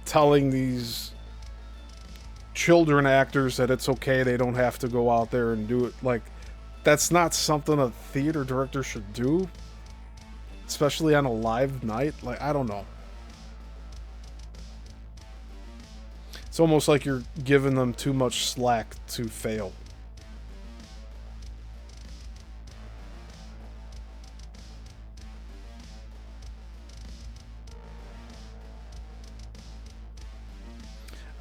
telling these children actors that it's okay, they don't have to go out there and do it, like, that's not something a theater director should do, especially on a live night. Like, I don't know. It's almost like you're giving them too much slack to fail.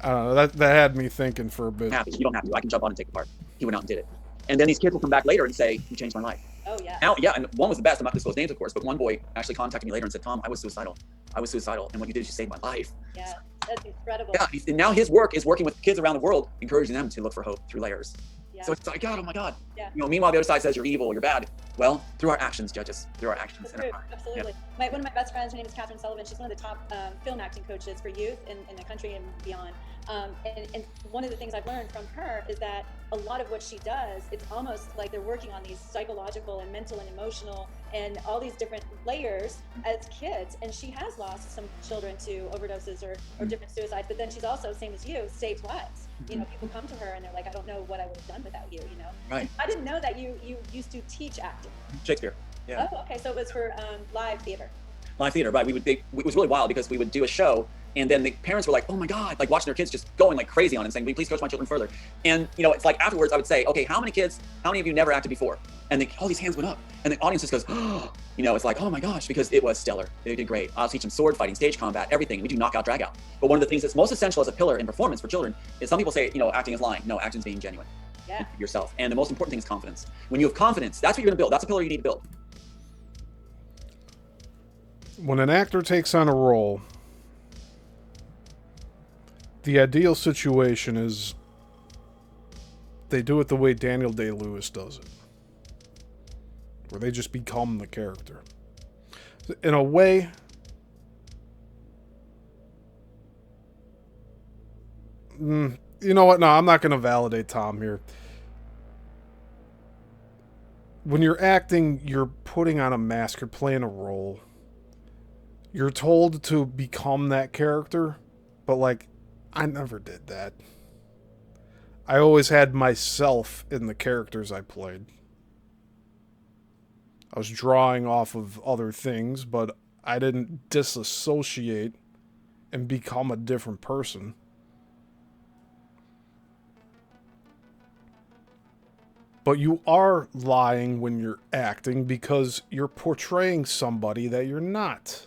I don't know, that had me thinking for a bit. You don't have to. I can jump on and take the part. He went out and did it. And then these kids will come back later and say, you changed my life. Oh, yeah. Now, yeah, and one was the best. I'm not going to disclose names, of course, but one boy actually contacted me later and said, Tom, I was suicidal. And what you did is you saved my life. Yeah, that's incredible. Yeah, and now his work is working with kids around the world, encouraging them to look for hope through layers. Yeah. So it's like, God, oh my God. Yeah. You know, meanwhile, the other side says you're evil, you're bad. Well, through our actions, judges, through our actions. That's true, absolutely. Yeah. One of my best friends, her name is Catherine Sullivan. She's one of the top film acting coaches for youth in the country and beyond. And one of the things I've learned from her is that a lot of what she does, it's almost like they're working on these psychological and mental and emotional and all these different layers as kids. And she has lost some children to overdoses or different suicides, but then she's also, same as you, saved lives. You know, people come to her and they're like, I don't know what I would have done without you, you know? Right. I didn't know that you used to teach acting. Shakespeare. Yeah. Oh, okay. So it was for live theater. Live theater, right. It was really wild because we would do a show and then the parents were like, oh my God, like watching their kids just going like crazy on it and saying, will you please coach my children further? And you know, it's like afterwards I would say, okay, how many of you never acted before? And all these hands went up and the audience just goes, oh, you know, it's like, oh my gosh, because it was stellar. They did great. I'll teach them sword fighting, stage combat, everything. We do knockout, drag out. But one of the things that's most essential as a pillar in performance for children is some people say, you know, acting is lying. No, acting is being genuine. Yeah. Yourself. And the most important thing is confidence. When you have confidence, that's what you're gonna build. That's a pillar you need to build. When an actor takes on a role, the ideal situation is they do it the way Daniel Day-Lewis does it, where they just become the character. In a way, you know what? No, I'm not going to validate Tom here. When you're acting, you're putting on a mask, you're playing a role. You're told to become that character, but like, I never did that. I always had myself in the characters I played. I was drawing off of other things, but I didn't disassociate and become a different person. But you are lying when you're acting because you're portraying somebody that you're not.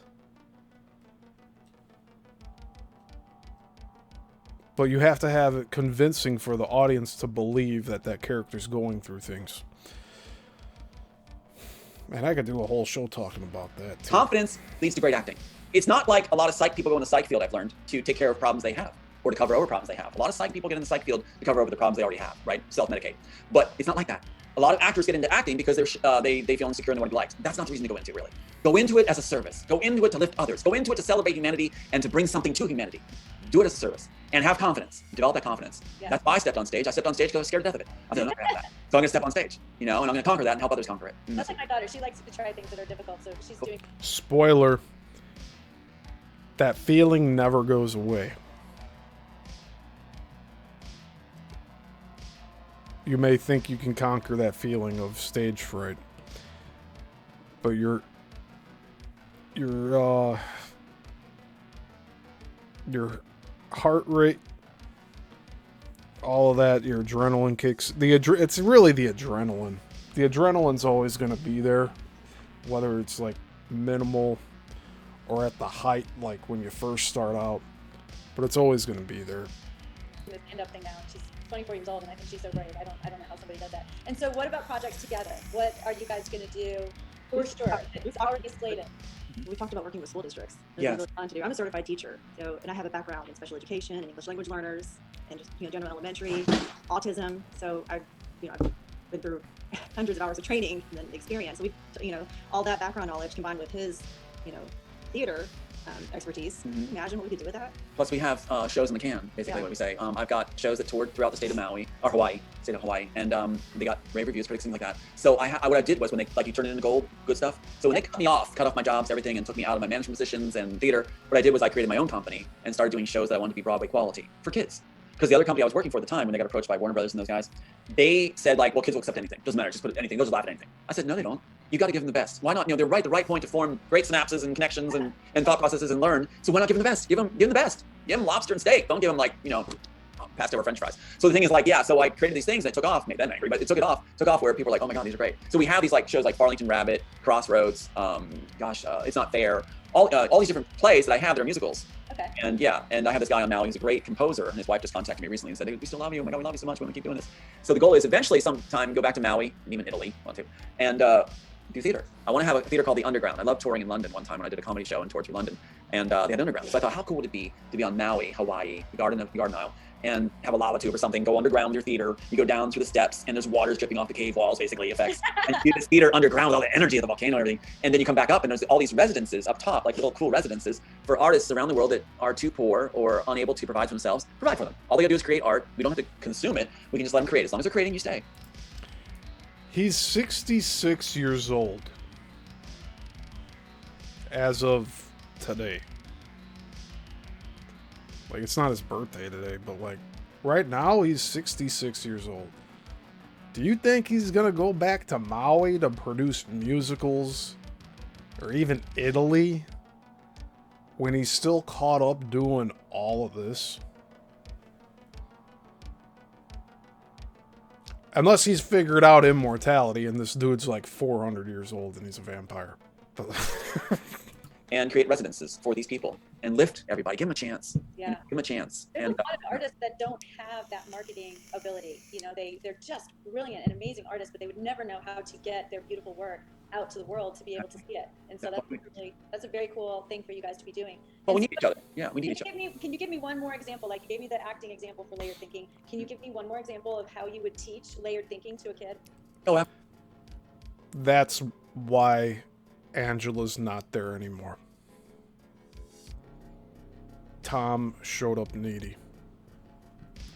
But you have to have it convincing for the audience to believe that that character's going through things. Man, I could do a whole show talking about that, too. Confidence leads to great acting. It's not like a lot of psych people go in the psych field, I've learned, to take care of problems they have or to cover over problems they have. A lot of psych people get in the psych field to cover over the problems they already have, right? Self-medicate. But it's not like that. A lot of actors get into acting because they feel insecure and they want to be liked. That's not the reason to go into, really. Go into it as a service. Go into it to lift others. Go into it to celebrate humanity and to bring something to humanity. Do it as a service and have confidence. Develop that confidence. Yeah. That's why I stepped on stage. I stepped on stage because I was scared to death of it. I said, I'm not gonna have that. So I'm gonna step on stage, you know, and I'm gonna conquer that and help others conquer it. That's like my daughter. She likes to try things that are difficult, so she's doing. Spoiler. That feeling never goes away. You may think you can conquer that feeling of stage fright, but your heart rate, all of that, your adrenaline kicks. It's really the adrenaline. The adrenaline's always going to be there, whether it's like minimal or at the height, like when you first start out. But it's always going to be there. This stand-up thing now. She's 24 years old, and I think she's so brave. I don't know how somebody does that. And so, what about projects together? What are you guys going to do? For sure, it's already slated. We talked about working with school districts. It's Yes. really fun to do. I'm a certified teacher, so and I have a background in special education and English language learners, and just general elementary, autism. So I've been through hundreds of hours of training and then experience. So we, all that background knowledge combined with his, theater expertise. Imagine what we could do with that. Plus, we have shows in the can, basically, what we say. I've got shows that toured throughout the state of Maui, or Hawaii, state of Hawaii, and they got rave reviews, critics, things like that. So what I did was when they, like, you turn it into gold, good stuff. So when they cut off my jobs, everything, and took me out of my management positions and theater, what I did was I created my own company and started doing shows that I wanted to be Broadway quality for kids. Because the other company I was working for at the time, when they got approached by Warner Brothers and those guys, they said, like, well, kids will accept anything. Doesn't matter, just put anything. They'll just laugh at anything. I said, no, they don't. You got to give them the best. Why not? They're right at the right point to form great synapses and connections and thought processes and learn. So why not give them the best? Give them the best. Give them lobster and steak. Don't give them, like, passed over French fries. So the thing is, like, yeah, so I created these things and it took off, made them angry, but it took off where people were like, oh my God, these are great. So we have these, like, shows like Farlington Rabbit, Crossroads, It's Not Fair, all these different plays that I have that are musicals. Okay. And yeah, and I have this guy on Maui who's a great composer, and his wife just contacted me recently and said, hey, we still love you. Oh my God, we love you so much. We want to keep doing this. So the goal is eventually sometime go back to Maui, and even Italy, want to, and do theater. I want to have a theater called The Underground. I loved touring in London one time when I did a comedy show and toured through London, and they had Underground. So I thought, how cool would it be to be on Maui, Hawaii, the Garden Isle, and have a lava tube or something, go underground with your theater, you go down through the steps, and there's water dripping off the cave walls, basically, effects, and you do this theater underground with all the energy of the volcano and everything, and then you come back up, and there's all these residences up top, like little cool residences for artists around the world that are too poor or unable to provide for themselves. Provide for them. All they gotta do is create art. We don't have to consume it. We can just let them create. As long as they're creating, you stay. He's 66 years old as of today. Like, it's not his birthday today, but like right now he's 66 years old. Do you think he's gonna go back to Maui to produce musicals or even Italy when he's still caught up doing all of this? Unless he's figured out immortality and this dude's like 400 years old and he's a vampire. And create residences for these people and lift everybody. Give them a chance. Yeah. Give them a chance. There's And a lot of artists that don't have that marketing ability. They're just brilliant and amazing artists, but they would never know how to get their beautiful work out to the world to be able to see it. And so that's a very cool thing for you guys to be doing. well, we need each other. Yeah, we need each other. Can you give me one more example? Like, you gave me that acting example for layered thinking. Can you give me one more example of how you would teach layered thinking to a kid? Oh, That's why Angela's not there anymore. Tom showed up needy.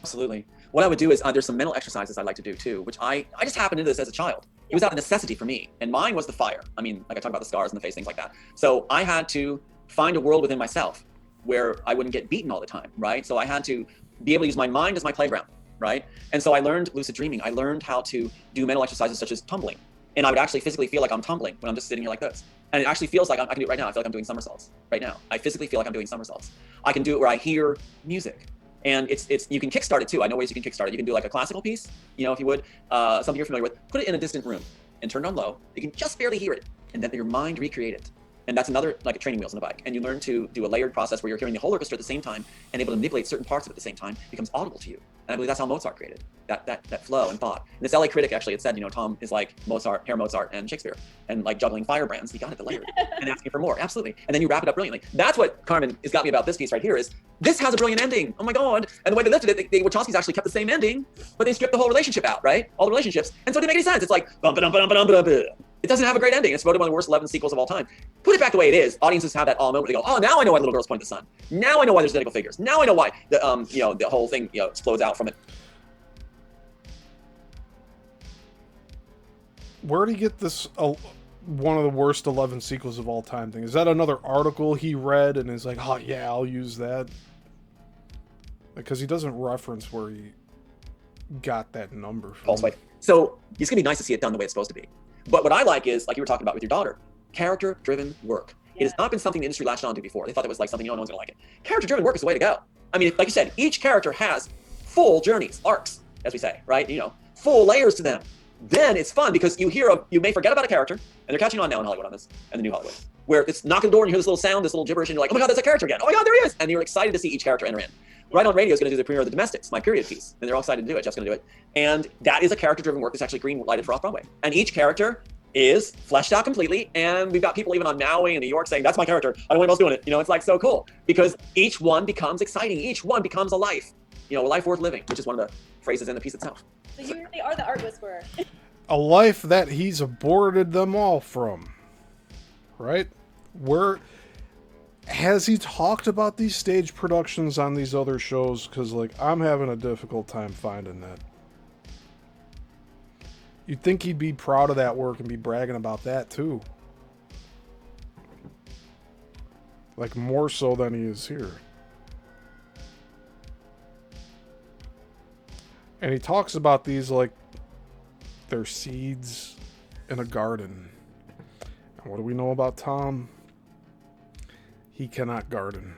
absolutely. What I would do is there's some mental exercises I like to do too, which I just happened to do this as a child. It was out of necessity for me, and mine was the fire. I mean, like I talk about the scars in the face, things like that. So I had to find a world within myself where I wouldn't get beaten all the time, right? So I had to be able to use my mind as my playground, right? And so I learned lucid dreaming. I learned how to do mental exercises such as tumbling. And I would actually physically feel like I'm tumbling when I'm just sitting here like this. And it actually feels like I can do it right now. I feel like I'm doing somersaults right now. I physically feel like I'm doing somersaults. I can do it where I hear music. And it's you can kickstart it too. I know ways you can kickstart it. You can do like a classical piece, you know, if you would, something you're familiar with, put it in a distant room and turn it on low. You can just barely hear it, and then your mind recreate it. And that's another, like a training wheels on a bike. And you learn to do a layered process where you're hearing the whole orchestra at the same time and able to manipulate certain parts of it at the same time, becomes audible to you. And I believe that's how Mozart created that flow and thought. And this LA critic actually had said, you know, Tom is like Mozart, Herr Mozart and Shakespeare, and like juggling firebrands. He got it the layered and asking for more. Absolutely. And then you wrap it up brilliantly. That's what Carmen has got me about this piece right here is this has a brilliant ending. Oh my God. And the way they lifted it, Wachowski's actually kept the same ending, but they stripped the whole relationship out, right? All the relationships. And so it didn't make any sense. It's like, it doesn't have a great ending. It's voted one of the worst 11 sequels of all time. Put it back the way it is. Audiences have that all moment. They go, oh, now I know why the little girl's pointing at the sun. Now I know why there's identical figures. Now I know why the you know, the whole thing, you know, explodes out from it. Where did he get this one of the worst 11 sequels of all time thing? Is that another article he read and is like, oh yeah, I'll use that? Because he doesn't reference where he got that number from. So it's gonna be nice to see it done the way it's supposed to be. But what I like is, like you were talking about with your daughter, character-driven work. Yeah. It has not been something the industry latched onto before. They thought it was like something, you know, no one's gonna like it. Character-driven work is the way to go. I mean, like you said, each character has full journeys, arcs, as we say, right? You know, full layers to them. Then it's fun because you may forget about a character, and they're catching on now in Hollywood on this, and the new Hollywood, where it's knock on the door and you hear this little sound, this little gibberish, and you're like, oh my God, that's a character again. Oh my God, there he is. And you're excited to see each character enter in. Right on Radio is going to do the premiere of The Domestics, my period piece, and they're all excited to do it. Jeff's going to do it. And that is a character-driven work that's actually green lighted for off-Broadway. And each character is fleshed out completely, and we've got people even on Maui and New York saying, that's my character, I don't know anyone else doing it. You know, it's like so cool, because each one becomes exciting. Each one becomes a life, you know, a life worth living, which is one of the phrases in the piece itself. So you really are the art whisperer. A life that he's aborted them all from, right? Where has he talked about these stage productions on these other shows? Because, like, I'm having a difficult time finding that. You'd think he'd be proud of that work and be bragging about that, too. Like, more so than he is here. And he talks about these like they're seeds in a garden. And what do we know about Tom? He cannot garden.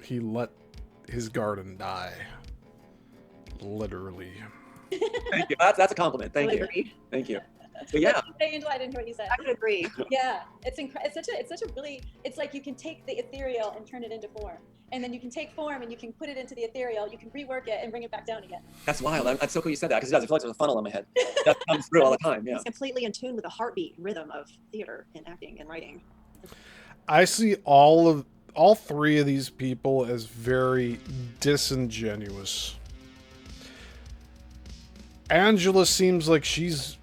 He let his garden die. Literally. Thank you. That's a compliment. Thank you. Thank you. So yeah. Angela, I didn't hear what you said. I would agree. Yeah, it's such a really, it's like you can take the ethereal and turn it into form, and then you can take form and you can put it into the ethereal. You can rework it and bring it back down again. That's wild. That's so cool you said that, because it does. It feels like there's a funnel in my head that comes through all the time. Yeah. He's completely in tune with the heartbeat and rhythm of theater and acting and writing. I see all three of these people as very disingenuous. Angela seems like she's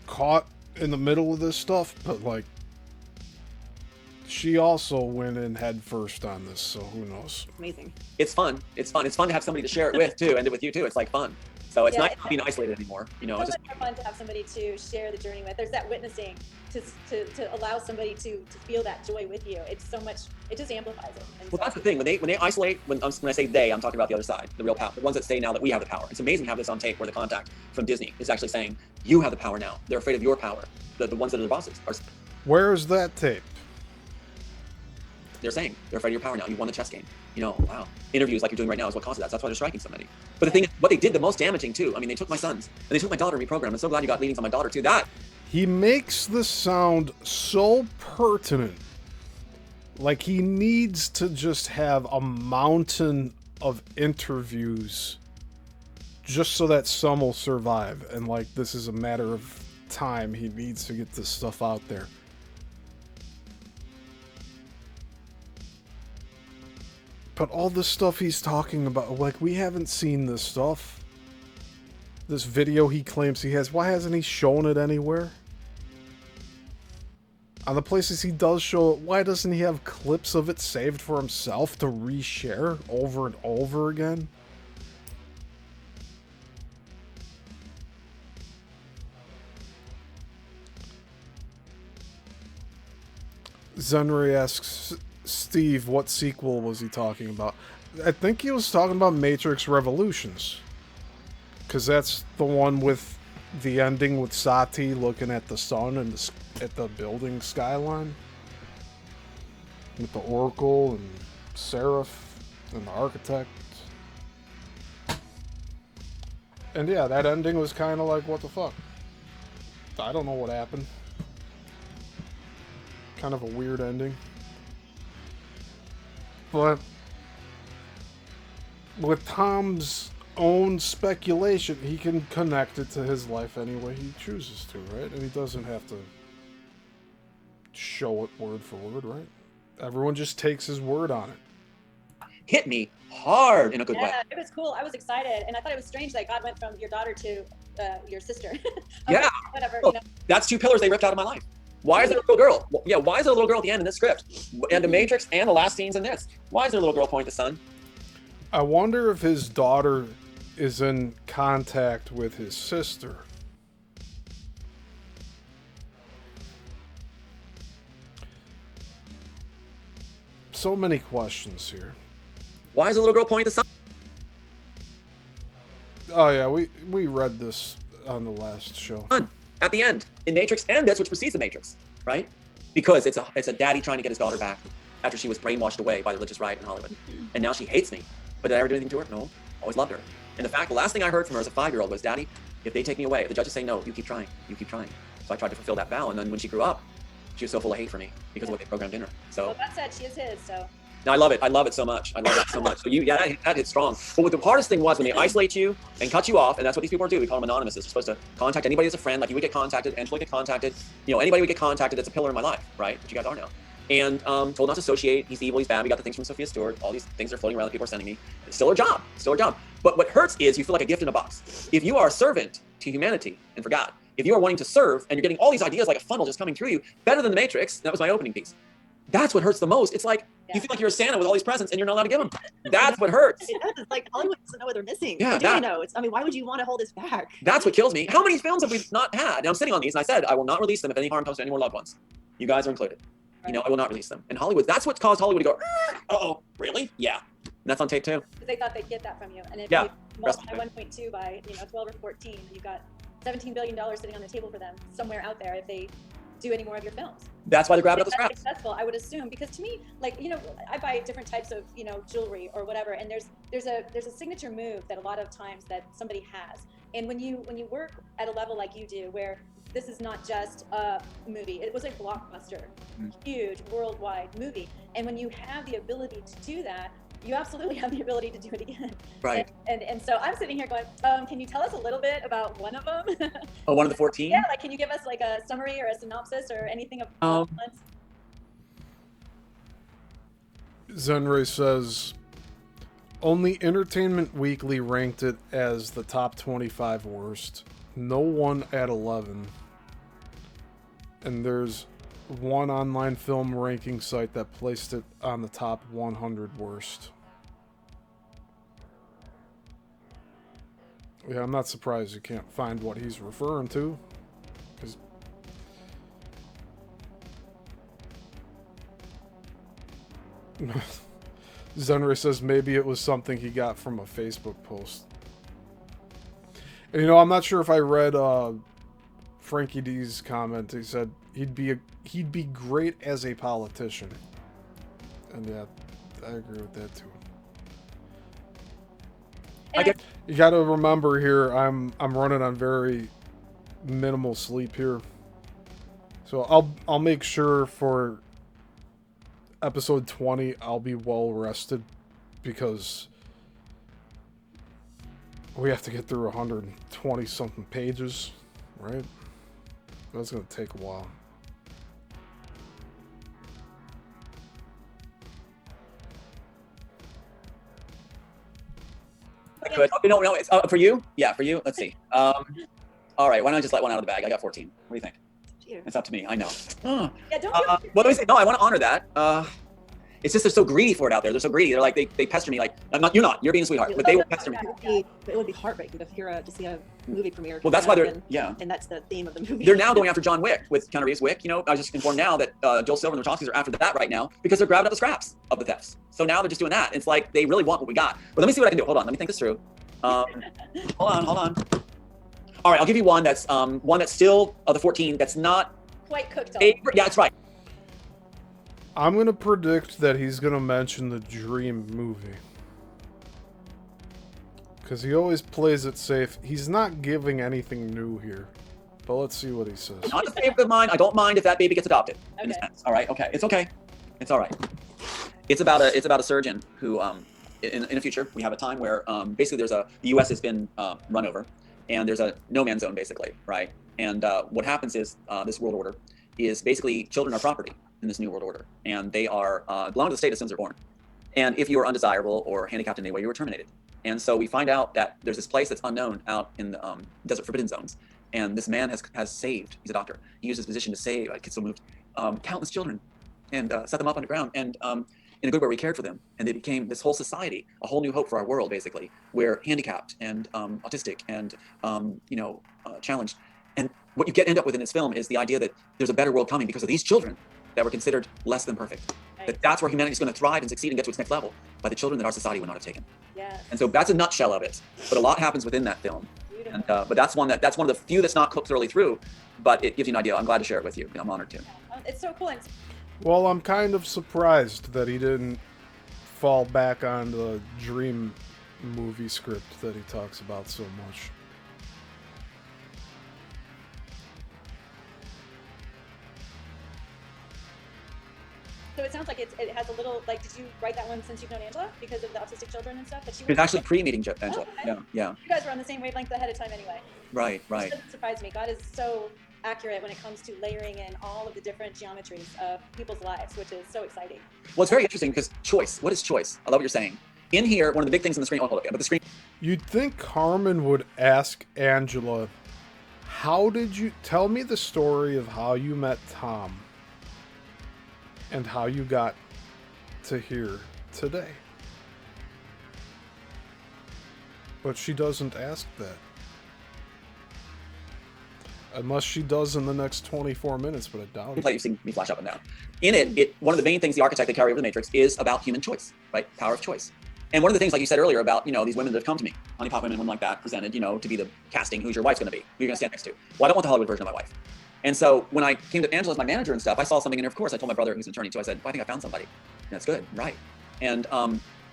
caught in the middle of this stuff, but like she also went in head first on this, so who knows. Amazing. It's fun. It's fun. It's fun to have somebody to share it with too, and with you too. It's like fun. So it's not being isolated anymore. You know, it's just more fun to have somebody to share the journey with. There's that witnessing to allow somebody to feel that joy with you. It's so much. It just amplifies it. And well, that's the thing. When they isolate, when I say they, I'm talking about the other side, the real power, the ones that say now that we have the power. It's amazing to have this on tape, where the contact from Disney is actually saying you have the power now. They're afraid of your power. The ones that are the bosses are. Where's that tape? They're saying they're afraid of your power now. You won the chess game. You know, wow. Interviews like you're doing right now is what causes that. So that's why they're striking somebody. But the thing is, what they did the most damaging too, I mean, they took my sons and they took my daughter and reprogrammed. I'm so glad you got leanings on my daughter too. That. He makes this sound so pertinent. Like he needs to just have a mountain of interviews just so that some will survive. And like this is a matter of time. He needs to get this stuff out there. But all the stuff he's talking about, like, we haven't seen this stuff. This video he claims he has, why hasn't he shown it anywhere? On the places he does show it, why doesn't he have clips of it saved for himself to reshare over and over again? Zenry asks, Steve, what sequel was he talking about? I think he was talking about Matrix Revolutions. Because that's the one with the ending with Sati looking at the sun and at the building skyline. With the Oracle and Seraph and the architect. And yeah, that ending was kind of like, what the fuck? I don't know what happened. Kind of a weird ending. But with Tom's own speculation, he can connect it to his life any way he chooses to, right? And he doesn't have to show it word for word, right? Everyone just takes his word on it. Hit me hard in a good way. Yeah, it was cool. I was excited, and I thought it was strange that God went from your daughter to your sister. Yeah. Whatever. Look, that's two pillars they ripped out of my life. Why is there a little girl? Yeah, why is there a little girl at the end in this script? And the Matrix and the last scenes in this. Why is there a little girl pointing at the sun? I wonder if his daughter is in contact with his sister. So many questions here. Why is the little girl pointing at the sun? Oh yeah, we read this on the last show. At the end, in Matrix and this, which precedes the Matrix, right? Because it's a daddy trying to get his daughter back after she was brainwashed away by the religious right in Hollywood. And now she hates me. But did I ever do anything to her? No. Always loved her. And the last thing I heard from her as a 5-year-old was, Daddy, if they take me away, if the judges say no, you keep trying. You keep trying. So I tried to fulfill that vow. And then when she grew up, she was so full of hate for me because of what they programmed in her. So Well, that said, she is his, so. no, I love it. I love it so much. I love that so much. So that hit strong. But what the hardest thing was when they isolate you and cut you off, and that's what these people do. We call them anonymous. They're supposed to contact anybody as a friend, like you would get contacted, Angela would get contacted. You know, anybody would get contacted that's a pillar in my life, right? Which you guys are now. And told not to associate. He's evil. He's bad. We got the things from Sophia Stewart. All these things are floating around that people are sending me. It's still a job. Still a job. But what hurts is you feel like a gift in a box. If you are a servant to humanity and for God, if you are wanting to serve and you're getting all these ideas like a funnel just coming through you, better than the Matrix. That was my opening piece. That's what hurts the most. It's like you feel like you're a Santa with all these presents and you're not allowed to give them. That's what hurts. It does. It's like Hollywood doesn't know what they're missing. Yeah, Or do they know? I mean, why would you want to hold this back? That's what kills me. How many films have we not had? And I'm sitting on these and I said, I will not release them if any harm comes to any more loved ones. You guys are included. You know, I will not release them. And Hollywood, that's what caused Hollywood to go, uh-oh, really? Yeah. And that's on tape too. Because they thought they'd get that from you. And if Yeah. you multiply 1.2 by 12 or 14, you got $17 billion sitting on the table for them somewhere out there if they do any more of your films. That's why they're grabbing If up the that's scraps. successful, I would assume, because to me, like, I buy different types of, jewelry or whatever, and there's a signature move that a lot of times that somebody has. And when you work at a level like you do, where this is not just a movie, it was a blockbuster, huge worldwide movie. And when you have the ability to do that, you absolutely have the ability to do it again. Right. And so I'm sitting here going, can you tell us a little bit about one of them? Oh, one of the 14? Yeah, like, can you give us like a summary or a synopsis or anything of once? Zenray says, only Entertainment Weekly ranked it as the top 25 worst. No one at 11. And there's one online film ranking site that placed it on the top 100 worst. Yeah, I'm not surprised you can't find what he's referring to. Because Zenray says maybe it was something he got from a Facebook post. And I'm not sure if I read Frankie D's comment. He said he'd be great as a politician. And yeah, I agree with that too. You got to remember here, I'm running on very minimal sleep here, so I'll make sure for episode 20 I'll be well rested, because we have to get through 120 something pages, right? That's gonna take a while. I could. No, it's for you? Yeah, for you. Let's see. All right, why don't I just let one out of the bag? I got 14. What do you think? It's up to me. I know. Yeah, don't well, let me say, no, I want to honor that. It's just they're so greedy for it out there. They're so greedy. They're like, they pester me like, You're not. You're being a sweetheart. But they will pester me. It would be heartbreaking to see a movie premiere. Well, that's why they're, And that's the theme of the movie. They're now going after John Wick with Keanu Reeves. Wick, I was just informed now that Joel Silver and the Wachowskis are after that right now because they're grabbing up the scraps of the thefts. So now they're just doing that. It's like they really want what we got. But let me see what I can do. Hold on. Let me think this through. Hold on. All right, I'll give you one that's still of the 14 that's not quite cooked. Yeah, that's right. I'm gonna predict that he's gonna mention the Dream movie. Because he always plays it safe. He's not giving anything new here. But let's see what he says. Not a favorite of mine. I don't mind if that baby gets adopted. In a Okay. sense. All right. Okay. It's okay. It's all right. It's about a surgeon who in the future we have a time where basically the U.S. has been run over, and there's a no man's zone basically, right? And what happens is this world order is basically children are property in this new world order, and they are belong to the state as soon as they're born. And if you are undesirable or handicapped in any way, you are terminated. And so we find out that there's this place that's unknown out in the desert forbidden zones. And this man has saved, he's a doctor, he used his position to save, kids still moved, countless children and set them up underground and in a good way we cared for them. And they became this whole society, a whole new hope for our world, basically, where handicapped and autistic and, challenged. And what you end up with in this film is the idea that there's a better world coming because of these children that were considered less than perfect. Right. That's where humanity is going to thrive and succeed and get to its next level, by the children that our society would not have taken. Yes. And so that's a nutshell of it. But a lot happens within that film. Beautiful. And, but that's one of the few that's not cooked thoroughly through, but it gives you an idea. I'm glad to share it with you. I'm honored to. It's so cool. And Well, I'm kind of surprised that he didn't fall back on the dream movie script that he talks about so much. so it sounds like it has a little, like, did you write that one since you've known Angela because of the autistic children and stuff? That she It's actually pre-meeting Angela. Oh, okay. Yeah. You guys were on the same wavelength ahead of time anyway. Right. Which doesn't surprise me. God is so accurate when it comes to layering in all of the different geometries of people's lives, which is so exciting. Well, it's very interesting because choice. What is choice? I love what you're saying. In here, one of the big things on the screen. Oh, hold up. But the screen. You'd think Carmen would ask Angela, how did you tell me the story of how you met Tom and how you got to here today? But she doesn't ask that. Unless she does in the next 24 minutes, but I doubt it. You've seen me flash up and down. In it, one of the main things the architect they carry over the Matrix is about human choice, right? Power of choice. And one of the things, like you said earlier, about these women that have come to me, honey pot women, women like that, presented, to be the casting, who's your wife's going to be, who you're going to stand next to. Well, I don't want the Hollywood version of my wife. And so when I came to Angela as my manager and stuff, I saw something in her. Of course, I told my brother, who's an attorney too. I said, well, I think I found somebody. And that's good, right? And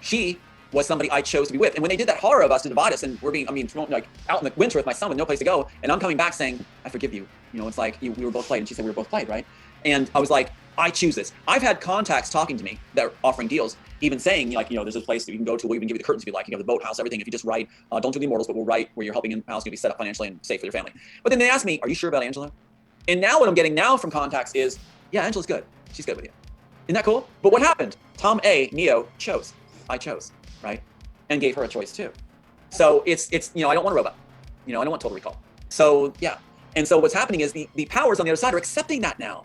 she was somebody I chose to be with. And when they did that horror of us to divide us, and we're being, thrown like out in the winter with my son with no place to go, and I'm coming back saying, I forgive you. It's like we were both played, and she said we were both played, right? And I was like, I choose this. I've had contacts talking to me that are offering deals, even saying there's a place that you can go to. We'll even give you the curtains if you like. You have the boathouse, everything. If you just write, don't do the immortals, but we'll write where you're helping in house, you'll be set up financially and safe for your family. But then they asked me, are you sure about Angela? And now what I'm getting now from contacts is, yeah, Angela's good. She's good with you. Isn't that cool? But what happened? Tom A. Neo chose. I chose, right? And gave her a choice too. So it's I don't want a robot. I don't want Total Recall. So yeah. And so what's happening is the powers on the other side are accepting that now.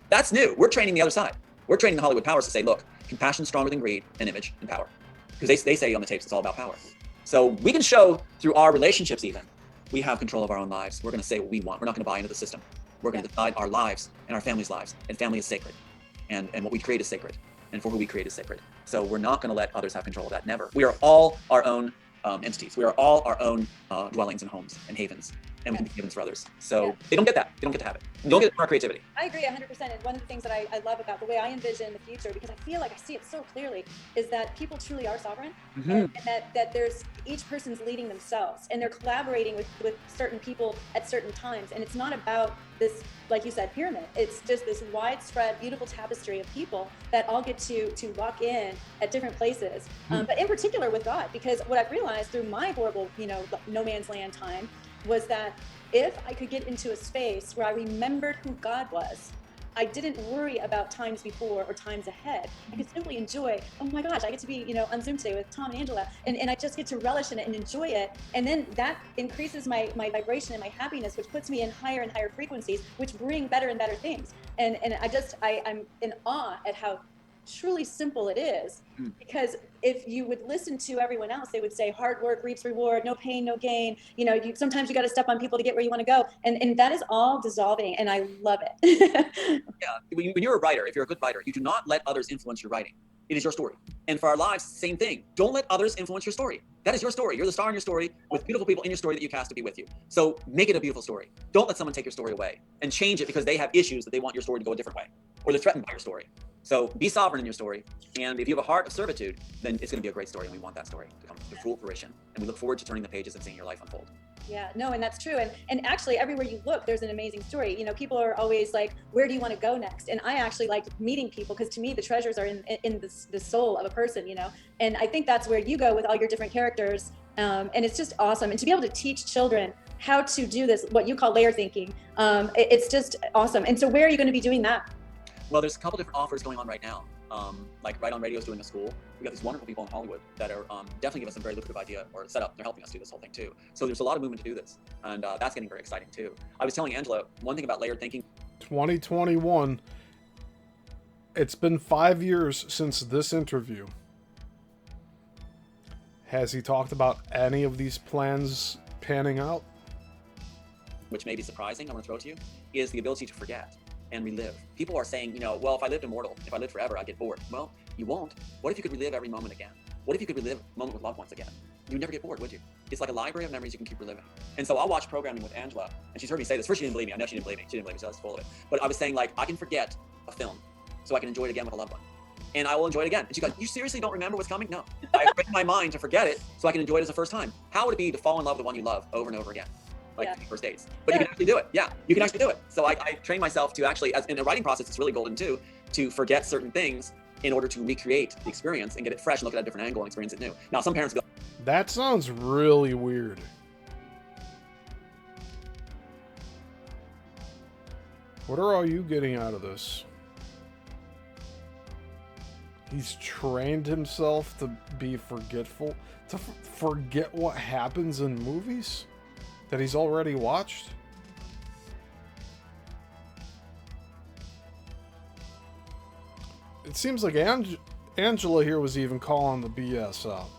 That's new. We're training the other side. We're training the Hollywood powers to say, look, compassion's stronger than greed and image and power. Because they say on the tapes it's all about power. So we can show through our relationships even, we have control of our own lives. We're going to say what we want. We're not going to buy into the system. We're going to decide our lives and our family's lives. And family is sacred. And what we create is sacred. And for who we create is sacred. So we're not going to let others have control of that. Never. We are all our own entities. We are all our own dwellings and homes and havens. And we can be havens for others. So they don't get that. They don't get to have it. They don't get it from our creativity. I agree 100%. And one of the things that I love about the way I envision the future, because I feel like I see it so clearly, is that people truly are sovereign, and that there's each person's leading themselves, and they're collaborating with certain people at certain times. And it's not about this, like you said, pyramid. It's just this widespread, beautiful tapestry of people that all get to walk in at different places. But in particular with God, because what I've realized through my horrible, no man's land time, was that if I could get into a space where I remembered who God was, I didn't worry about times before or times ahead. I could simply enjoy, oh my gosh, I get to be, on Zoom today with Tom and Angela, and I just get to relish in it and enjoy it. And then that increases my vibration and my happiness, which puts me in higher and higher frequencies, which bring better and better things. And I'm in awe at how truly simple it is, because if you would listen to everyone else, they would say hard work reaps reward, no pain, no gain. Sometimes you got to step on people to get where you want to go. And that is all dissolving. And I love it. Yeah. When you're a writer, if you're a good writer, you do not let others influence your writing. It is your story. And for our lives, same thing. Don't let others influence your story. That is your story. You're the star in your story with beautiful people in your story that you cast to be with you. So make it a beautiful story. Don't let someone take your story away and change it because they have issues that they want your story to go a different way, or they're threatened by your story. So be sovereign in your story. And if you have a heart of servitude, then it's going to be a great story, and we want that story to come to full fruition. And we look forward to turning the pages and seeing your life unfold. Yeah, no, and that's true. And actually, everywhere you look, there's an amazing story. You know, people are always like, where do you want to go next? And I actually like meeting people, because to me, the treasures are in the soul of a person, you know? And I think that's where you go with all your different characters. And it's just awesome. And to be able to teach children how to do this, what you call layer thinking, it's just awesome. And so where are you going to be doing that? Well, there's a couple different offers going on right now. Like Right On Radio's doing a school. We got these wonderful people in Hollywood that are definitely give us a very lucrative idea or setup. They're helping us do this whole thing too. So there's a lot of movement to do this, and that's getting very exciting too. I was telling Angela one thing about layered thinking. 2021. It's been 5 years since this interview. Has he talked about any of these plans panning out? Which may be surprising, I want to throw to you, is the ability to forget and relive. People are saying, you know, well, if I lived immortal, if I lived forever, I'd get bored. Well, you won't. What if you could relive every moment again? What if you could relive a moment with loved ones again? You'd never get bored, would you? It's like a library of memories you can keep reliving. And so I'll watch programming with Angela, and she's heard me say this. First, she didn't believe me. I know she didn't believe me. She didn't believe me, so I was full of it. But I was saying, like, I can forget a film so I can enjoy it again with a loved one. And I will enjoy it again. And she goes, you seriously don't remember what's coming? No. I trained my mind to forget it so I can enjoy it as a first time. How would it be to fall in love with the one you love over and over again? Like first dates. But you can actually do it. Yeah, you can actually do it. So I train myself to actually, as in the writing process, it's really golden too, to forget certain things in order to recreate the experience and get it fresh and look at a different angle and experience it new. Now, some parents go, that sounds really weird. What are all you getting out of this? He's trained himself to be forgetful, to forget what happens in movies that he's already watched? It seems like Angela here was even calling the BS out.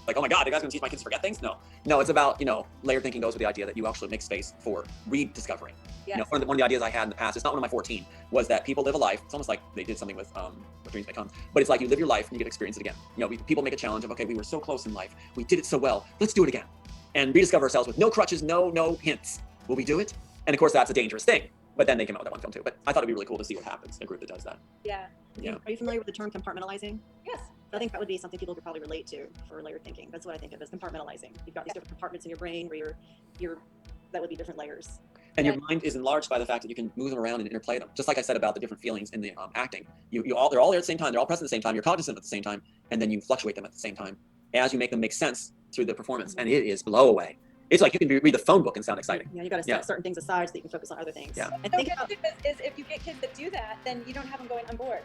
like, oh my God, you guys gonna teach my kids to forget things? No, it's about, layered thinking goes with the idea that you actually make space for rediscovering. Yes. One of the ideas I had in the past, it's not one of my 14, was that people live a life. It's almost like they did something with What Dreams May Come, but it's like you live your life and you get to experience it again. People make a challenge of, okay, we were so close in life, we did it so well, let's do it again, and rediscover ourselves with no crutches, no hints. Will we do it? And of course, that's a dangerous thing. But then they came out with that one film too. But I thought it'd be really cool to see what happens in a group that does that. Yeah. Yeah. Are you familiar with the term compartmentalizing? Yes. I think that would be something people could probably relate to for layered thinking. That's what I think of as compartmentalizing. You've got these different compartments in your brain where that would be different layers. And your mind is enlarged by the fact that you can move them around and interplay them. Just like I said about the different feelings in the acting. They're all there at the same time. They're all present at the same time. You're cognizant at the same time, and then you fluctuate them at the same time as you make them make sense through the performance. And it is blow away. It's like you can read the phone book and sound exciting. Yeah, you got to set certain things aside so that you can focus on other things. Yeah. And So think the about tip is if you get kids that do that, then you don't have them going, I'm bored.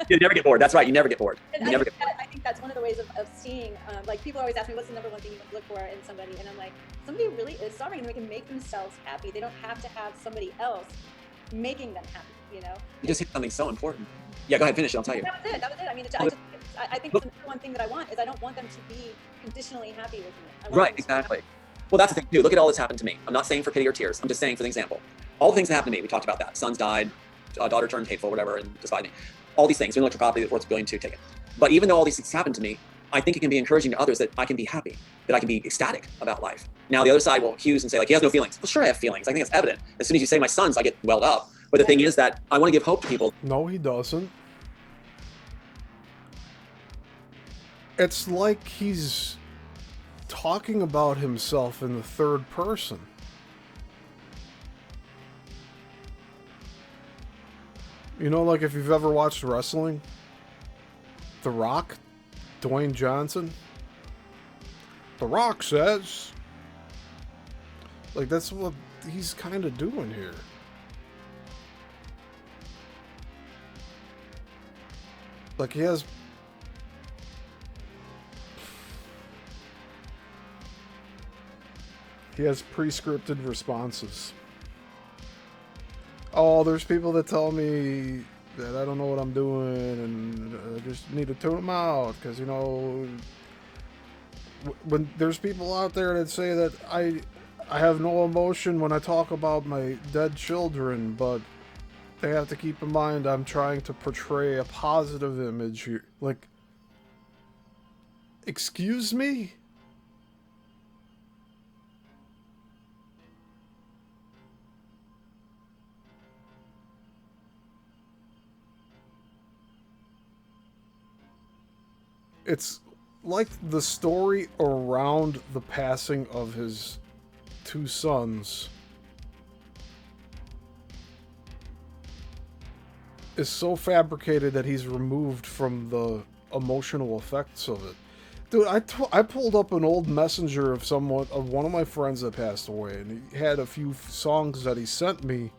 You never get bored. That's right. You never get bored. And You never get I think that's one of the ways of seeing, like people always ask me, what's the number one thing you look for in somebody? And I'm like, somebody who really is sovereign and they can make themselves happy. They don't have to have somebody else making them happy, You just hit something so important. Yeah, go ahead, finish it. I'll tell you. That was it. I mean, I think it's the number one thing that I want is I don't want them to be conditionally happy with me. I want Right, them to be exactly. Well, that's the thing too. Look at all that's happened to me. I'm not saying for pity or tears. I'm just saying for the example. All the things that happened to me, we talked about that. Sons died, daughter turned hateful, whatever, and despised me. All these things, intellectual property that's worth $1 billion to take it. But even though all these things happened to me, I think it can be encouraging to others that I can be happy, that I can be ecstatic about life. Now, the other side will accuse and say, like, he has no feelings. Well, sure, I have feelings. I think it's evident. As soon as you say my sons, I get welled up. But the thing is that I want to give hope to people. No, he doesn't. It's like he's talking about himself in the third person. Like if you've ever watched wrestling, The Rock, Dwayne Johnson, The Rock says, like that's what he's kind of doing here. Like he has pre-scripted responses. Oh, there's people that tell me that I don't know what I'm doing and I just need to tune them out because, when there's people out there that say that I have no emotion when I talk about my dead children, but they have to keep in mind I'm trying to portray a positive image here. Like, excuse me? it's like the story around the passing of his two sons is so fabricated that he's removed from the emotional effects of it. Dude, I pulled up an old messenger of one of my friends that passed away, and he had a few songs that he sent me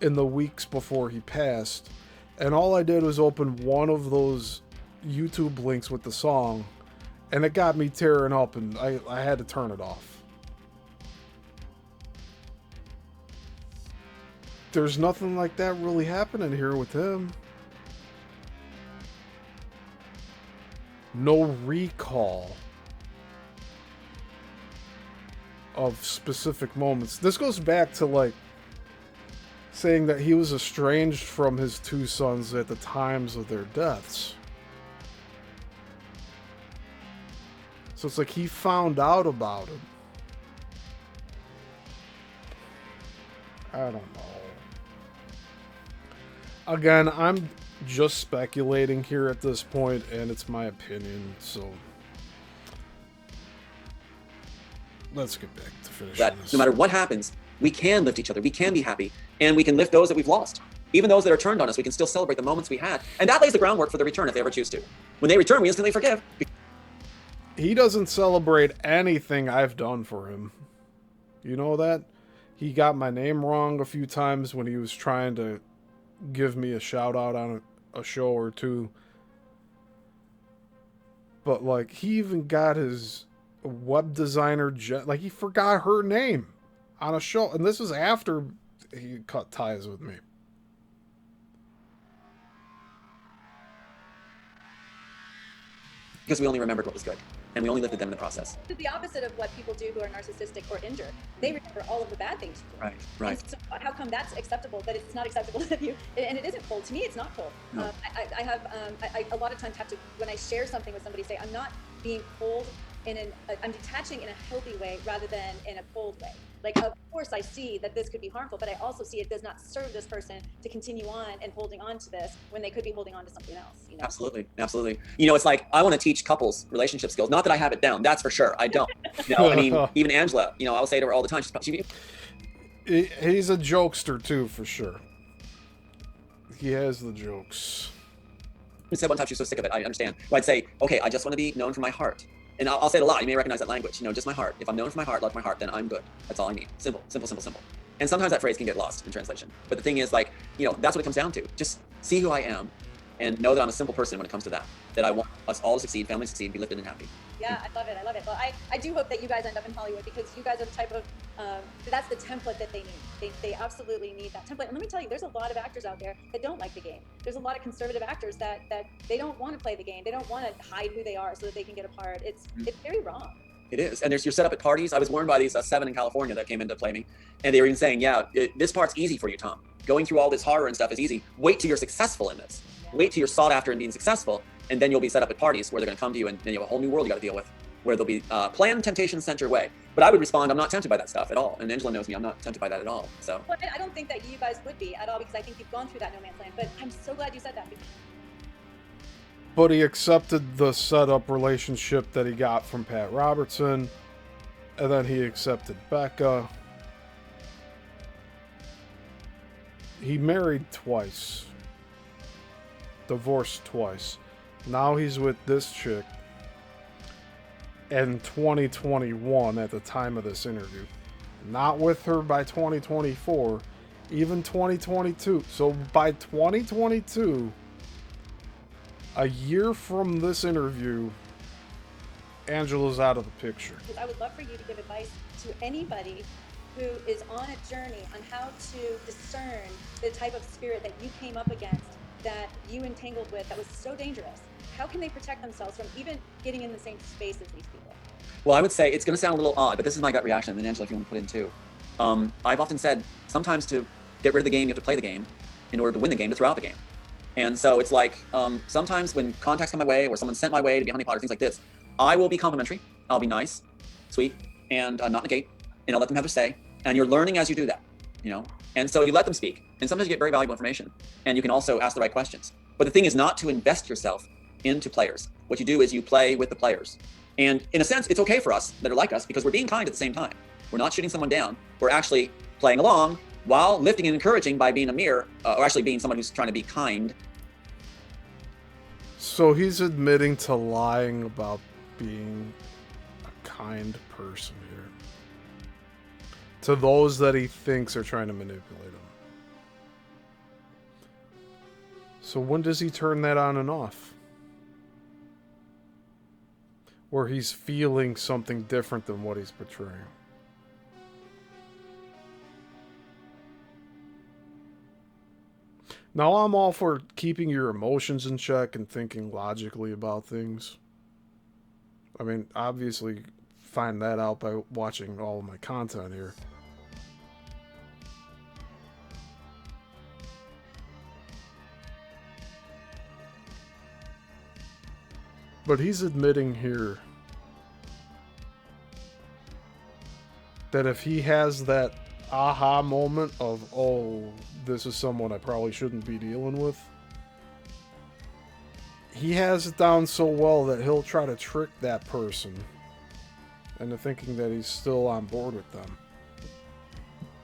in the weeks before he passed, and all I did was open one of those YouTube links with the song, and it got me tearing up, and I had to turn it off. There's nothing like that really happening here with him. No recall of specific moments. This goes back to, like, saying that he was estranged from his two sons at the times of their deaths. So it's like he found out about it. I don't know. Again, I'm just speculating here at this point, and it's my opinion, so let's get back to finishing That this. no matter what happens, we can lift each other, we can be happy, and we can lift those that we've lost. Even those that are turned on us, we can still celebrate the moments we had. And that lays the groundwork for the return if they ever choose to. When they return, we instantly forgive. He doesn't celebrate anything I've done for him. You know that? He got my name wrong a few times when he was trying to give me a shout out on a show or two. But, like, he even got his web designer, like, he forgot her name on a show. And this was after he cut ties with me. Because we only remembered what was good, and we only lifted them in the process. It's the opposite of what people do who are narcissistic or injured. They remember all of the bad things. Right, right. And so how come that's acceptable, but it's not acceptable to you? And it isn't cold. To me, it's not cold. No. I a lot of times have to, when I share something with somebody, say, I'm not being cold I'm detaching in a healthy way rather than in a cold way. Like, of course, I see that this could be harmful, but I also see it does not serve this person to continue on and holding on to this when they could be holding on to something else. You know? Absolutely, absolutely. You know, it's like I want to teach couples relationship skills. Not that I have it down, that's for sure. I don't. You know, I mean, even Angela. You know, I'll say to her all the time. He's a jokester too, for sure. He has the jokes. She said one time she was so sick of it. I understand. But I'd say, okay, I just want to be known for my heart. And I'll say it a lot. You may recognize that language. You know, just my heart. If I'm known for my heart, love my heart, then I'm good. That's all I need. Simple, simple, simple, simple. And sometimes that phrase can get lost in translation. But the thing is, like, you know, that's what it comes down to. Just see who I am and know that I'm a simple person when it comes to that. That I want us all to succeed, family to succeed, be lifted and happy. Yeah, I love it. I love it. Well, I do hope that you guys end up in Hollywood because you guys are the type of, that's the template that they need. They absolutely need that template. And let me tell you, there's a lot of actors out there that don't like the game. There's a lot of conservative actors that they don't want to play the game. They don't want to hide who they are so that they can get a part. It's very wrong. It is. And you're set up at parties. I was warned by these 7 in California that came in to play me. And they were even saying, yeah, this part's easy for you, Tom. Going through all this horror and stuff is easy. Wait till you're successful in this. Wait till you're sought after and being successful, and then you'll be set up at parties where they're going to come to you, and then you have a whole new world you got to deal with, where there'll be planned temptations sent your way. But I would respond, I'm not tempted by that stuff at all. And Angela knows me, I'm not tempted by that at all. So. Well, I don't think that you guys would be at all because I think you've gone through that no man's land. But I'm so glad you said that. But he accepted the setup relationship that he got from Pat Robertson, and then he accepted Becca. He married twice. Divorced twice. Now he's with this chick in 2021 at the time of this interview. Not with her by 2024, even 2022. So by 2022, a year from this interview, Angela's out of the picture. I would love for you to give advice to anybody who is on a journey on how to discern the type of spirit that you came up against, that you entangled with, that was so dangerous. How can they protect themselves from even getting in the same space as these people? Well, I would say it's going to sound a little odd, but this is my gut reaction. And Angela, if you want to put in too. I've often said sometimes to get rid of the game, you have to play the game in order to win the game, to throw out the game. And so it's like sometimes when contacts come my way or someone's sent my way to be a honeypot or things like this, I will be complimentary. I'll be nice, sweet, and not negate, and I'll let them have their say. And you're learning as you do that, you know? And so you let them speak. And sometimes you get very valuable information. And you can also ask the right questions. But the thing is not to invest yourself into players. What you do is you play with the players. And in a sense, it's okay for us that are like us because we're being kind at the same time. We're not shooting someone down. We're actually playing along while lifting and encouraging by being a mirror, or actually being someone who's trying to be kind. So he's admitting to lying about being a kind person here. To those that he thinks are trying to manipulate him. So when does he turn that on and off? Where he's feeling something different than what he's portraying. Now, I'm all for keeping your emotions in check and thinking logically about things. I mean, obviously, find that out by watching all of my content here. But he's admitting here that if he has that aha moment of, oh, this is someone I probably shouldn't be dealing with, he has it down so well that he'll try to trick that person into thinking that he's still on board with them.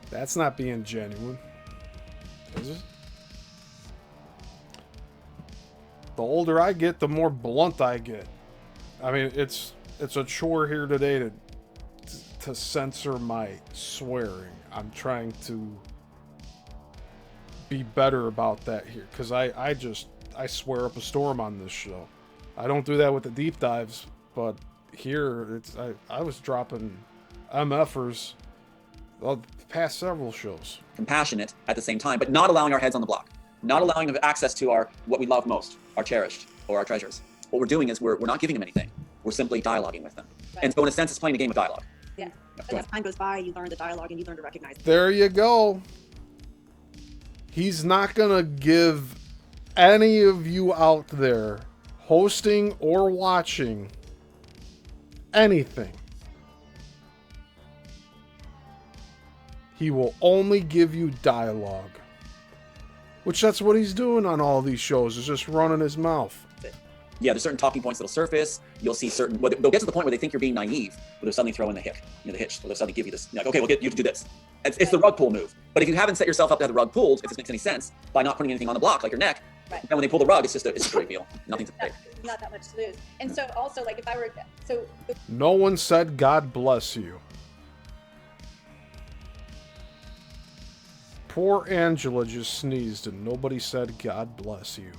That's not being genuine, is it? The older I get, the more blunt I get. I mean, it's a chore here today to censor my swearing. I'm trying to be better about that here, because I swear up a storm on this show. I don't do that with the deep dives, but here I was dropping MFers the past several shows. Compassionate at the same time, but not allowing our heads on the block. Not allowing them access to what we love most, our cherished, or our treasures. What we're doing is we're not giving them anything. We're simply dialoguing with them. Right. And so in a sense, it's playing a game of dialogue. Yeah. And as time goes by, you learn the dialogue and you learn to recognize it. There you go. He's not gonna give any of you out there, hosting or watching, anything. He will only give you dialogue. Which that's what he's doing on all these shows, is just running his mouth. Yeah, there's certain talking points that'll surface. You'll see certain, well, they'll get to the point where they think you're being naive, where they'll suddenly throw in the hitch, where they'll suddenly give you this, like, okay, we'll get you to do this. It's the rug pull move. But if you haven't set yourself up to have the rug pulled, if this makes any sense, by not putting anything on the block, like your neck, Right. then when they pull the rug, it's just a great deal. Nothing to say. Not that much to lose. And so also, like, if I were, so No one said God bless you. Poor Angela just sneezed and nobody said God bless you.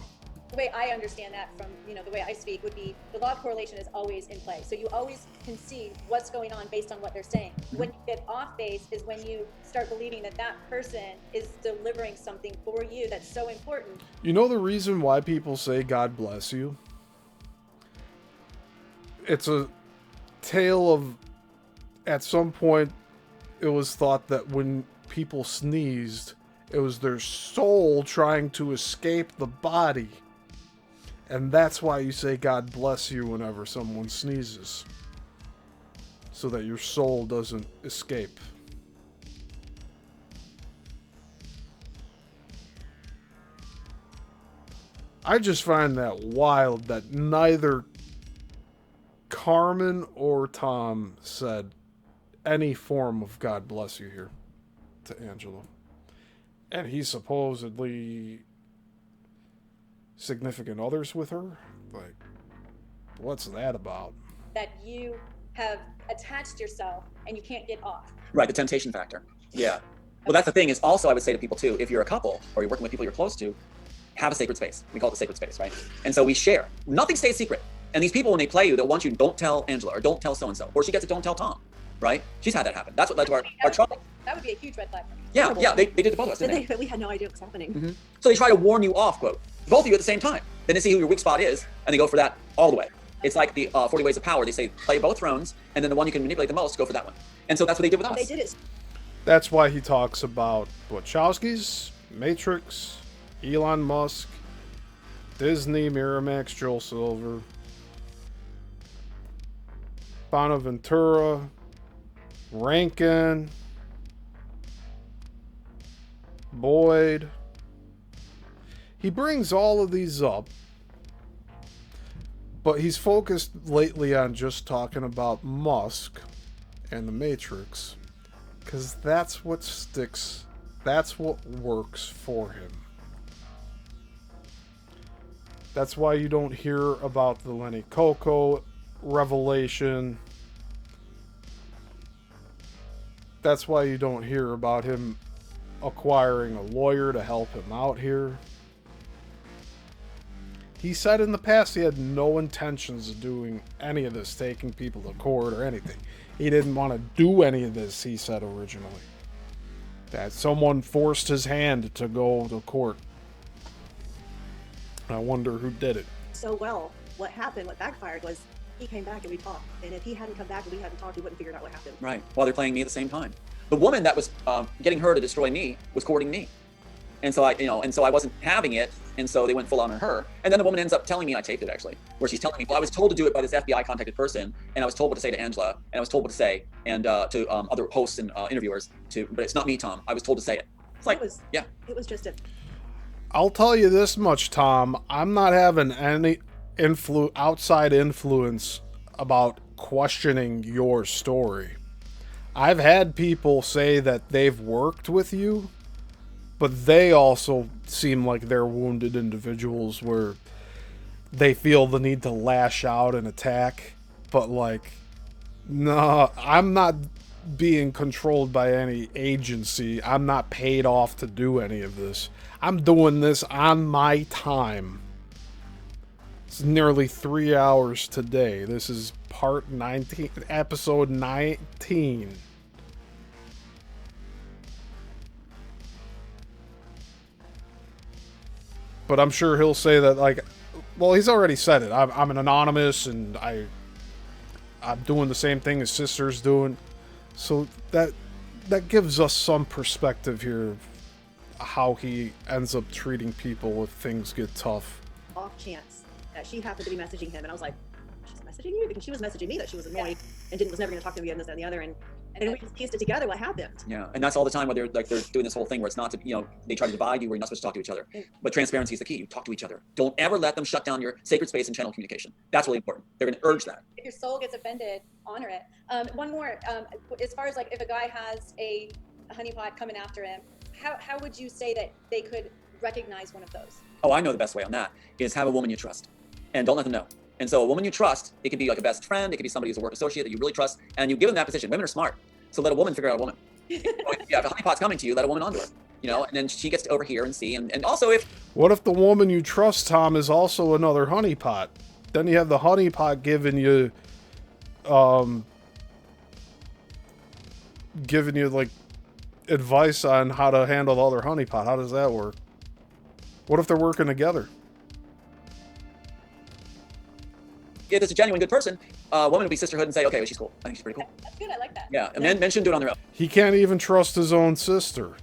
the way I understand that from, the way I speak would be the law of correlation is always in play. So you always can see what's going on based on what they're saying. When you get off base is when you start believing that that person is delivering something for you that's so important. You know the reason why people say God bless you? It's a tale of, at some point, it was thought that when people sneezed, it was their soul trying to escape the body. And that's why you say God bless you whenever someone sneezes. So that your soul doesn't escape. I just find that wild that neither Carmen or Tom said any form of God bless you here to Angela. And he's supposedly significant others with her? Like, what's that about? That you have attached yourself and you can't get off. Right, the temptation factor. Yeah. Well, that's the thing is also I would say to people too, if you're a couple or you're working with people you're close to, have a sacred space. We call it the sacred space, right? And so we share. Nothing stays secret. And these people, when they play you, they'll want you, don't tell Angela or don't tell so-and-so. Or she gets it, don't tell Tom, right? She's had that happen. That's what led to our trouble. That would be a huge red flag for me. Yeah, they did it to both of us, didn't they? We had no idea what was happening. Mm-hmm. So they try to warn you off, quote, both of you at the same time. Then they see who your weak spot is, and they go for that all the way. It's like the 40 Ways of Power. They say, play both thrones, and then the one you can manipulate the most, go for that one. And so that's what they did with us. They did it. That's why he talks about Wachowskis, Matrix, Elon Musk, Disney, Miramax, Joel Silver, Bonaventura, Rankin, Boyd. He brings all of these up But he's focused lately on just talking about Musk and the Matrix, because that's what sticks. That's what works for him. That's why you don't hear about the Lenny Coco revelation. That's why you don't hear about him acquiring a lawyer to help him out here. He said in the past he had no intentions of doing any of this, taking people to court or anything. He didn't want to do any of this, he said originally. That someone forced his hand to go to court. I wonder who did it. So well, what happened, what backfired was he came back and we talked. And if he hadn't come back and we hadn't talked, we wouldn't figure out what happened. Right. While they're playing me at the same time. The woman that was getting her to destroy me was courting me. And so I wasn't having it, and so they went full on her. And then the woman ends up telling me, and I taped it actually, where she's telling me, well, I was told to do it by this FBI contacted person, and I was told what to say to Angela, and I was told what to say, and to other hosts and interviewers, but it's not me, Tom. I was told to say it. It's like, It was just a... I'll tell you this much, Tom. I'm not having any outside influence about questioning your story. I've had people say that they've worked with you, but they also seem like they're wounded individuals where they feel the need to lash out and attack. But, like, no, I'm not being controlled by any agency. I'm not paid off to do any of this. I'm doing this on my time. It's nearly 3 hours today. This is part 19, episode 19. But I'm sure he'll say that, like, well, he's already said it. I'm an anonymous, and I'm doing the same thing his sister's doing. So that gives us some perspective here of how he ends up treating people if things get tough. Off chance that she happened to be messaging him, and I was like, she's messaging you? Because she was messaging me that she was annoyed and was never going to talk to me and this and the other, and we just pieced it together what happened. Yeah, and that's all the time where they're doing this whole thing where it's not to, they try to divide you where you're not supposed to talk to each other. But transparency is the key. You talk to each other. Don't ever let them shut down your sacred space and channel communication. That's really important. They're going to urge that. If your soul gets offended, honor it. One more, as far as like if a guy has a honeypot coming after him, how would you say that they could recognize one of those? Oh, I know the best way on that is have a woman you trust, and don't let them know. And so a woman you trust, it could be like a best friend, it could be somebody who's a work associate that you really trust, and you give them that position. Women are smart, so let a woman figure out a woman. If a honeypot's coming to you, let a woman onto her. And then she gets to overhear and see, and also if... What if the woman you trust, Tom, is also another honeypot? Then you have the honeypot giving you, like, advice on how to handle the other honeypot. How does that work? What if they're working together? If it's a genuine good person, a woman would be sisterhood and say, okay, well, she's cool. I think she's pretty cool. That's good. I like that. Yeah, and men shouldn't do it on their own. He can't even trust his own sister.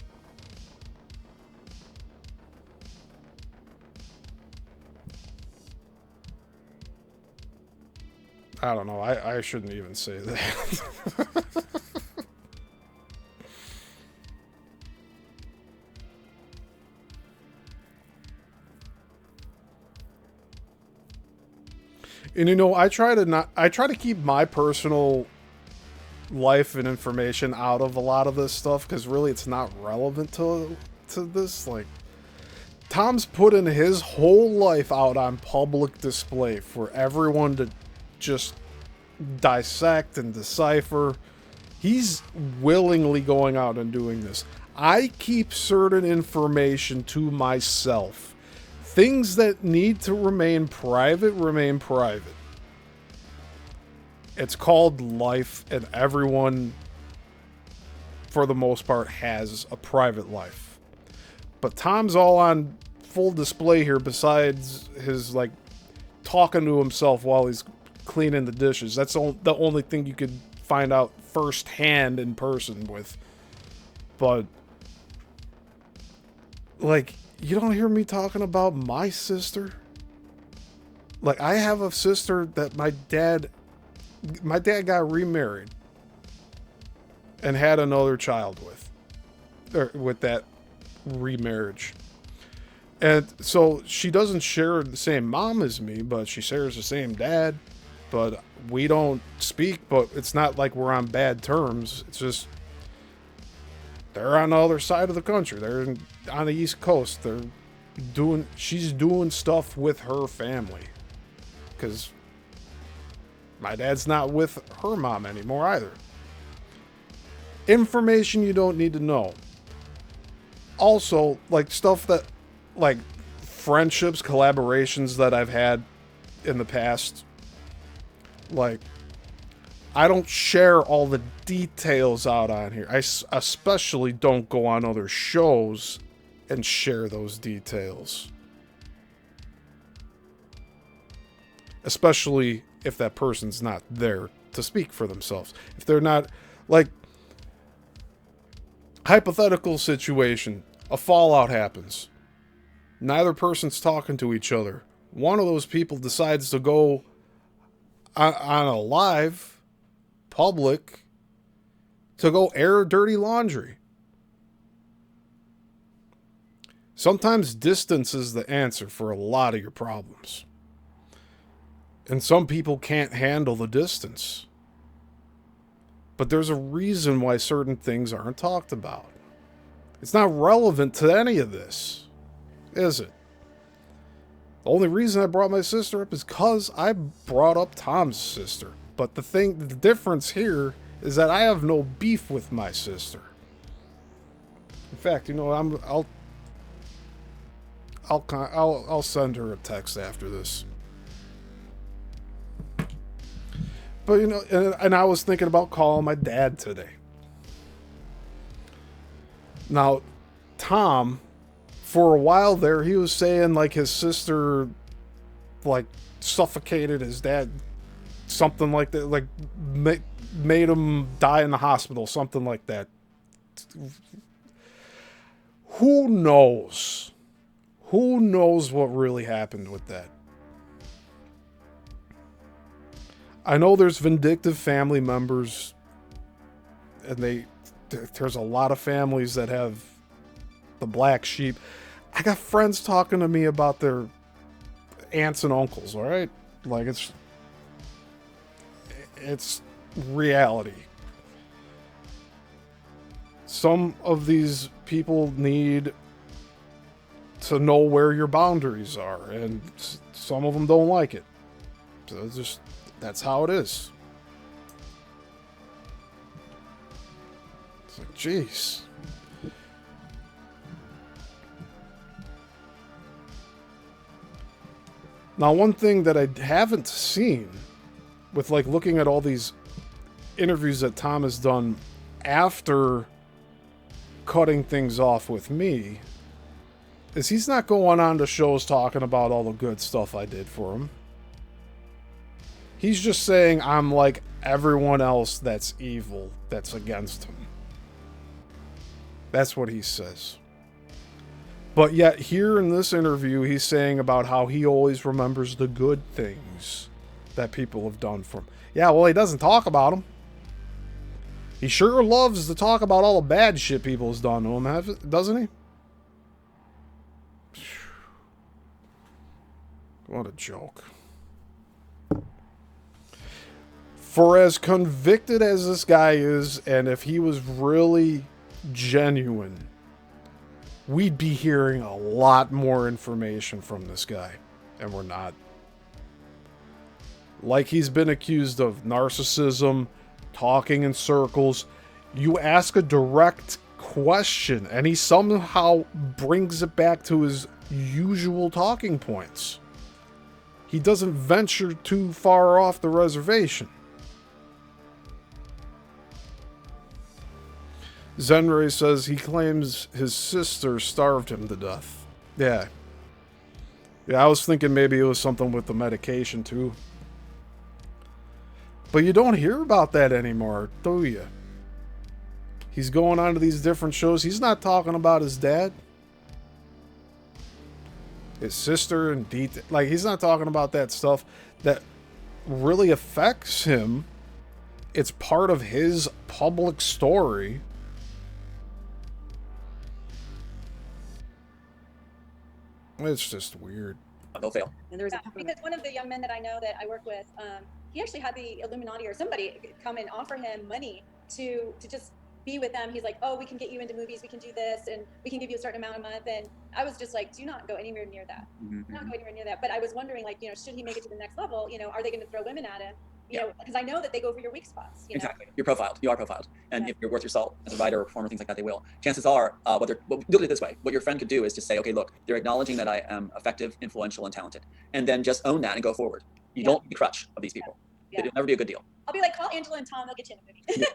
I don't know. I shouldn't even say that. And I try to keep my personal life and information out of a lot of this stuff because really it's not relevant to this. Like, Tom's putting his whole life out on public display for everyone to just dissect and decipher. He's willingly going out and doing this. I keep certain information to myself. Things that need to remain private remain private. It's called life, and everyone, for the most part, has a private life. But Tom's all on full display here besides his, like, talking to himself while he's cleaning the dishes. That's the only thing you could find out firsthand in person with. But, like... You don't hear me talking about my sister? Like, I have a sister that my dad got remarried and had another child with that remarriage. And so she doesn't share the same mom as me, but she shares the same dad. But we don't speak, but it's not like we're on bad terms. It's just they're on the other side of the country. They're on the East Coast. She's doing stuff with her family. Because my dad's not with her mom anymore either. Information you don't need to know. Also, like stuff that, like friendships, collaborations that I've had in the past. Like, I don't share all the details out on here. I especially don't go on other shows and share those details. Especially if that person's not there to speak for themselves. If they're not, like, hypothetical situation, a fallout happens. Neither person's talking to each other. One of those people decides to go on a live, public, to go air dirty laundry. Sometimes distance is the answer for a lot of your problems. And some people can't handle the distance. But there's a reason why certain things aren't talked about. It's not relevant to any of this, is it? The only reason I brought my sister up is because I brought up Tom's sister. But the difference here is that I have no beef with my sister. In fact, you know, I'll send her a text after this. But you know, and I was thinking about calling my dad today. Now, Tom, for a while there, he was saying like his sister, like, suffocated his dad, something like that, like made him die in the hospital, something like that. Who knows? Who knows what really happened with that? I know there's vindictive family members, and there's a lot of families that have the black sheep. I got friends talking to me about their aunts and uncles, all right? Like, it's reality. Some of these people need to know where your boundaries are, and some of them don't like it. So that's how it is. It's like, jeez. Now, one thing that I haven't seen with, like, looking at all these interviews that Tom has done after cutting things off with me is he's not going on to shows talking about all the good stuff I did for him. He's just saying I'm like everyone else that's evil, that's against him. That's what he says. But yet here in this interview, he's saying about how he always remembers the good things that people have done for him. Yeah, well, he doesn't talk about them. He sure loves to talk about all the bad shit people has done to him, doesn't he? What a joke. For as convicted as this guy is, and if he was really genuine, we'd be hearing a lot more information from this guy. And we're not. Like, he's been accused of narcissism, talking in circles. You ask a direct question, and he somehow brings it back to his usual talking points. He doesn't venture too far off the reservation. Zenray says he claims his sister starved him to death. Yeah. Yeah, I was thinking maybe it was something with the medication too. But you don't hear about that anymore, do you? He's going on to these different shows. He's not talking about his dad, his sister, and detail. Like, he's not talking about that stuff that really affects him. It's part of his public story. It's just weird. They'll fail. And there's Yeah, because one of the young men that I know that I work with, he actually had the Illuminati or somebody come and offer him money to just be with them. He's like, oh, we can get you into movies, we can do this, and we can give you a certain amount a month. And I was just like, do not go anywhere near that. Do not go anywhere near that. But I was wondering, like, you know, should he make it to the next level? You know, are they going to throw women at him? You know, because I know that they go for your weak spots. You know? Exactly. You're profiled. You are profiled. And if you're worth your salt as a writer or performer, things like that, they will. Chances are, look at it this way. What your friend could do is just say, okay, look, they're acknowledging that I am effective, influential, and talented. And then just own that and go forward. You don't be the crutch of these people. It'll never be a good deal. I'll be like, call Angela and Tom, they'll get you in a movie.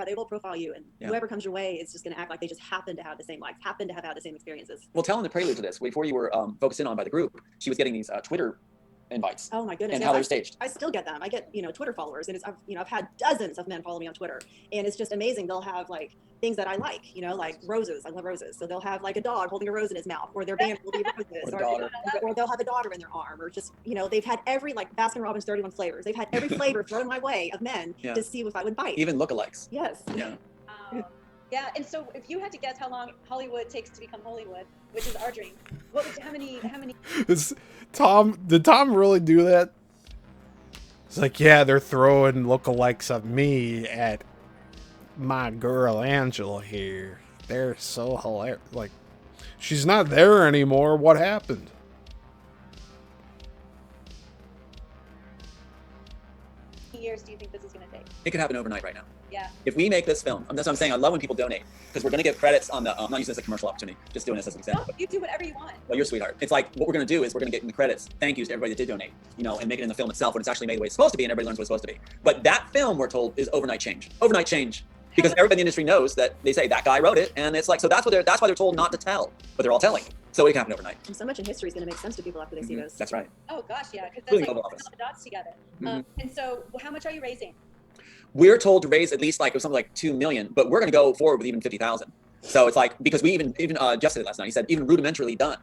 they will profile you, and whoever comes your way is just going to act like they just happen to have the same life, happen to have had the same experiences. Well, tell them the prelude to this. Before you were focused in on by the group, she was getting these Twitter invites. Oh my goodness! And how they're staged. I still get them. I get Twitter followers, and I've had dozens of men follow me on Twitter, and it's just amazing. They'll have like things that I like, like roses. I love roses, so they'll have like a dog holding a rose in his mouth, or their band holding roses, or they'll have a daughter in their arm, or just they've had every like Baskin Robbins 31 flavors. They've had every flavor thrown my way of men to see if I would bite. Even lookalikes. Yes. Yeah. Yeah, and so if you had to guess how long Hollywood takes to become Hollywood, which is our dream, how many? Did Tom really do that? It's like, yeah, they're throwing lookalikes of me at my girl Angela here. They're so hilarious. Like, she's not there anymore. What happened? How many years do you think this is going to take? It could happen overnight right now. Yeah. If we make this film, that's what I'm saying. I love when people donate because we're going to give credits on the. I'm not using this as a commercial opportunity. Just doing this as an example. No, you do whatever you want. Well, you're a sweetheart. It's like what we're going to do is we're going to get in the credits. Thank yous to everybody that did donate. And make it in the film itself when it's actually made the way it's supposed to be, and everybody learns what it's supposed to be. But that film, we're told, is overnight change. Overnight change. Because everybody in the industry knows that they say that guy wrote it, and it's like so. That's why they're told not to tell, but they're all telling. So it can happen overnight. And so much in history is going to make sense to people after they see this. That's right. Oh gosh, yeah, because Including that's like Oval Office. putting all the dots together. And so, how much are you raising? We're told to raise at least like something like 2 million, but we're going to go forward with even 50,000. So it's like because we even Jeff said it last night. He said even rudimentarily done.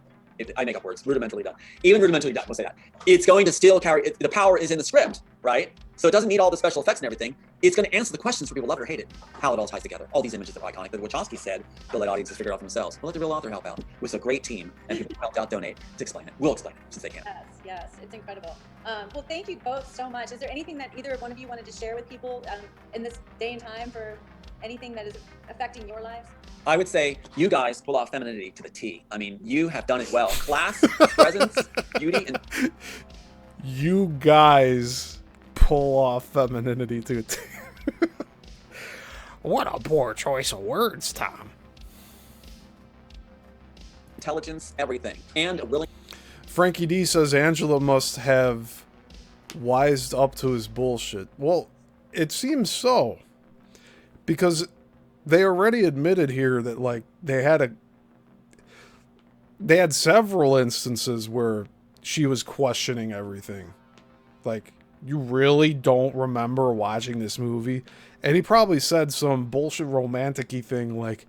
I make up words. Rudimentarily done. Even rudimentarily done. We'll say that. It's going to still carry. The power is in the script, right? So it doesn't need all the special effects and everything. It's going to answer the questions for people love it or hate it. How it all ties together. All these images are iconic. But Wachowski said he'll let audiences figure it out for themselves. We'll let the real author help out with a great team and people who helped out donate to explain it. We'll explain it since they can. Yes, it's incredible. Well, thank you both so much. Is there anything that either one of you wanted to share with people in this day and time for anything that is affecting your lives? I would say you guys pull off femininity to the T. I mean, you have done it well. Class, presence, beauty, and... You guys pull off femininity to a T. What a poor choice of words, Tom. Intelligence, everything. And a willing... Frankie D says Angela must have wised up to his bullshit. Well, it seems so. Because they already admitted here that, like, they had several instances where she was questioning everything. Like, you really don't remember watching this movie? And he probably said some bullshit romantic-y thing like,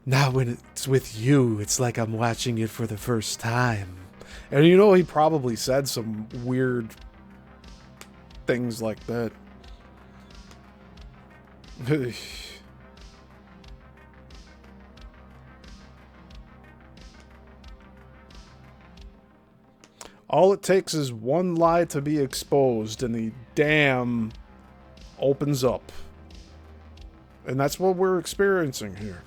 now when it's with you, it's like I'm watching it for the first time. And he probably said some weird things like that. All it takes is one lie to be exposed and the dam opens up. And that's what we're experiencing here.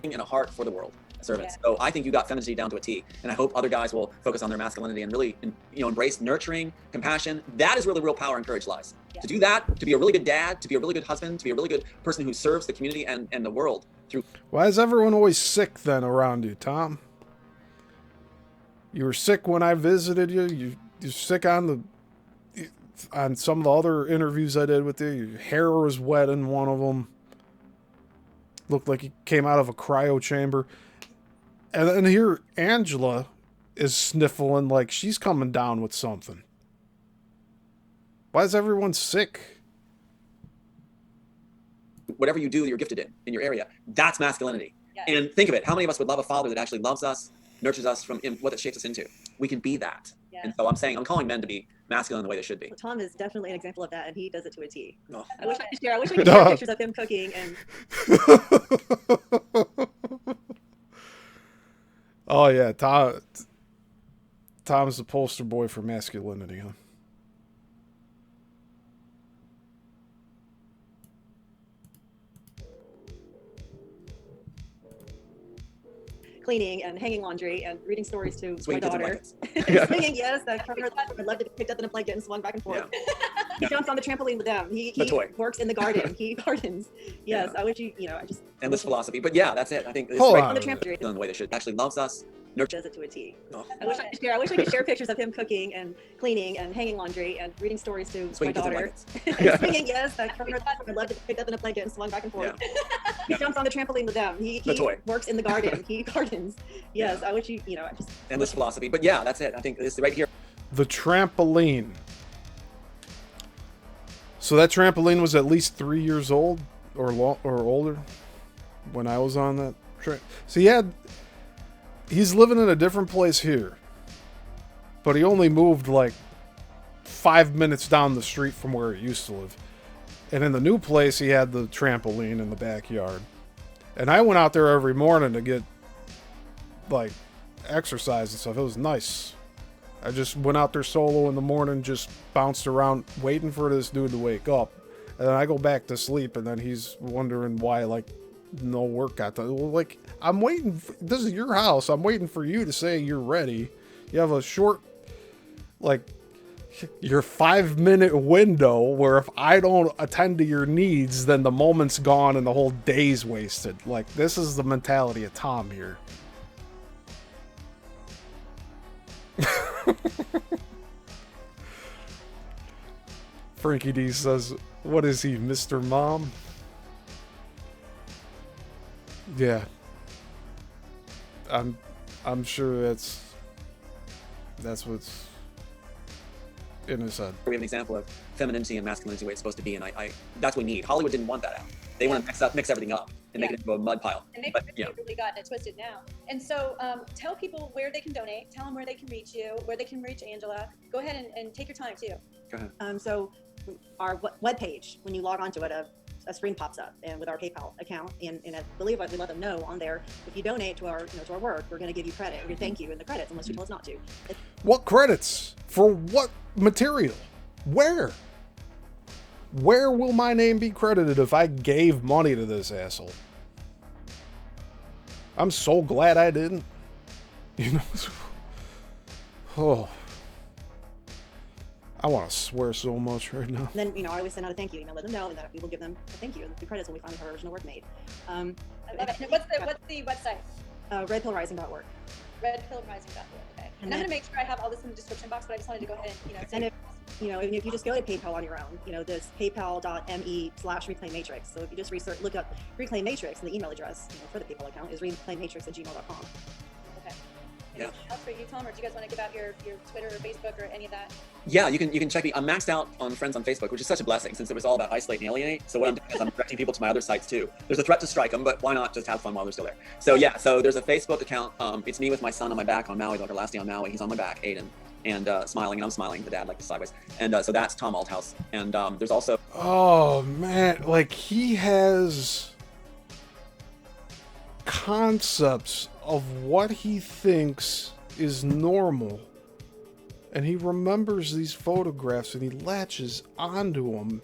And a heart for the world. Servants. So I think you got femininity down to a T, and I hope other guys will focus on their masculinity and really, embrace nurturing, compassion. That is where the real power and courage lies. Yeah. To do that, to be a really good dad, to be a really good husband, to be a really good person who serves the community and the world through. Why is everyone always sick then around you, Tom? You were sick when I visited you. You're sick on some of the other interviews I did with you. Your hair was wet in one of them. Looked like you came out of a cryo chamber. And then here, Angela is sniffling like she's coming down with something. Why is everyone sick? Whatever you do, you're gifted in your area. That's masculinity. Yes. And think of it. How many of us would love a father that actually loves us, nurtures us from what it shapes us into? We can be that. Yes. And so I'm calling men to be masculine the way they should be. Well, Tom is definitely an example of that, and he does it to a T. Oh. I wish I could share pictures of him cooking and... Oh yeah, Tom's the poster boy for masculinity, huh? Cleaning and hanging laundry and reading stories to Swinging my kids in daughter. blankets. Swinging, yes. I'd love to be picked up in a blanket and swung back and forth. He jumps on the trampoline with them. He toy. works in the garden. He gardens. Yes, Yeah. I wish I just Endless philosophy. But yeah, that's it. I think it's Hold right on. on the trampoline. the way they should. Actually loves us. Does it to a T. Oh. I wish I could share pictures of him cooking and cleaning and hanging laundry and reading stories to Swinging my kids in daughter. blankets. Swinging, yes. I'd love to be picked up in a blanket and swung back and forth. He jumps on the trampoline with them. He toy. works in the garden. He gardens. Yes, I wish I just Endless philosophy. But yeah, that's it. I think it's right here. The trampoline. So that trampoline was at least 3 years old or older when I was on that. So he's living in a different place here, but he only moved like 5 minutes down the street from where he used to live. And in the new place, he had the trampoline in the backyard. And I went out there every morning to get like exercise and stuff. It was nice. I just went out there solo in the morning, just bounced around waiting for this dude to wake up. And then I go back to sleep, and then he's wondering why, like, no work got done. Well, like, I'm waiting. This is your house. I'm waiting for you to say you're ready. You have a short, like, your 5-minute window where if I don't attend to your needs, then the moment's gone and the whole day's wasted. Like, this is the mentality of Tom here. Frankie D says, what is he, Mr. Mom? Yeah. I'm sure that's what's in his head. We have an example of femininity and masculinity the way it's supposed to be, and I that's what we need. Hollywood didn't want that out. They want to mix everything up and make it into a mud pile. And they've really gotten it twisted now. And so tell people where they can donate. Tell them where they can reach you, where they can reach Angela. Go ahead and take your time too. Go ahead. So our webpage, when you log onto it, a screen pops up and with our PayPal account, and I believe we let them know on there, if you donate to our to our work, we're going to give you credit. We're going to thank you in the credits unless you tell us not to. What credits? For what material? Where will my name be credited if I gave money to this asshole? I'm so glad I didn't. You know? Oh. I want to swear so much right now. And then, I always send out a thank you email, let them know, and that we will give them a thank you, the credits when we find our original work made. I love it. And what's the website? Redpillrising.org. Redpillrising.org. Okay. And I'm going to make sure I have all this in the description box, but I just wanted to go ahead and, and if you just go to PayPal on your own, this paypal.me/reclaimmatrix. So if you just look up Reclaim Matrix, and the email address for the PayPal account is reclaimmatrix@gmail.com. Okay. Yeah. Else for you, Tom, or do you guys want to give out your Twitter or Facebook or any of that? Yeah, you can check me. I'm maxed out on friends on Facebook, which is such a blessing since it was all about isolate and alienate. So what I'm doing is I'm directing people to my other sites too. There's a threat to strike them, but why not just have fun while they're still there? So yeah, so there's a Facebook account. It's me with my son on my back on Maui, like our last day on Maui. He's on my back, Aiden, and smiling, and I'm smiling. The dad like the sideways, and so that's Tom Althouse. And there's also oh man, like he has concepts of what he thinks is normal, and he remembers these photographs and he latches onto them.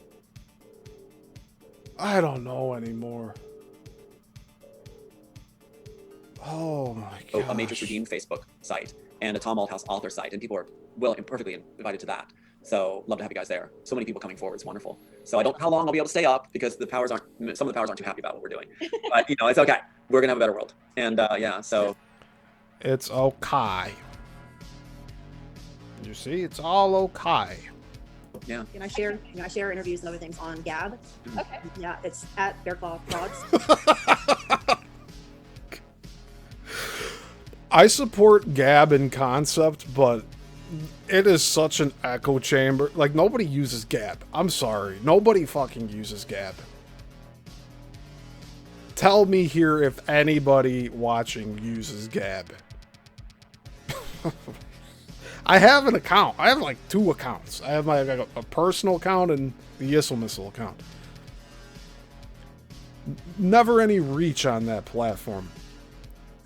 I don't know anymore. Oh my god. a Matrix Redeemed Facebook site and a Tom Althouse author site, and people are well and perfectly invited to that. So love to have you guys there. So many people coming forward. It's wonderful. So I don't know how long I'll be able to stay up because some of the powers aren't too happy about what we're doing. But it's okay. We're gonna have a better world. And yeah, so it's okay. You see, it's all okay. Yeah. And I share interviews and other things on Gab. Okay. Yeah, it's at Bearclaw Frauds. I support Gab in concept, but it is such an echo chamber. Like, nobody uses Gab. I'm sorry. Nobody fucking uses Gab. Tell me here if anybody watching uses Gab. I have an account. I have like 2 accounts. I have a personal account and the Yissilmissil account. Never any reach on that platform.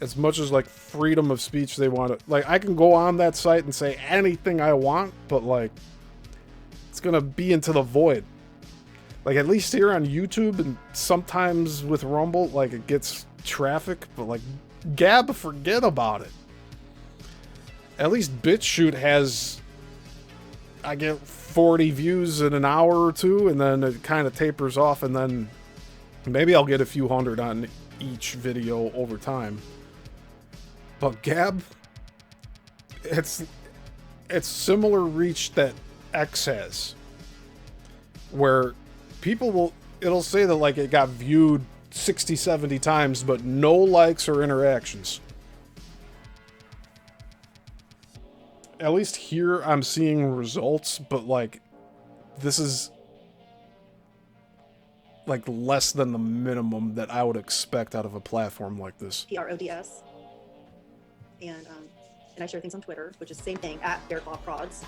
as much as like freedom of speech they want to, like I can go on that site and say anything I want, but like it's gonna be into the void. Like at least here on YouTube and sometimes with Rumble, like it gets traffic, but like Gab, forget about it. At least BitChute has, I get 40 views in an hour or two, and then it kind of tapers off, and then maybe I'll get a few hundred on each video over time. But Gab, it's similar reach that X has, where people will, it'll say that like it got viewed 60, 70 times, but no likes or interactions. At least here I'm seeing results, but like this is like less than the minimum that I would expect out of a platform like this. PRODS. And I share things on Twitter, which is the same thing, at BearClawProds.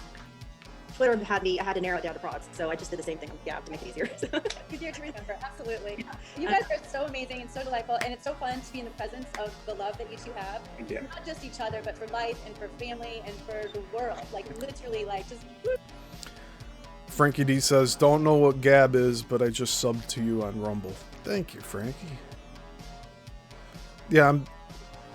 Twitter had me, I had to narrow it down to prods, so I just did the same thing on Gab to make it easier. Easier to remember, absolutely. You guys are so amazing and so delightful, and it's so fun to be in the presence of the love that you two have. Thank you. Not just each other, but for life and for family and for the world. Like literally, like just. Frankie D says, don't know what Gab is, but I just subbed to you on Rumble. Thank you, Frankie. Yeah,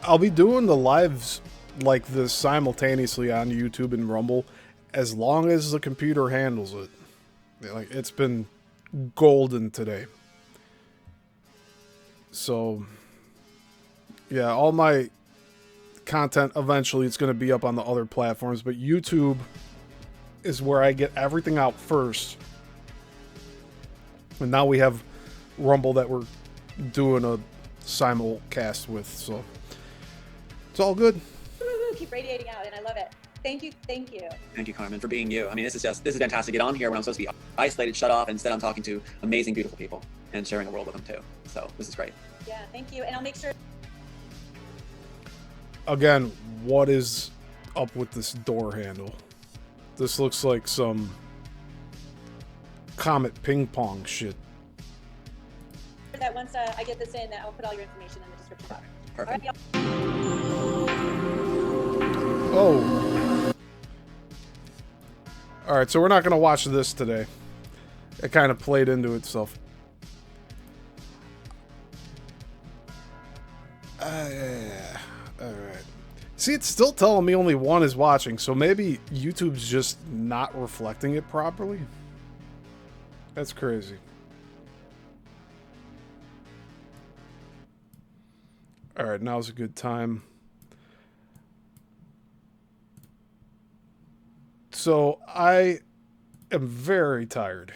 I'll be doing the lives like this simultaneously on YouTube and Rumble as long as the computer handles it. Like, it's been golden today. So, yeah, all my content eventually it's going to be up on the other platforms, but YouTube is where I get everything out first. And now we have Rumble that we're doing a simulcast with, so it's all good. Keep radiating out, and I love it. Thank you, thank you. Thank you, Carmen, for being you. I mean, this is fantastic to get on here when I'm supposed to be isolated, shut off, and instead I'm talking to amazing, beautiful people and sharing a world with them too. So this is great. Yeah, thank you, and I'll make sure. Again, what is up with this door handle? This looks like some Comet ping pong shit. That once I get this in, that I'll put all your information in the description box. Perfect. All right, Oh. Alright, so we're not going to watch this today. It kind of played into itself. Alright. See, it's still telling me only one is watching, so maybe YouTube's just not reflecting it properly? That's crazy. Alright, now's a good time. So, I am very tired.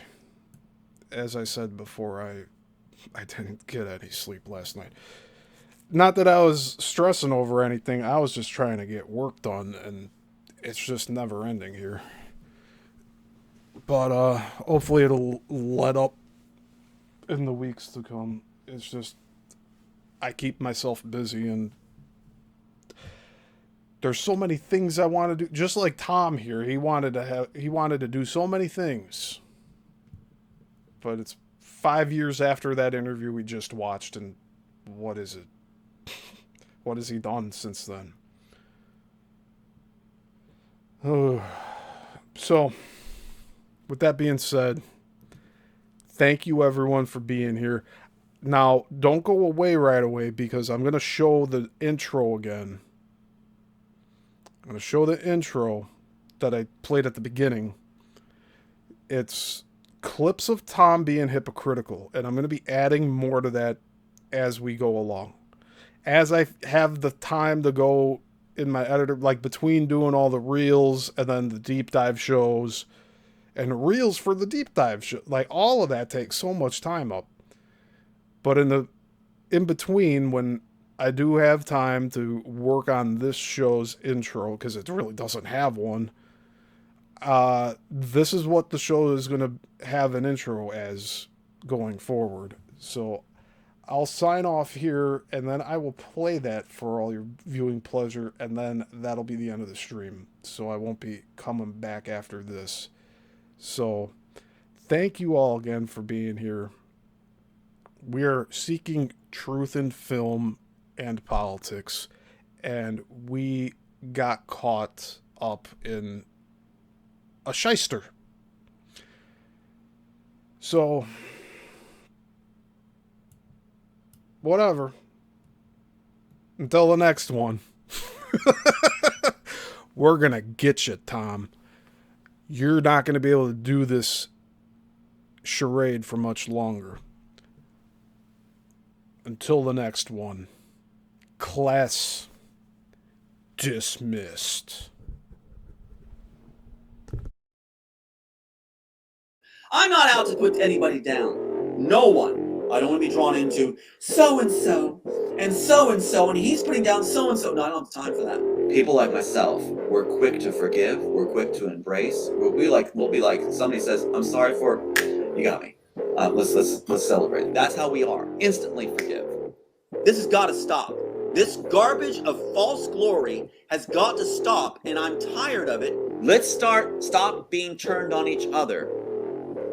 As I said before, I didn't get any sleep last night. Not that I was stressing over anything, I was just trying to get work done, and it's just never ending here. But, hopefully it'll let up in the weeks to come. It's just, I keep myself busy, and there's so many things I want to do. Just like Tom here, he wanted to do so many things. But it's 5 years after that interview we just watched, and what is it? What has he done since then? Oh. So, with that being said, thank you everyone for being here. Now, don't go away right away because I'm going to show the intro again. I'm going to show the intro that I played at the beginning. It's clips of Tom being hypocritical, and I'm going to be adding more to that as we go along. As I have the time to go in my editor, like between doing all the reels and then the deep dive shows and reels for the deep dive show, like all of that takes so much time up. But in between, when I do have time to work on this show's intro, because it really doesn't have one, this is what the show is going to have an intro as going forward. So I'll sign off here, and then I will play that for all your viewing pleasure, and then that'll be the end of the stream. So I won't be coming back after this. So thank you all again for being here. We are seeking truth in film and politics, and we got caught up in a shyster. So, whatever. Until the next one. We're gonna get you, Tom. You're not gonna be able to do this charade for much longer. Until the next one. Class dismissed. I'm not out to put anybody down. No one. I don't want to be drawn into so-and-so, and he's putting down so-and-so. No, I don't have time for that. People like myself, we're quick to forgive, we're quick to embrace. We'll be like, somebody says, I'm sorry for, you got me. Let's celebrate. That's how we are. Instantly forgive. This has got to stop. This garbage of false glory has got to stop, and I'm tired of it. Let's stop being turned on each other.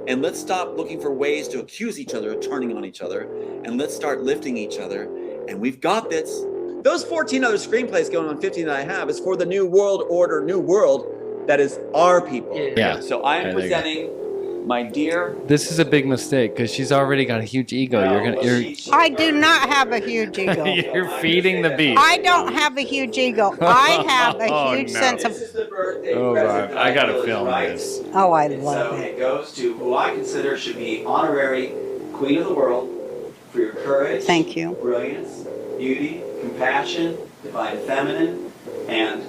And let's stop looking for ways to accuse each other of turning on each other. And let's start lifting each other. And we've got this. Those 14 other screenplays going on 15 that I have is for the new world order, new world that is our people. Yeah. So I am presenting my dear. This is a big mistake because she's already got a huge ego. I do not have a huge ego. You're feeding the beast. I don't have a huge ego. I have a huge sense of. This is the birthday Oh, present God. I gotta Billy, film right? this. Oh, I And love so it. it goes to who I consider should be honorary Queen of the World for your courage, Thank you. brilliance, beauty, compassion, divine feminine, and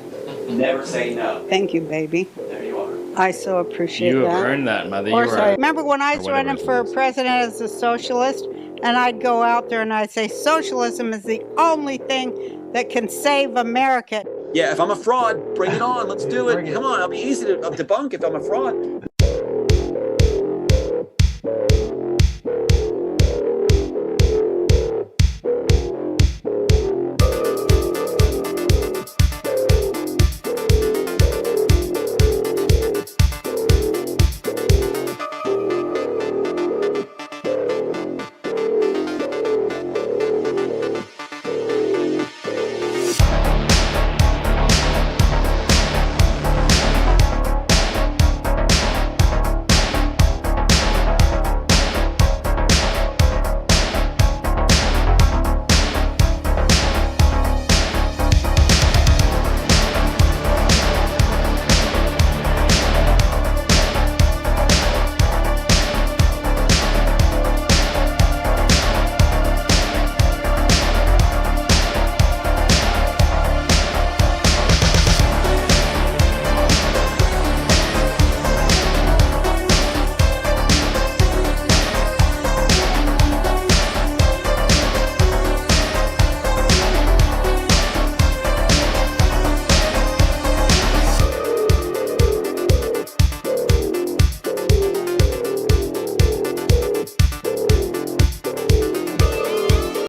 never say no. Thank you, baby. There you are. I so appreciate You have that. earned that, Mother. Of course, You I are. remember when I was whatever running his for name is. president as a socialist, and I'd go out there and I'd say, socialism is the only thing that can save America. Yeah, if I'm a fraud, bring it on. Let's do it. Come on, it'll be easy to debunk if I'm a fraud.